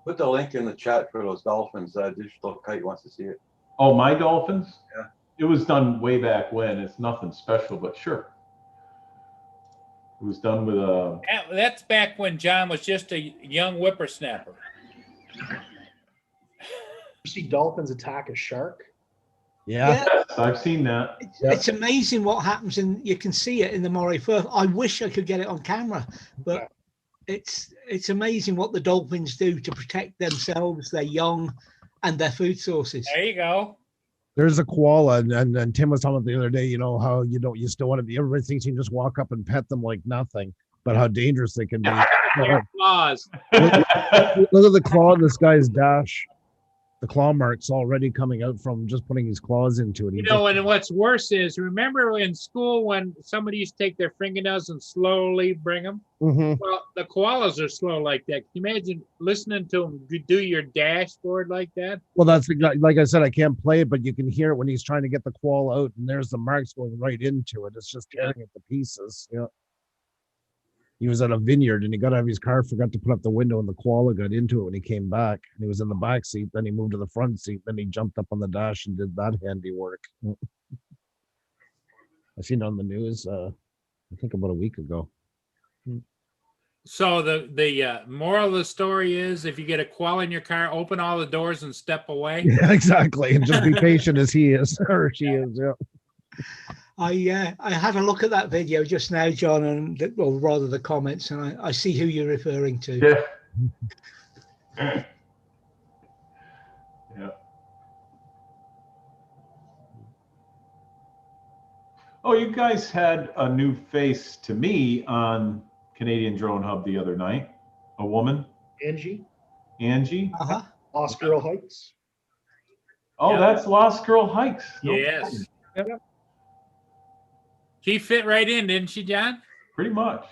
Put the link in the chat for those dolphins. Digital Kite wants to see it. Oh, my dolphins? Yeah. It was done way back when. It's nothing special, but sure. It was done with a. That's back when John was just a young whippersnapper. You see dolphins attack a shark? Yeah. Yes, I've seen that. It's amazing what happens, and you can see it in the Moray Firth. I wish I could get it on camera, but it's amazing what the dolphins do to protect themselves, their young, and their food sources. There you go. There's a koala, and Tim was talking about the other day, you know, how you still want to be, everybody thinks you can just walk up and pet them like nothing, but how dangerous they can be. Your claws. Look at the claw on this guy's dash. The claw mark's already coming out from just putting his claws into it. He You know, and what's worse is, remember in school when somebody used to take their fingernails and slowly bring them? Mhm. Well, the koalas are slow like that. Can you imagine listening to them do your dashboard like that? Well, that's like I said, I can't play it, but you can hear it when he's trying to get the koala out, and there's the marks going right into it. It's just tearing it to pieces. Yeah. He was at a vineyard and he got out of his car, forgot to put up the window, and the koala got into it when he came back. And he was in the back seat. Then he moved to the front seat. Then he jumped up on the dash and did that handiwork. I seen it on the news. I think about a week ago. So the moral of the story is, if you get a koala in your car, open all the doors and step away. Yeah, exactly, and just be patient as he is or she is. Yeah. I had a look at that video just now, John, and or rather the comments, and I see who you're referring to. Yeah. Yeah. Oh, you guys had a new face to me on Canadian Drone Hub the other night. A woman, Angie, Angie. Uh-huh. Lost Girl Hikes. Oh, Yeah. that's Lost Girl Hikes. No Yes. kidding. She fit right in, didn't she, John? Pretty much.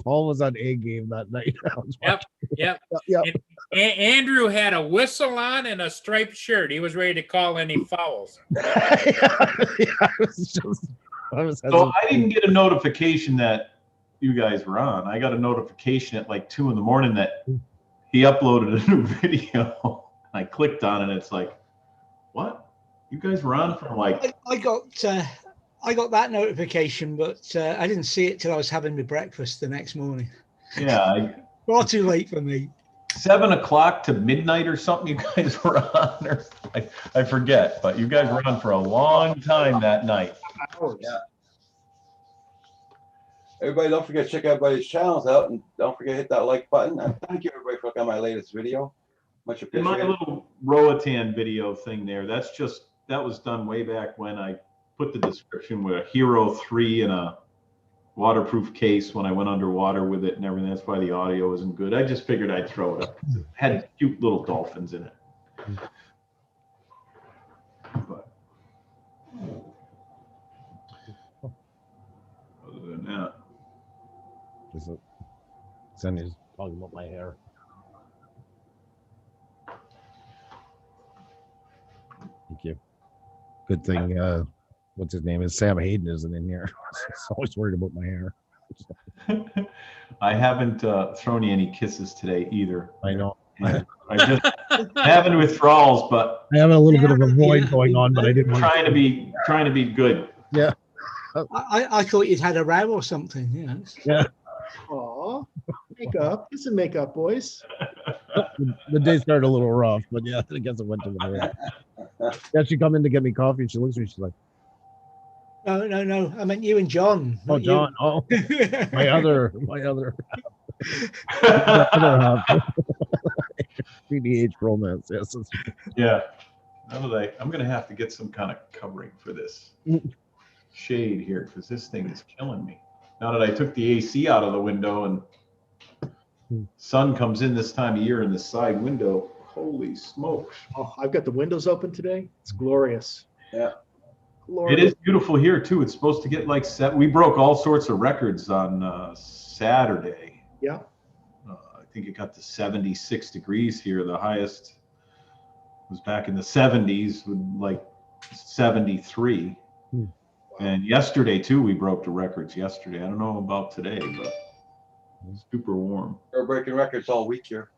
Paul was on A game that night. Yep. Yep. And Andrew had a whistle on and a striped shirt. He was ready to call any fouls. So I didn't get a notification that you guys were on. I got a notification at like 2 a.m. that he uploaded a new video. I clicked on it and it's like, what? You guys were on from like... I got that notification, but I didn't see it till I was having my breakfast the next morning. Yeah. Far too late for me. 7 o'clock to midnight or something you guys were on. Or, I forget, but you guys were on for a long time that night. Yeah. Everybody, don't forget to check everybody's channels out, and don't forget to hit that like button. And thank you everybody for looking at my latest video. Much In my appreciated. little Roatan video thing there, that was done way back when I put the description with a Hero 3 in a waterproof case when I went underwater with it and everything. That's why the audio isn't good. I just figured I'd throw it up. It had cute little dolphins in it. But other than that, Sandy's talking about my hair. Thank you. Good thing. What's his name? Is Sam Hayden isn't in here. He's always worried about my hair. I haven't thrown you any kisses today either. I know. I just having withdrawals, but I have a little bit of a void going on, but I didn't want trying to be good. Yeah. I thought you'd had a row or something. You know. Yeah. Aw, makeup. Kiss and makeup, boys. The day started a little rough, but yeah, I guess it went to the rough. Yeah, she come in to get me coffee and she looks at me, she's like, No. I meant you and John. oh, not John. you. Oh, my other half. PDH romance. Yes. Yeah. I'm gonna have to get some kind of covering for this shade here because this thing is killing me. Now that I took the AC out of the window and sun comes in this time of year in the side window, holy smokes! Oh, I've got the windows open today. It's glorious. Yeah. It is beautiful here too. It's supposed to get like we broke all sorts of records on Saturday. Yeah. I think it got to 76 degrees here. The highest was back in the 70s with like 73. And yesterday too, we broke the records yesterday. I don't know about today, but it's super warm. We're breaking records all week here.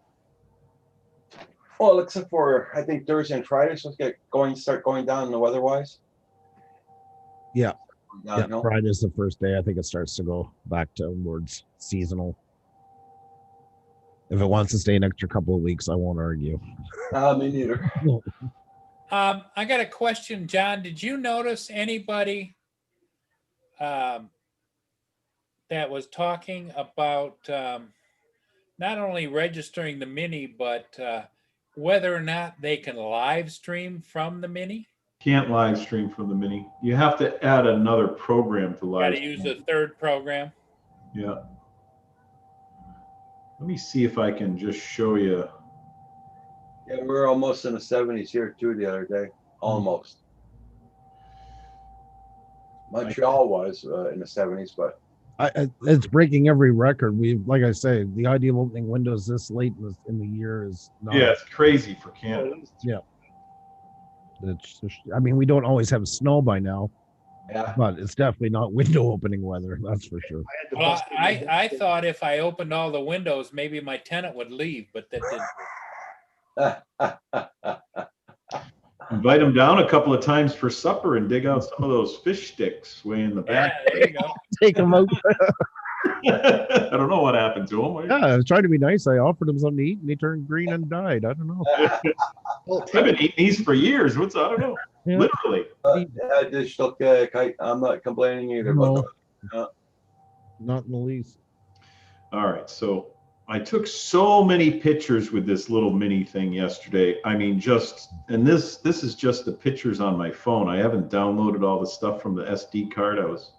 Well, except for I think Thursday and Friday, so let's start going down in the weather-wise. Yeah. Yeah, no. Friday's the first day. I think it starts to go back towards seasonal. If it wants to stay an extra couple of weeks, I won't argue. Me neither. I got a question, John. Did you notice anybody that was talking about not only registering the Mini, but whether or not they can live stream from the Mini? Can't live stream from the Mini. You have to add another program to live Got to use a third program. Yeah. Let me see if I can just show you. Yeah, we were almost in the 70s here too the other day. Almost. Montreal was in the 70s, but It's breaking every record. Like I say, the ideal opening windows this late in the year is not. Yeah, it's crazy for Canada. Yeah. I mean, we don't always have snow by now, yeah. but it's definitely not window opening weather. That's for sure. Well, I thought if I opened all the windows, maybe my tenant would leave, but that didn't. Invite them down a couple of times for supper and dig out some of those fish sticks way in the Yeah, back. there you go. Take them out. I don't know what happened to them. Yeah, I was trying to be nice. I offered them something to eat, and they turned green and died. I don't know. I've been eating these for years. I don't know. Yeah. Literally. I'm not complaining either. No. But, Not in the least. All right, so I took so many pictures with this little mini thing yesterday. I mean, and this is just the pictures on my phone. I haven't downloaded all the stuff from the SD card. I was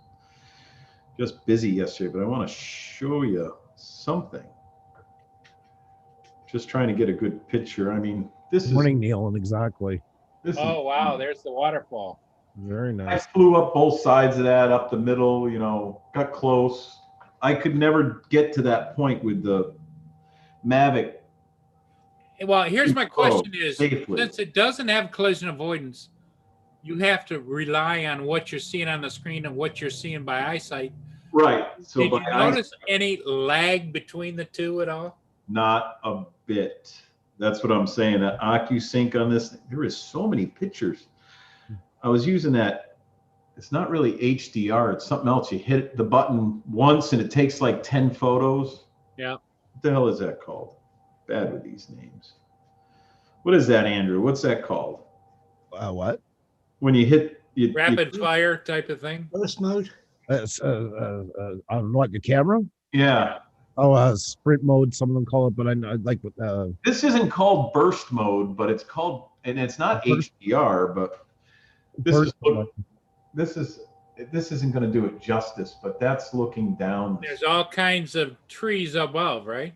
just busy yesterday, but I want to show you something. Just trying to get a good picture. I mean, this is Morning, Neil, and exactly. Oh, wow, there's the waterfall. Very I nice. flew up both sides of that, up the middle, got close. I could never get to that point with the Mavic. Well, here's my question is, safely. since it doesn't have collision avoidance, you have to rely on what you're seeing on the screen and what you're seeing by eyesight. Right. So Did you by notice any lag between the two at all? Not a bit. That's what I'm saying. That OcuSync on this, there is so many pictures. I was using that. It's not really HDR. It's something else. You hit the button once and it takes like 10 photos. Yeah. What the hell is that called? Bad with these names. What is that, Andrew? What's that called? What? When you hit Rapid fire type of thing? Burst mode. On what, your camera? Yeah. Oh, sprint mode, some of them call it, but I like This isn't called burst mode, but it's called, and it's not HDR, but this isn't going to do it justice, but that's looking down There's all kinds of trees above, right?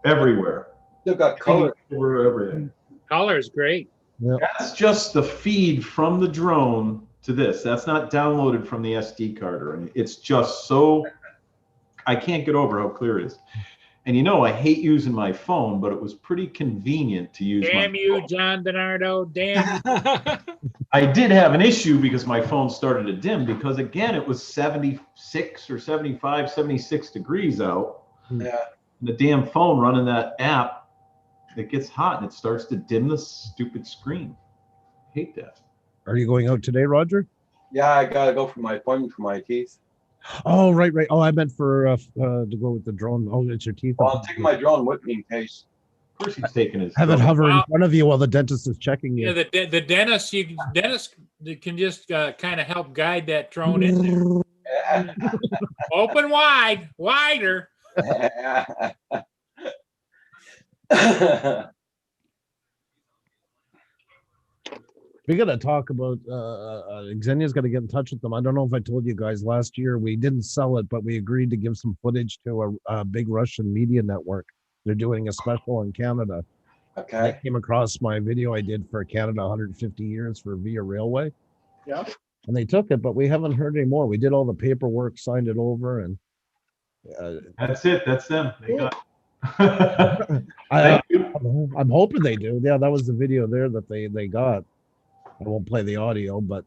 everywhere. still got color. Over everything. Color is great. That's just the feed from the drone to this. That's not downloaded from the SD card or anything. It's just so, I can't get over how clear it is. And I hate using my phone, but it was pretty convenient to use. Damn you, John Bernardo. Damn you. I did have an issue because my phone started to dim because again, it was 76 or 75, 76 degrees out. Yeah. And the damn phone running that app, it gets hot and it starts to dim the stupid screen. I hate that. Are you going out today, Roger? Yeah, I gotta go for my appointment for my teeth. Oh, right. Oh, I meant for to go with the drone. Oh, it's your teeth. Well, I'm taking my drone with me in case. Of course he's taking his. Have it hover in Well- front of you while the dentist is checking you. Yeah, the dentist, dentist can just kind of help guide that drone in there. Open wide, wider. We got to talk about Xenia's got to get in touch with them. I don't know if I told you guys last year we didn't sell it, but we agreed to give some footage to a big Russian media network. They're doing a special in Canada. I Okay. came across my video I did for Canada 150 years for Via Railway. Yeah. And they took it, but we haven't heard any more. We did all the paperwork, signed it over, and That's it. That's them. They got. I, Thank you. I'm hoping they do. Yeah, that was the video there that they got. I won't play the audio, but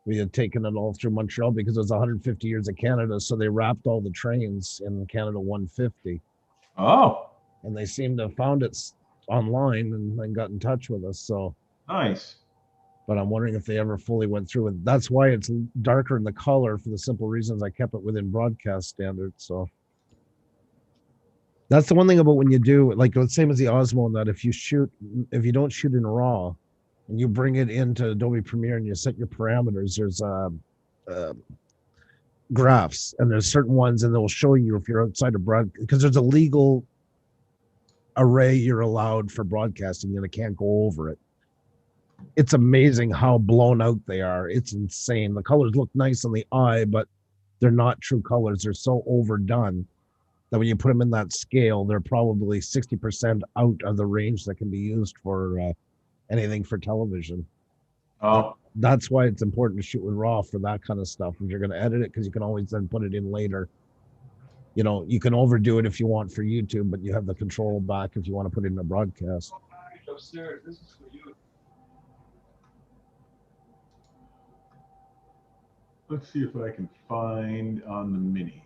we had taken it all through Montreal because it was 150 years of Canada. So they wrapped all the trains in Canada 150. Oh, And they seem to have found it online and got in touch with us. So, nice. but I'm wondering if they ever fully went through it. That's why it's darker in the color for the simple reasons I kept it within broadcast standards. So that's the one thing about when you do, like the same as the Osmo, in that if you don't shoot in RAW, and you bring it into Adobe Premiere and you set your parameters, there's graphs, and there's certain ones, and they'll show you if you're outside of broad, because there's a legal array you're allowed for broadcasting, and it can't go over it. It's amazing how blown out they are. It's insane. The colors look nice on the eye, but they're not true colors. They're so overdone that when you put them in that scale, they're probably 60% out of the range that can be used for anything for television. Oh, That's why it's important to shoot with RAW for that kind of stuff. If you're going to edit it, because you can always then put it in later. You know, you can overdo it if you want for YouTube, but you have the control back if you want to put it in a broadcast. Upstairs, this is for you. let's see if I can find on the Mini.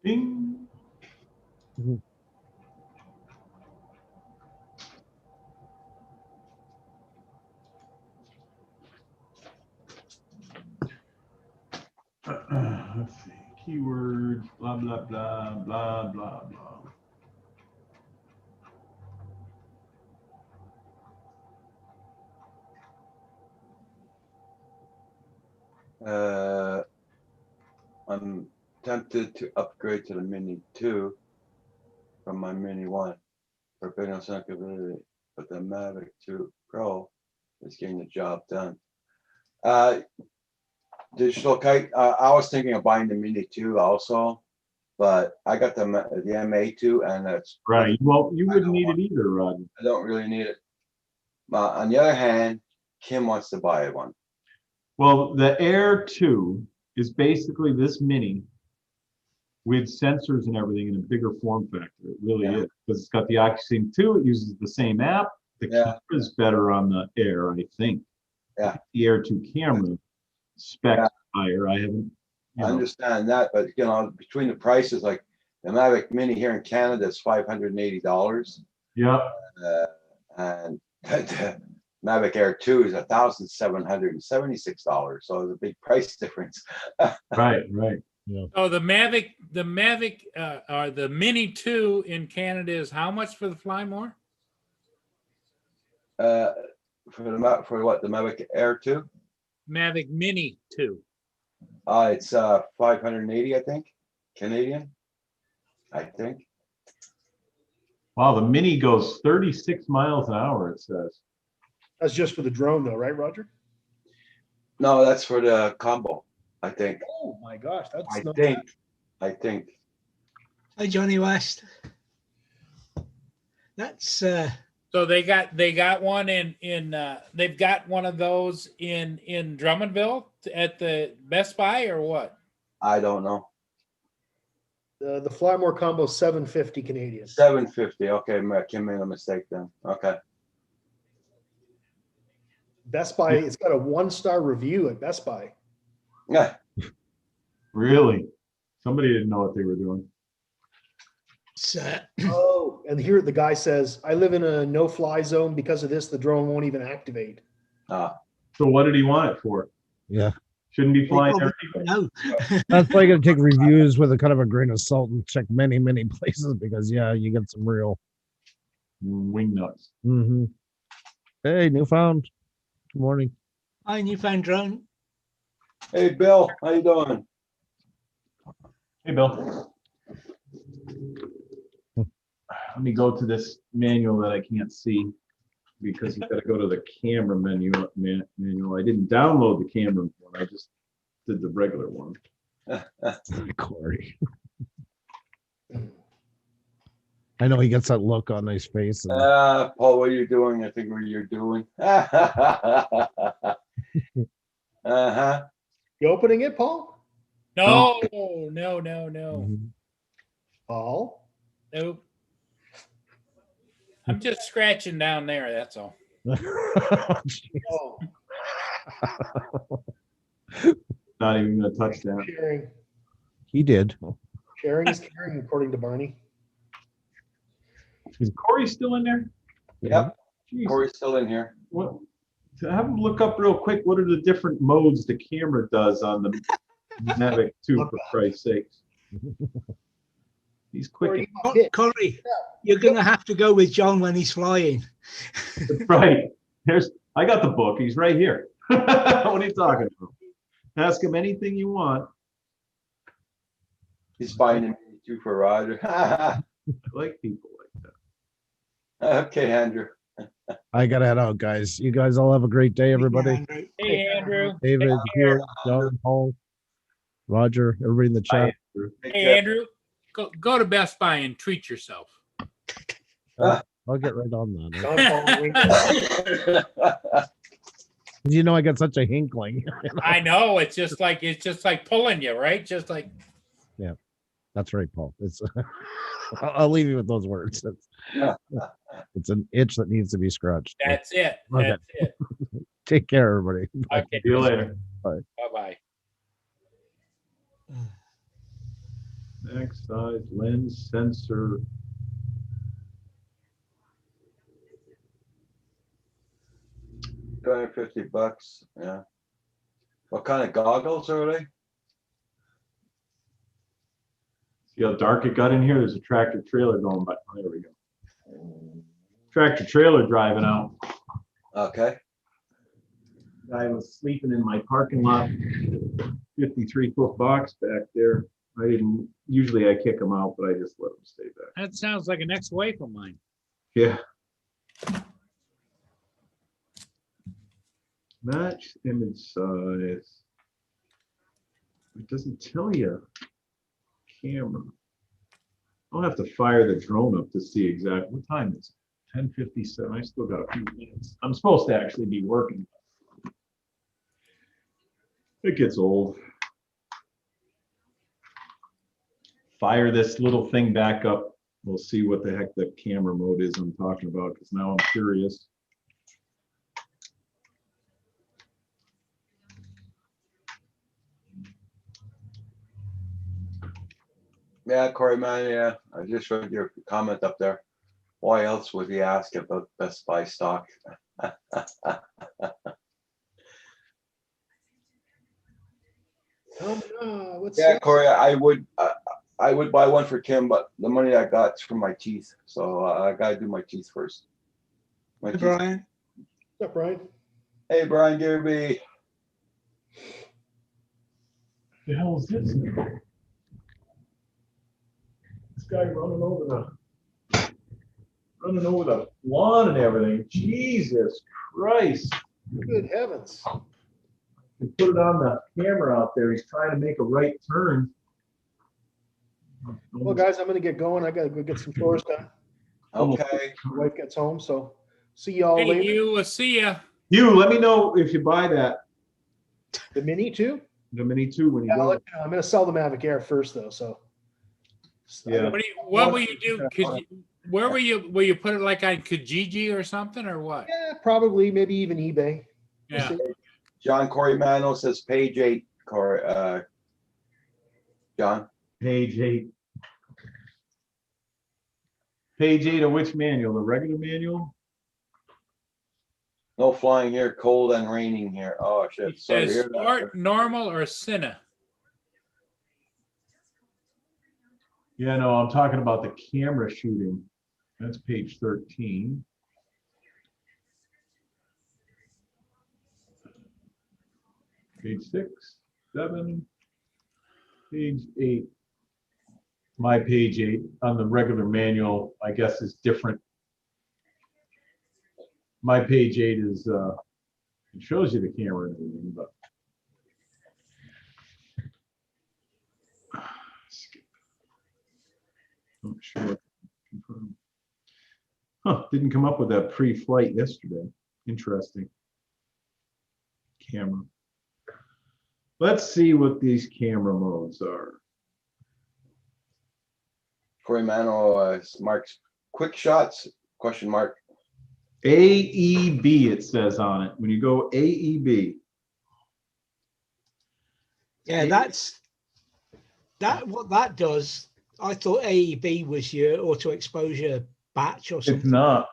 Bing. Mhm. Let's see. Keywords, blah, blah, blah, blah, blah, blah. I'm tempted to upgrade to the Mini 2 from my Mini 1 for video capability, but the Mavic 2 Pro is getting the job done. Digital Kite, I was thinking of buying the Mini 2 also, but I got the MA2 and that's Right. Well, you wouldn't need it either, Roger. I don't really need it. On the other hand, Kim wants to buy one. Well, the Air 2 is basically this Mini with sensors and everything in a bigger form factor. It really is, because it's got the OcuSync 2. It uses the same app. The camera is better on the Air, I think. Yeah. The Air 2 camera specs higher. I haven't. I understand that, but you know, between the prices, like the Mavic Mini here in Canada is $580. Yeah. And the Mavic Air 2 is $1,776. So there's a big price difference. Right, right. Yeah. Oh, the Mavic, or the Mini 2 in Canada is how much for the Fly More? For what, the Mavic Air 2? Mavic Mini 2. It's 580, I think, Canadian. I think. Wow, the Mini goes 36 miles an hour, it says. That's just for the drone though, right, Roger? No, that's for the combo, I think. Oh my gosh, that's I not think. I think. Hi, Johnny West. That's So they got one they've got one of those in Drummondville at the Best Buy or what? I don't know. the Flymore combo 750 Canadian. 750. Okay, Kim made a mistake then. Okay. Best Buy, it's got a 1-star review at Best Buy. Yeah. Really? Somebody didn't know what they were doing. Oh, and here the guy says, I live in a no-fly zone. Because of this, the drone won't even activate. Ah. So what did he want it for? Yeah. Shouldn't be flying there. No. That's why you got to take reviews with a kind of a grain of salt and check many, many places because, yeah, you get some real wing nuts. Mm-hmm. Hey, Newfound. Good morning. Hi, Newfound drone. Hey, Bill. How you doing? Hey, Bill. Let me go to this manual that I can't see because you got to go to the camera manual. I didn't download the camera one. I just did the regular one. Corey. I know he gets that look on his face. And... Paul, what are you doing? I think what you're doing. Uh-huh. You opening it, Paul? No. Mm-hmm. Paul? Nope. I'm just scratching down there, that's all. Oh. Not even gonna touch that. Sharing. He did. Sharing is caring, according to Barney. Is Corey still in there? Yep. Jeez. Corey's still in here. What? To have him look up real quick, what are the different modes the camera does on the Mavic 2, for Christ's sakes? He's quick. Corey, you're going to have to go with John when he's flying. That's right. I got the book. He's right here. What are you talking about? Ask him anything you want. He's buying him too for Roger. I like people like that. Okay, Andrew. I gotta head out, guys. You guys all have a great day, everybody. Andrew. Hey, Andrew. David, Take care. Stuart, John, Paul, Roger, everybody in the chat. Hey, Andrew. Go to Best Buy and treat yourself. I'll get right on that. You know, I got such a hinkling. I know. It's just like pulling you, right? Just like. Yeah, that's right, Paul. It's. I'll leave you with those words. It's an itch that needs to be scratched. That's it. Okay. That's it. Take care, everybody. Bye. Okay. See you later. Bye. Bye-bye. Max size lens sensor. $250. Yeah. What kind of goggles are they? See how dark it got in here? There's a tractor trailer going by. Oh, there we go. Tractor trailer driving out. Okay. Guy was sleeping in my parking lot. 53-foot box back there. Usually I kick him out, but I just let him stay back. That sounds like an ex-wife of mine. Yeah. Match image size. It doesn't tell you. Camera. I'll have to fire the drone up to see exactly what time is it. 10:57. I still got a few minutes. I'm supposed to actually be working. It gets old. Fire this little thing back up. We'll see what the heck the camera mode is I'm talking about, because now I'm curious. Yeah, Corey, man, yeah. I just read your comment up there. Why else would he ask about Best Buy stock? Yeah, Corey, I would buy one for Kim, but the money I got is from my teeth, so I gotta do my teeth first. My teeth. Brian. What's up, Brian? Hey, Brian Derby. The hell is this? This guy running over the lawn and everything. Jesus Christ. Good heavens. He put it on the camera out there. He's trying to make a right turn. Well, guys, I'm gonna get going. I gotta go get some chores done. Okay. My wife gets home, so see y'all Hey, later. you. We'll see ya. You let me know if you buy that. The Mini too? The Mini 2 when you Yeah, I'll go. let you know. I'm gonna sell the Mavic Air first, though. So. Yeah. What will you do? Where will you put it, like on Kijiji or something, or what? Yeah, probably, maybe even eBay. We'll Yeah. see. John Corey Mano says page 8, Corey, John. Page 8. Page 8 of which manual? The regular manual? No flying here, cold and raining here. Oh, shit. It Sorry to says hear that. sport, normal, or Cine. Yeah, no, I'm talking about the camera shooting. That's page 13. Page 6, 7, page 8. My page 8 on the regular manual, I guess, is different. My page 8 is, it shows you the camera and everything, but. I'm sure. Confirm. Huh, didn't come up with that pre-flight yesterday. Interesting. Camera. Let's see what these camera modes are. Corey Mano marks quick shots, question mark. AEB, it says on it. When you go AEB. Yeah, what that does. I thought AEB was your auto exposure batch or something. It's not.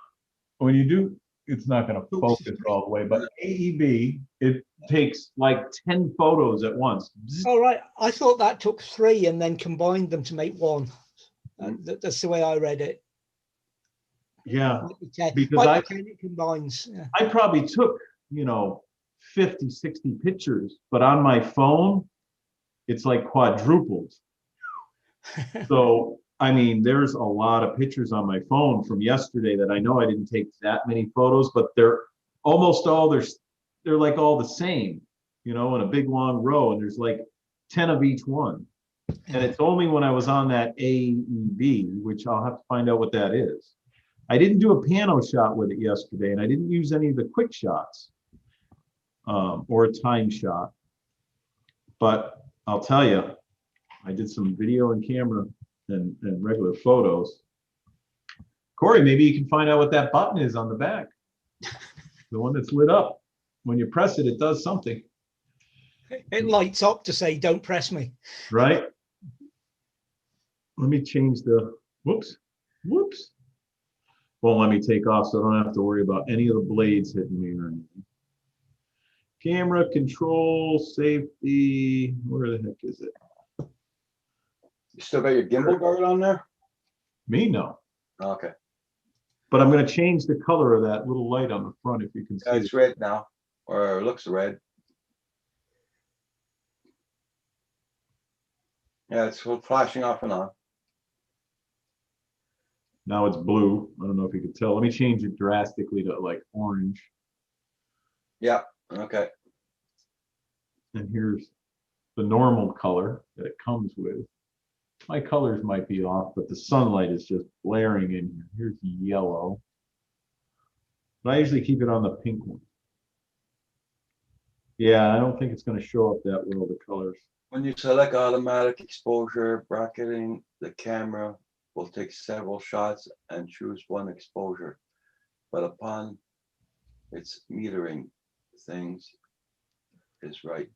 When you do, it's not going to focus all the way, but AEB, it takes like 10 photos at once. All right. I thought that took 3 and then combined them to make 1. That's the way I read it. Yeah, Okay. because it combines. Yeah. I probably took, 50, 60 pictures, but on my phone, it's like quadrupled. So I mean, there's a lot of pictures on my phone from yesterday that I know I didn't take that many photos, but they're almost all, they're like all the same, you know, in a big long row, and there's like 10 of each one. And it's only when I was on that AEB, which I'll have to find out what that is. I didn't do a pano shot with it yesterday, and I didn't use any of the quick shots or a time shot. But I'll tell you, I did some video and camera and regular photos. Corey, maybe you can find out what that button is on the back. The one that's lit up. When you press it, it does something. It lights up to say, don't press me. Right? Let me change the, whoops. Won't let me take off, so I don't have to worry about any of the blades hitting me or anything. Camera, control, safety, where the heck is it? You still got your gimbal guard on there? Me, no. Okay. But I'm gonna change the color of that little light on the front, if you can see. It's red now, or it looks red. Yeah, it's flashing off and on. Now it's blue. I don't know if you could tell. Let me change it drastically to like orange. Yeah, okay. And here's the normal color that it comes with. My colors might be off, but the sunlight is just blaring in here. Here's yellow. But I usually keep it on the pink one. Yeah, I don't think it's going to show up that well, the colors. When you select automatic exposure bracketing, the camera will take several shots and choose one exposure. But upon its metering, things is right.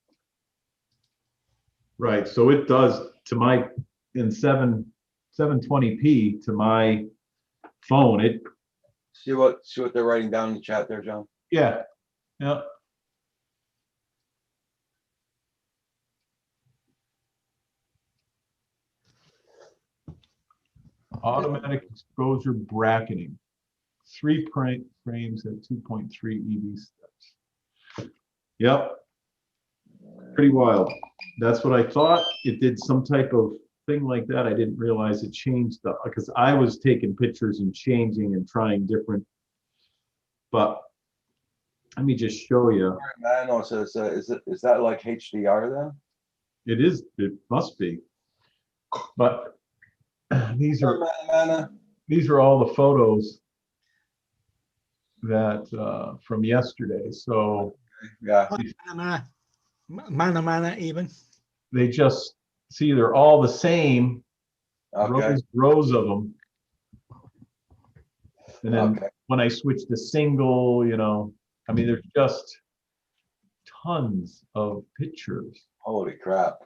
Right, so it does to my, in 720p to my phone, it, See what they're writing down in the chat there, John? yeah. Automatic exposure bracketing, 3 frames at 2.3 EV steps. Yep, pretty wild. That's what I thought. It did some type of thing like that. I didn't realize it changed the, because I was taking pictures and changing and trying different. But let me just show you. Man, so is that like HDR then? It is. It must be. But these are all the photos that from yesterday. So yeah, Mana even. They just see they're all the same. Okay. Rows of them. And then Okay. when I switch to single, you know, I mean, there's just tons of pictures. Holy crap.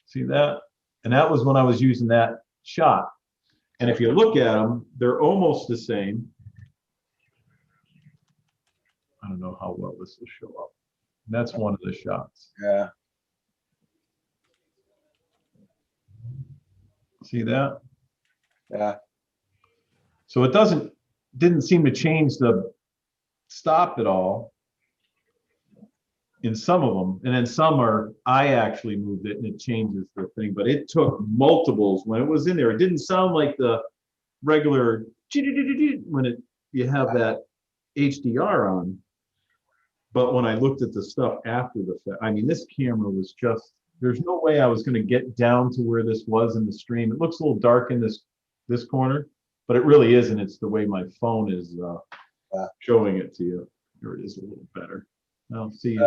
See that? And that was when I was using that shot. And if you look at them, they're almost the same. I don't know how well this will show up. And that's one of the shots. Yeah. See that? Yeah. So it didn't seem to change the stop at all in some of them. And then some I actually moved it and it changes the thing, but it took multiples when it was in there. It didn't sound like the regular when you have that HDR on. But when I looked at the stuff after the fact, I mean, this camera was just, there's no way I was going to get down to where this was in the stream. It looks a little dark in this corner, but it really isn't. It's the way my phone is showing it to you. Here it is a little better. Now see.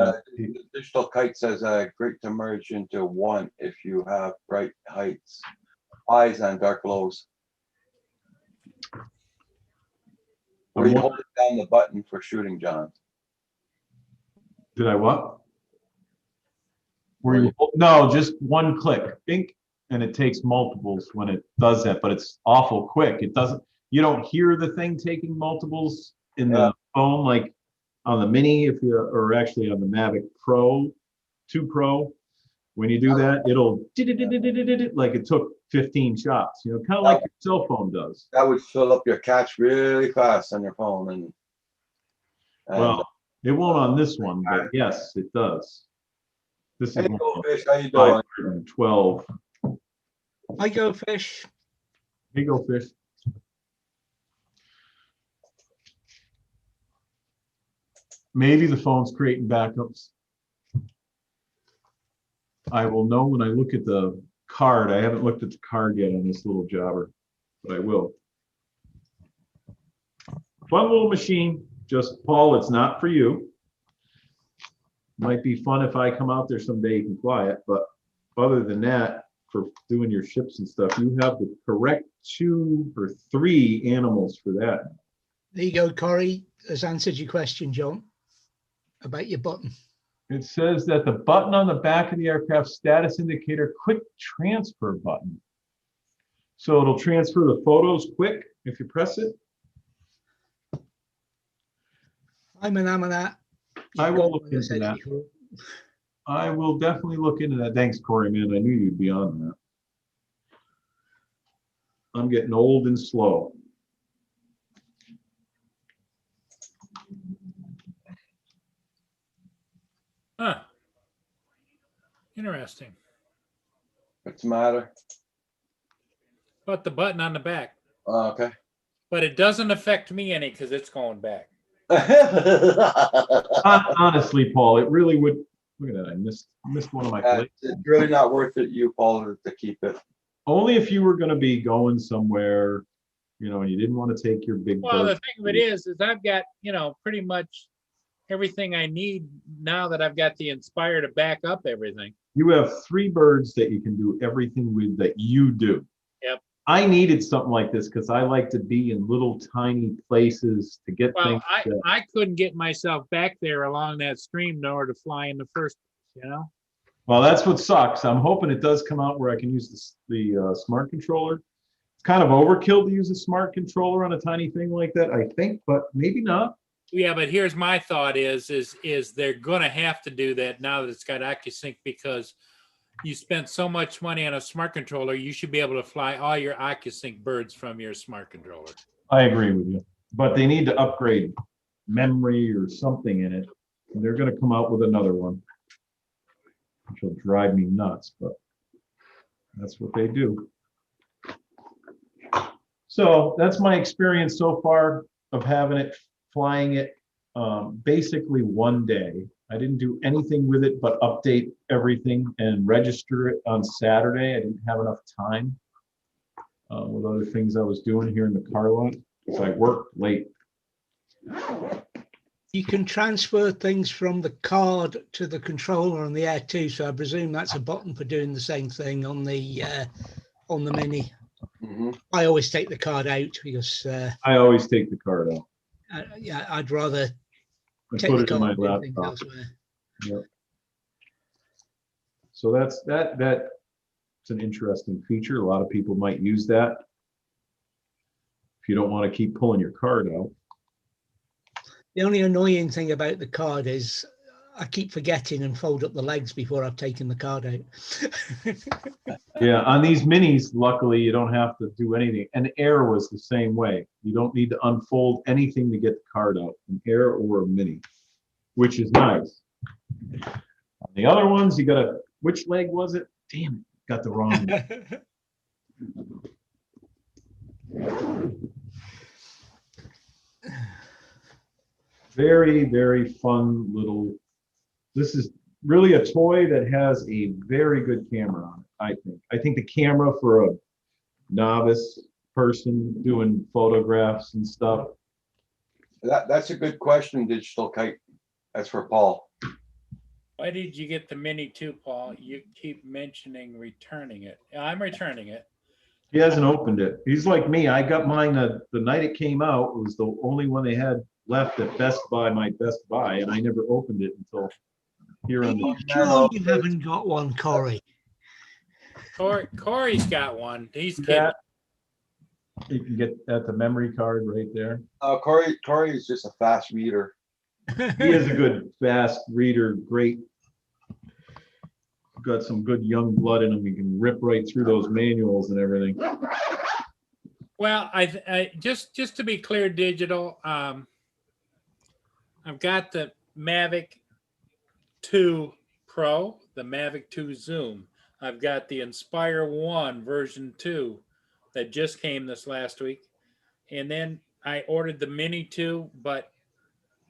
Digital Kite says great to merge into one if you have bright eyes and dark lows. Or you hold it down the button for shooting, John. Did I what? No, just one click, bink, and it takes multiples when it does that, but it's awful quick. It doesn't, you don't hear the thing taking multiples in the phone, like on the Mini, or actually on the Mavic Pro 2 Pro. When you do that, it'll like it took 15 shots, you know, kind of like your cell phone does. That would fill up your cache really fast on your phone, and well, it won't on this one, but yes, it does. This is hey, Go Fish, how you doing? 512. Hi, Go Fish. Here you go, fish. Maybe the phone's creating backups. I will know when I look at the card. I haven't looked at the card yet on this little jobber, but I will. Fun little machine. Just, Paul, it's not for you. Might be fun if I come out there someday, you can fly it, but other than that, for doing your ships and stuff, you have the correct 2 or 3 animals for that. There you go, Corey has answered your question, John, about your button. It says that the button on the back of the aircraft status indicator, quick transfer button. So it'll transfer the photos quick if you press it. I'm an Amanat. I will look into that. I will definitely look into that. Thanks, Corey, man. I knew you'd be on that. I'm getting old and slow. Huh. Interesting. What's the matter? But the button on the back. Okay. But it doesn't affect me any because it's going back. Honestly, Paul, it really would. Look at that. I missed one of my plates. It's really not worth it, you, Paul, to keep it. Only if you were going to be going somewhere, you know, and you didn't want to take your big Well, bird. the thing of it is I've got, you know, pretty much everything I need now that I've got the Inspire to back up everything. You have 3 birds that you can do everything with that you do. Yep. I needed something like this because I like to be in little tiny places to get Well, things. I couldn't get myself back there along that stream in order to fly in the first place, you know? Well, that's what sucks. I'm hoping it does come out where I can use the smart controller. It's kind of overkill to use a smart controller on a tiny thing like that, I think, but maybe not. Yeah, but here's my thought is they're gonna have to do that now that it's got AccuSync, because you spent so much money on a smart controller, you should be able to fly all your AccuSync birds from your smart controller. I agree with you, but they need to upgrade memory or something in it. And they're going to come out with another one, which will drive me nuts, but that's what they do. So that's my experience so far of having it, flying it basically one day. I didn't do anything with it but update everything and register it on Saturday. I didn't have enough time with other things I was doing here in the car lot, so I worked late. You can transfer things from the card to the controller on the Air 2, so I presume that's a button for doing the same thing on the Mini. Mm-hmm. I always take the card out because I always take the card out. yeah, I'd rather I take put the it in my card and do things laptop. elsewhere. Yep. So that's it's an interesting feature. A lot of people might use that if you don't want to keep pulling your card out. The only annoying thing about the card is I keep forgetting and fold up the legs before I've taken the card out. Yeah, on these minis, luckily you don't have to do anything. And Air was the same way. You don't need to unfold anything to get the card out, an Air or a Mini, which is nice. On the other ones, you got to, which leg was it? Damn it, got the wrong one. Very, very fun little, this is really a toy that has a very good camera on it, I think. I think the camera for a novice person doing photographs and stuff. That's a good question, Digital Kite. That's for Paul. Why did you get the Mini too, Paul? You keep mentioning returning it. I'm returning it. He hasn't opened it. He's like me. I got mine the night it came out. It was the only one they had left at Best Buy, my Best Buy, and I never opened it until here on the. Sure, you haven't got one, Corey. Corey's got one. He's kidding. That, you can get at the memory card right there. Corey is just a fast reader. He is a good fast reader. Great. Got some good young blood in him. He can rip right through those manuals and everything. Well, I just to be clear, Digital. I've got the Mavic 2 Pro, the Mavic 2 Zoom. I've got the Inspire 1 version 2, that just came this last week. And then I ordered the Mini 2, but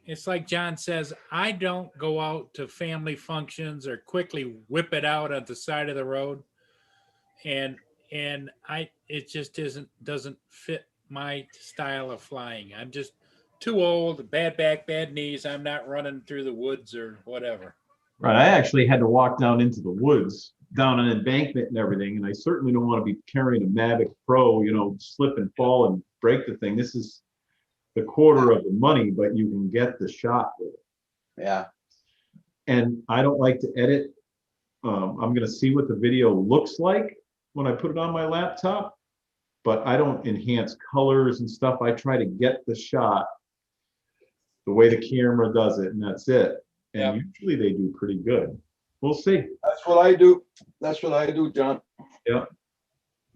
it's like John says, I don't go out to family functions or quickly whip it out at the side of the road. And it just doesn't fit my style of flying. I'm just too old, bad back, bad knees. I'm not running through the woods or whatever. Right. I actually had to walk down into the woods, down an embankment and everything. And I certainly don't want to be carrying a Mavic Pro, slip and fall and break the thing. This is the quarter of the money, but you can get the shot with it. Yeah. And I don't like to edit. I'm going to see what the video looks like when I put it on my laptop, but I don't enhance colors and stuff. I try to get the shot the way the camera does it, and that's it. And usually they do pretty good. We'll see. That's what I do. That's what I do, John. Yeah.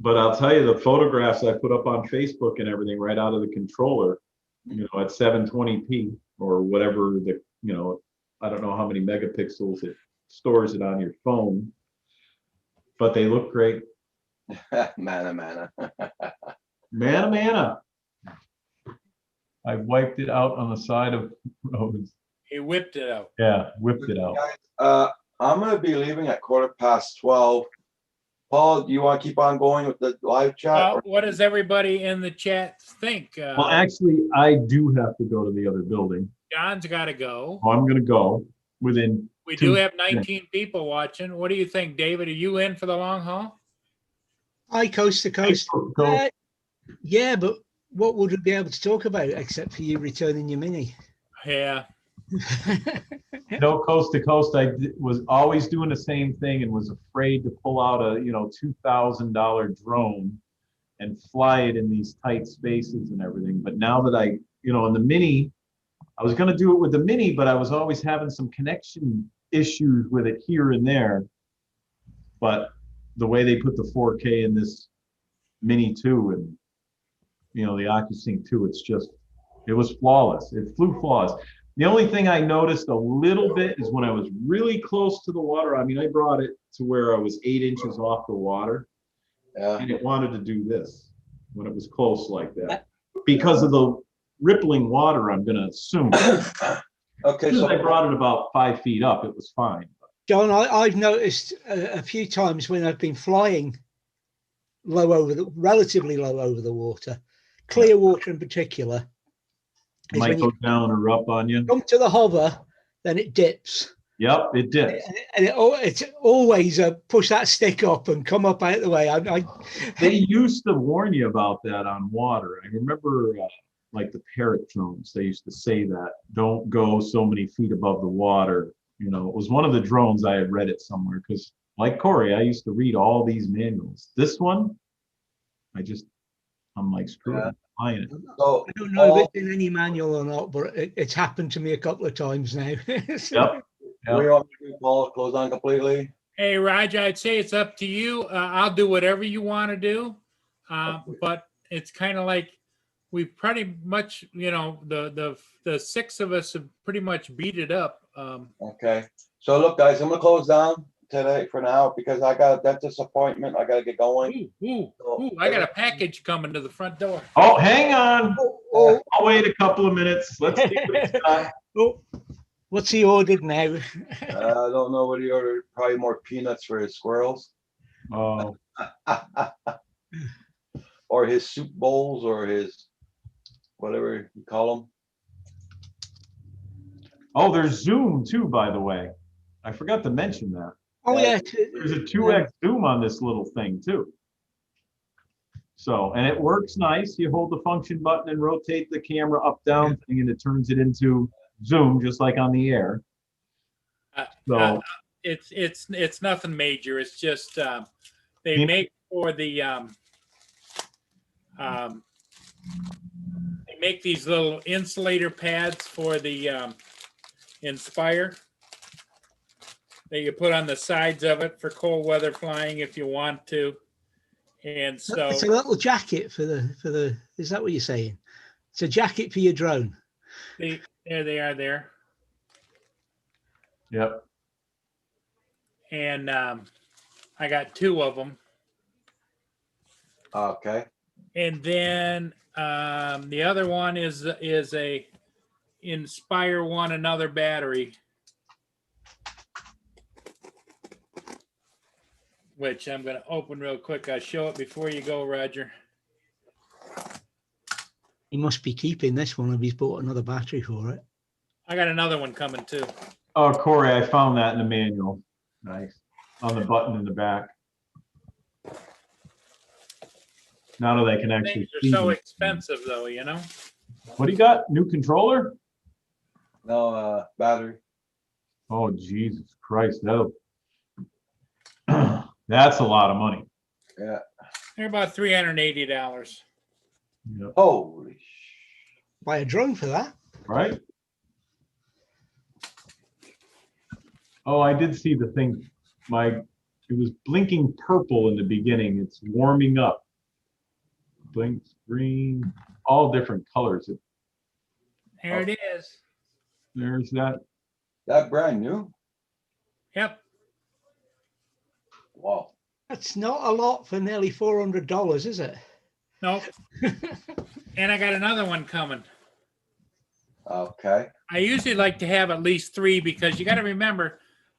But I'll tell you, the photographs I put up on Facebook and everything right out of the controller, at 720p or whatever I don't know how many megapixels it stores it on your phone, but they look great. Mana. Mana. I wiped it out on the side of roads. He whipped it out. Yeah, whipped it out. Guys, I'm going to be leaving at 12:15. Paul, do you want to keep on going with the live chat? What does everybody in the chat think? Well, actually, I do have to go to the other building. John's got to go. I'm going to go within. We do have 19 people watching. What do you think, David? Are you in for the long haul? Hi, coast to coast. Yeah, but what would we be able to talk about except for you returning your Mini? Yeah. No, coast to coast. I was always doing the same thing and was afraid to pull out a $2,000 drone and fly it in these tight spaces and everything. But now that I, in the Mini, I was going to do it with the Mini, but I was always having some connection issues with it here and there. But the way they put the 4K in this Mini 2 and the OcuSync 2, it was flawless. It flew flawless. The only thing I noticed a little bit is when I was really close to the water. I mean, I brought it to where I was 8 inches off the water, and it wanted to do this when it was close like that. Because of the rippling water, I'm going to assume. Okay, so I brought it about 5 feet up. It was fine. John, I've noticed a few times when I've been flying relatively low over the water, clear water in particular. It might go down or up on you. Come to the hover, then it dips. Yep, it dips. And it's always push that stick up and come up out of the way. They used to warn you about that on water. I remember like the Parrot drones, they used to say that, don't go so many feet above the water. It was one of the drones. I had read it somewhere because like Corey, I used to read all these manuals. This one, I'm like, screw it. So, I don't know if it's in any manual or not, but it's happened to me a couple of times now. Yep. We all Paul close on completely. Hey, Raj, I'd say it's up to you. I'll do whatever you want to do. But it's kind of like we pretty much, the 6 of us have pretty much beat it up. Okay. So look, guys, I'm going to close down today for now because I got a dentist appointment. I got to get going. I got a package coming to the front door. Oh, hang on. I'll wait a couple of minutes. Let's see what he's got. What's he ordered now? I don't know what he ordered. Probably more peanuts for his squirrels. Oh. Or his soup bowls or his whatever you call them. Oh, there's Zoom too, by the way. I forgot to mention that. Oh, yeah. There's a 2x zoom on this little thing too. So, and it works nice. You hold the function button and rotate the camera up, down thing, and it turns it into zoom, just like on the air. So it's nothing major. It's just they make for the they make these little insulator pads for the Inspire that you put on the sides of it for cold weather flying if you want to. And so it's a little jacket for the is that what you're saying? It's a jacket for your drone. There they are there. Yep. And I got 2 of them. Okay. And then the other one is a Inspire One, another battery, which I'm going to open real quick. I'll show it before you go, Roger. He must be keeping this one if he's bought another battery for it. I got another one coming too. Oh, Corey, I found that in the manual. Nice. On the button in the back. Now that I can actually Things are see so them. expensive, though, you know. What do you got? New controller? No, battery. Oh, Jesus Christ. No. That's a lot of money. Yeah. They're about $380. Yep. Holy Buy a drone for that. Right? Oh, I did see the thing. It was blinking purple in the beginning. It's warming up. Blinks green, all different colors. There it is. There's that. That brand new? Yep. Wow. That's not a lot for nearly $400, is it? Nope. And I got another one coming. Okay. I usually like to have at least 3 because you got to remember,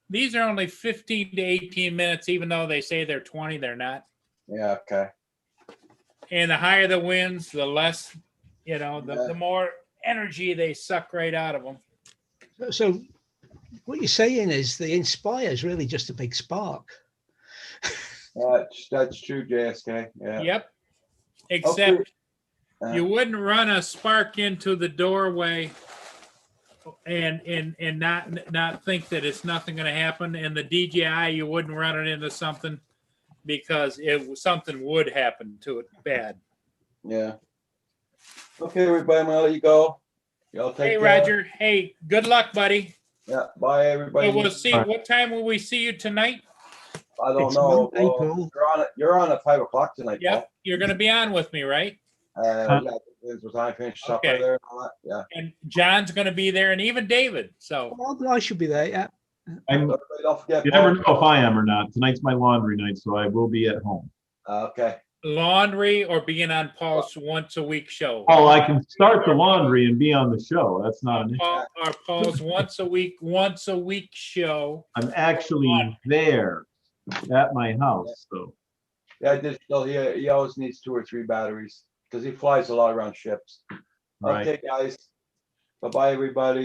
these are only 15 to 18 minutes, even though they say they're 20, they're not. Yeah, okay. And the higher the winds, the less, the more energy they suck right out of them. So what you're saying is the Inspire is really just a big spark. That's true, JSK. Yeah. Yep. Except Okay. you wouldn't run a spark into the doorway and not think that it's nothing going to happen. And the DJI, you wouldn't run it into something because something would happen to it bad. Yeah. Okay, everybody, I'm gonna let you go. Y'all take Hey, care. Roger. Hey, good luck, buddy. Yeah. Bye, everybody. So we'll see. What time will we see you tonight? I don't It's know. Monday, Paul. You're on at 5 o'clock tonight. Yep. You're going to be on with me, right? Paul. Yeah. This was I finished supper Okay. there and all that. Yeah. And John's going to be there, and even David. So Well, I should be there, yeah. Everybody don't forget. You never know if I am or not. Tonight's my laundry night, so I will be at home. Okay. laundry or being on Paul's once a week show. Oh, I can start the laundry and be on the show. That's not an issue. Paul's once a week show. I'm actually there at my house, so. Yeah, he always needs 2 or 3 batteries because he flies a lot around ships. Right. Okay, guys. Bye-bye, everybody.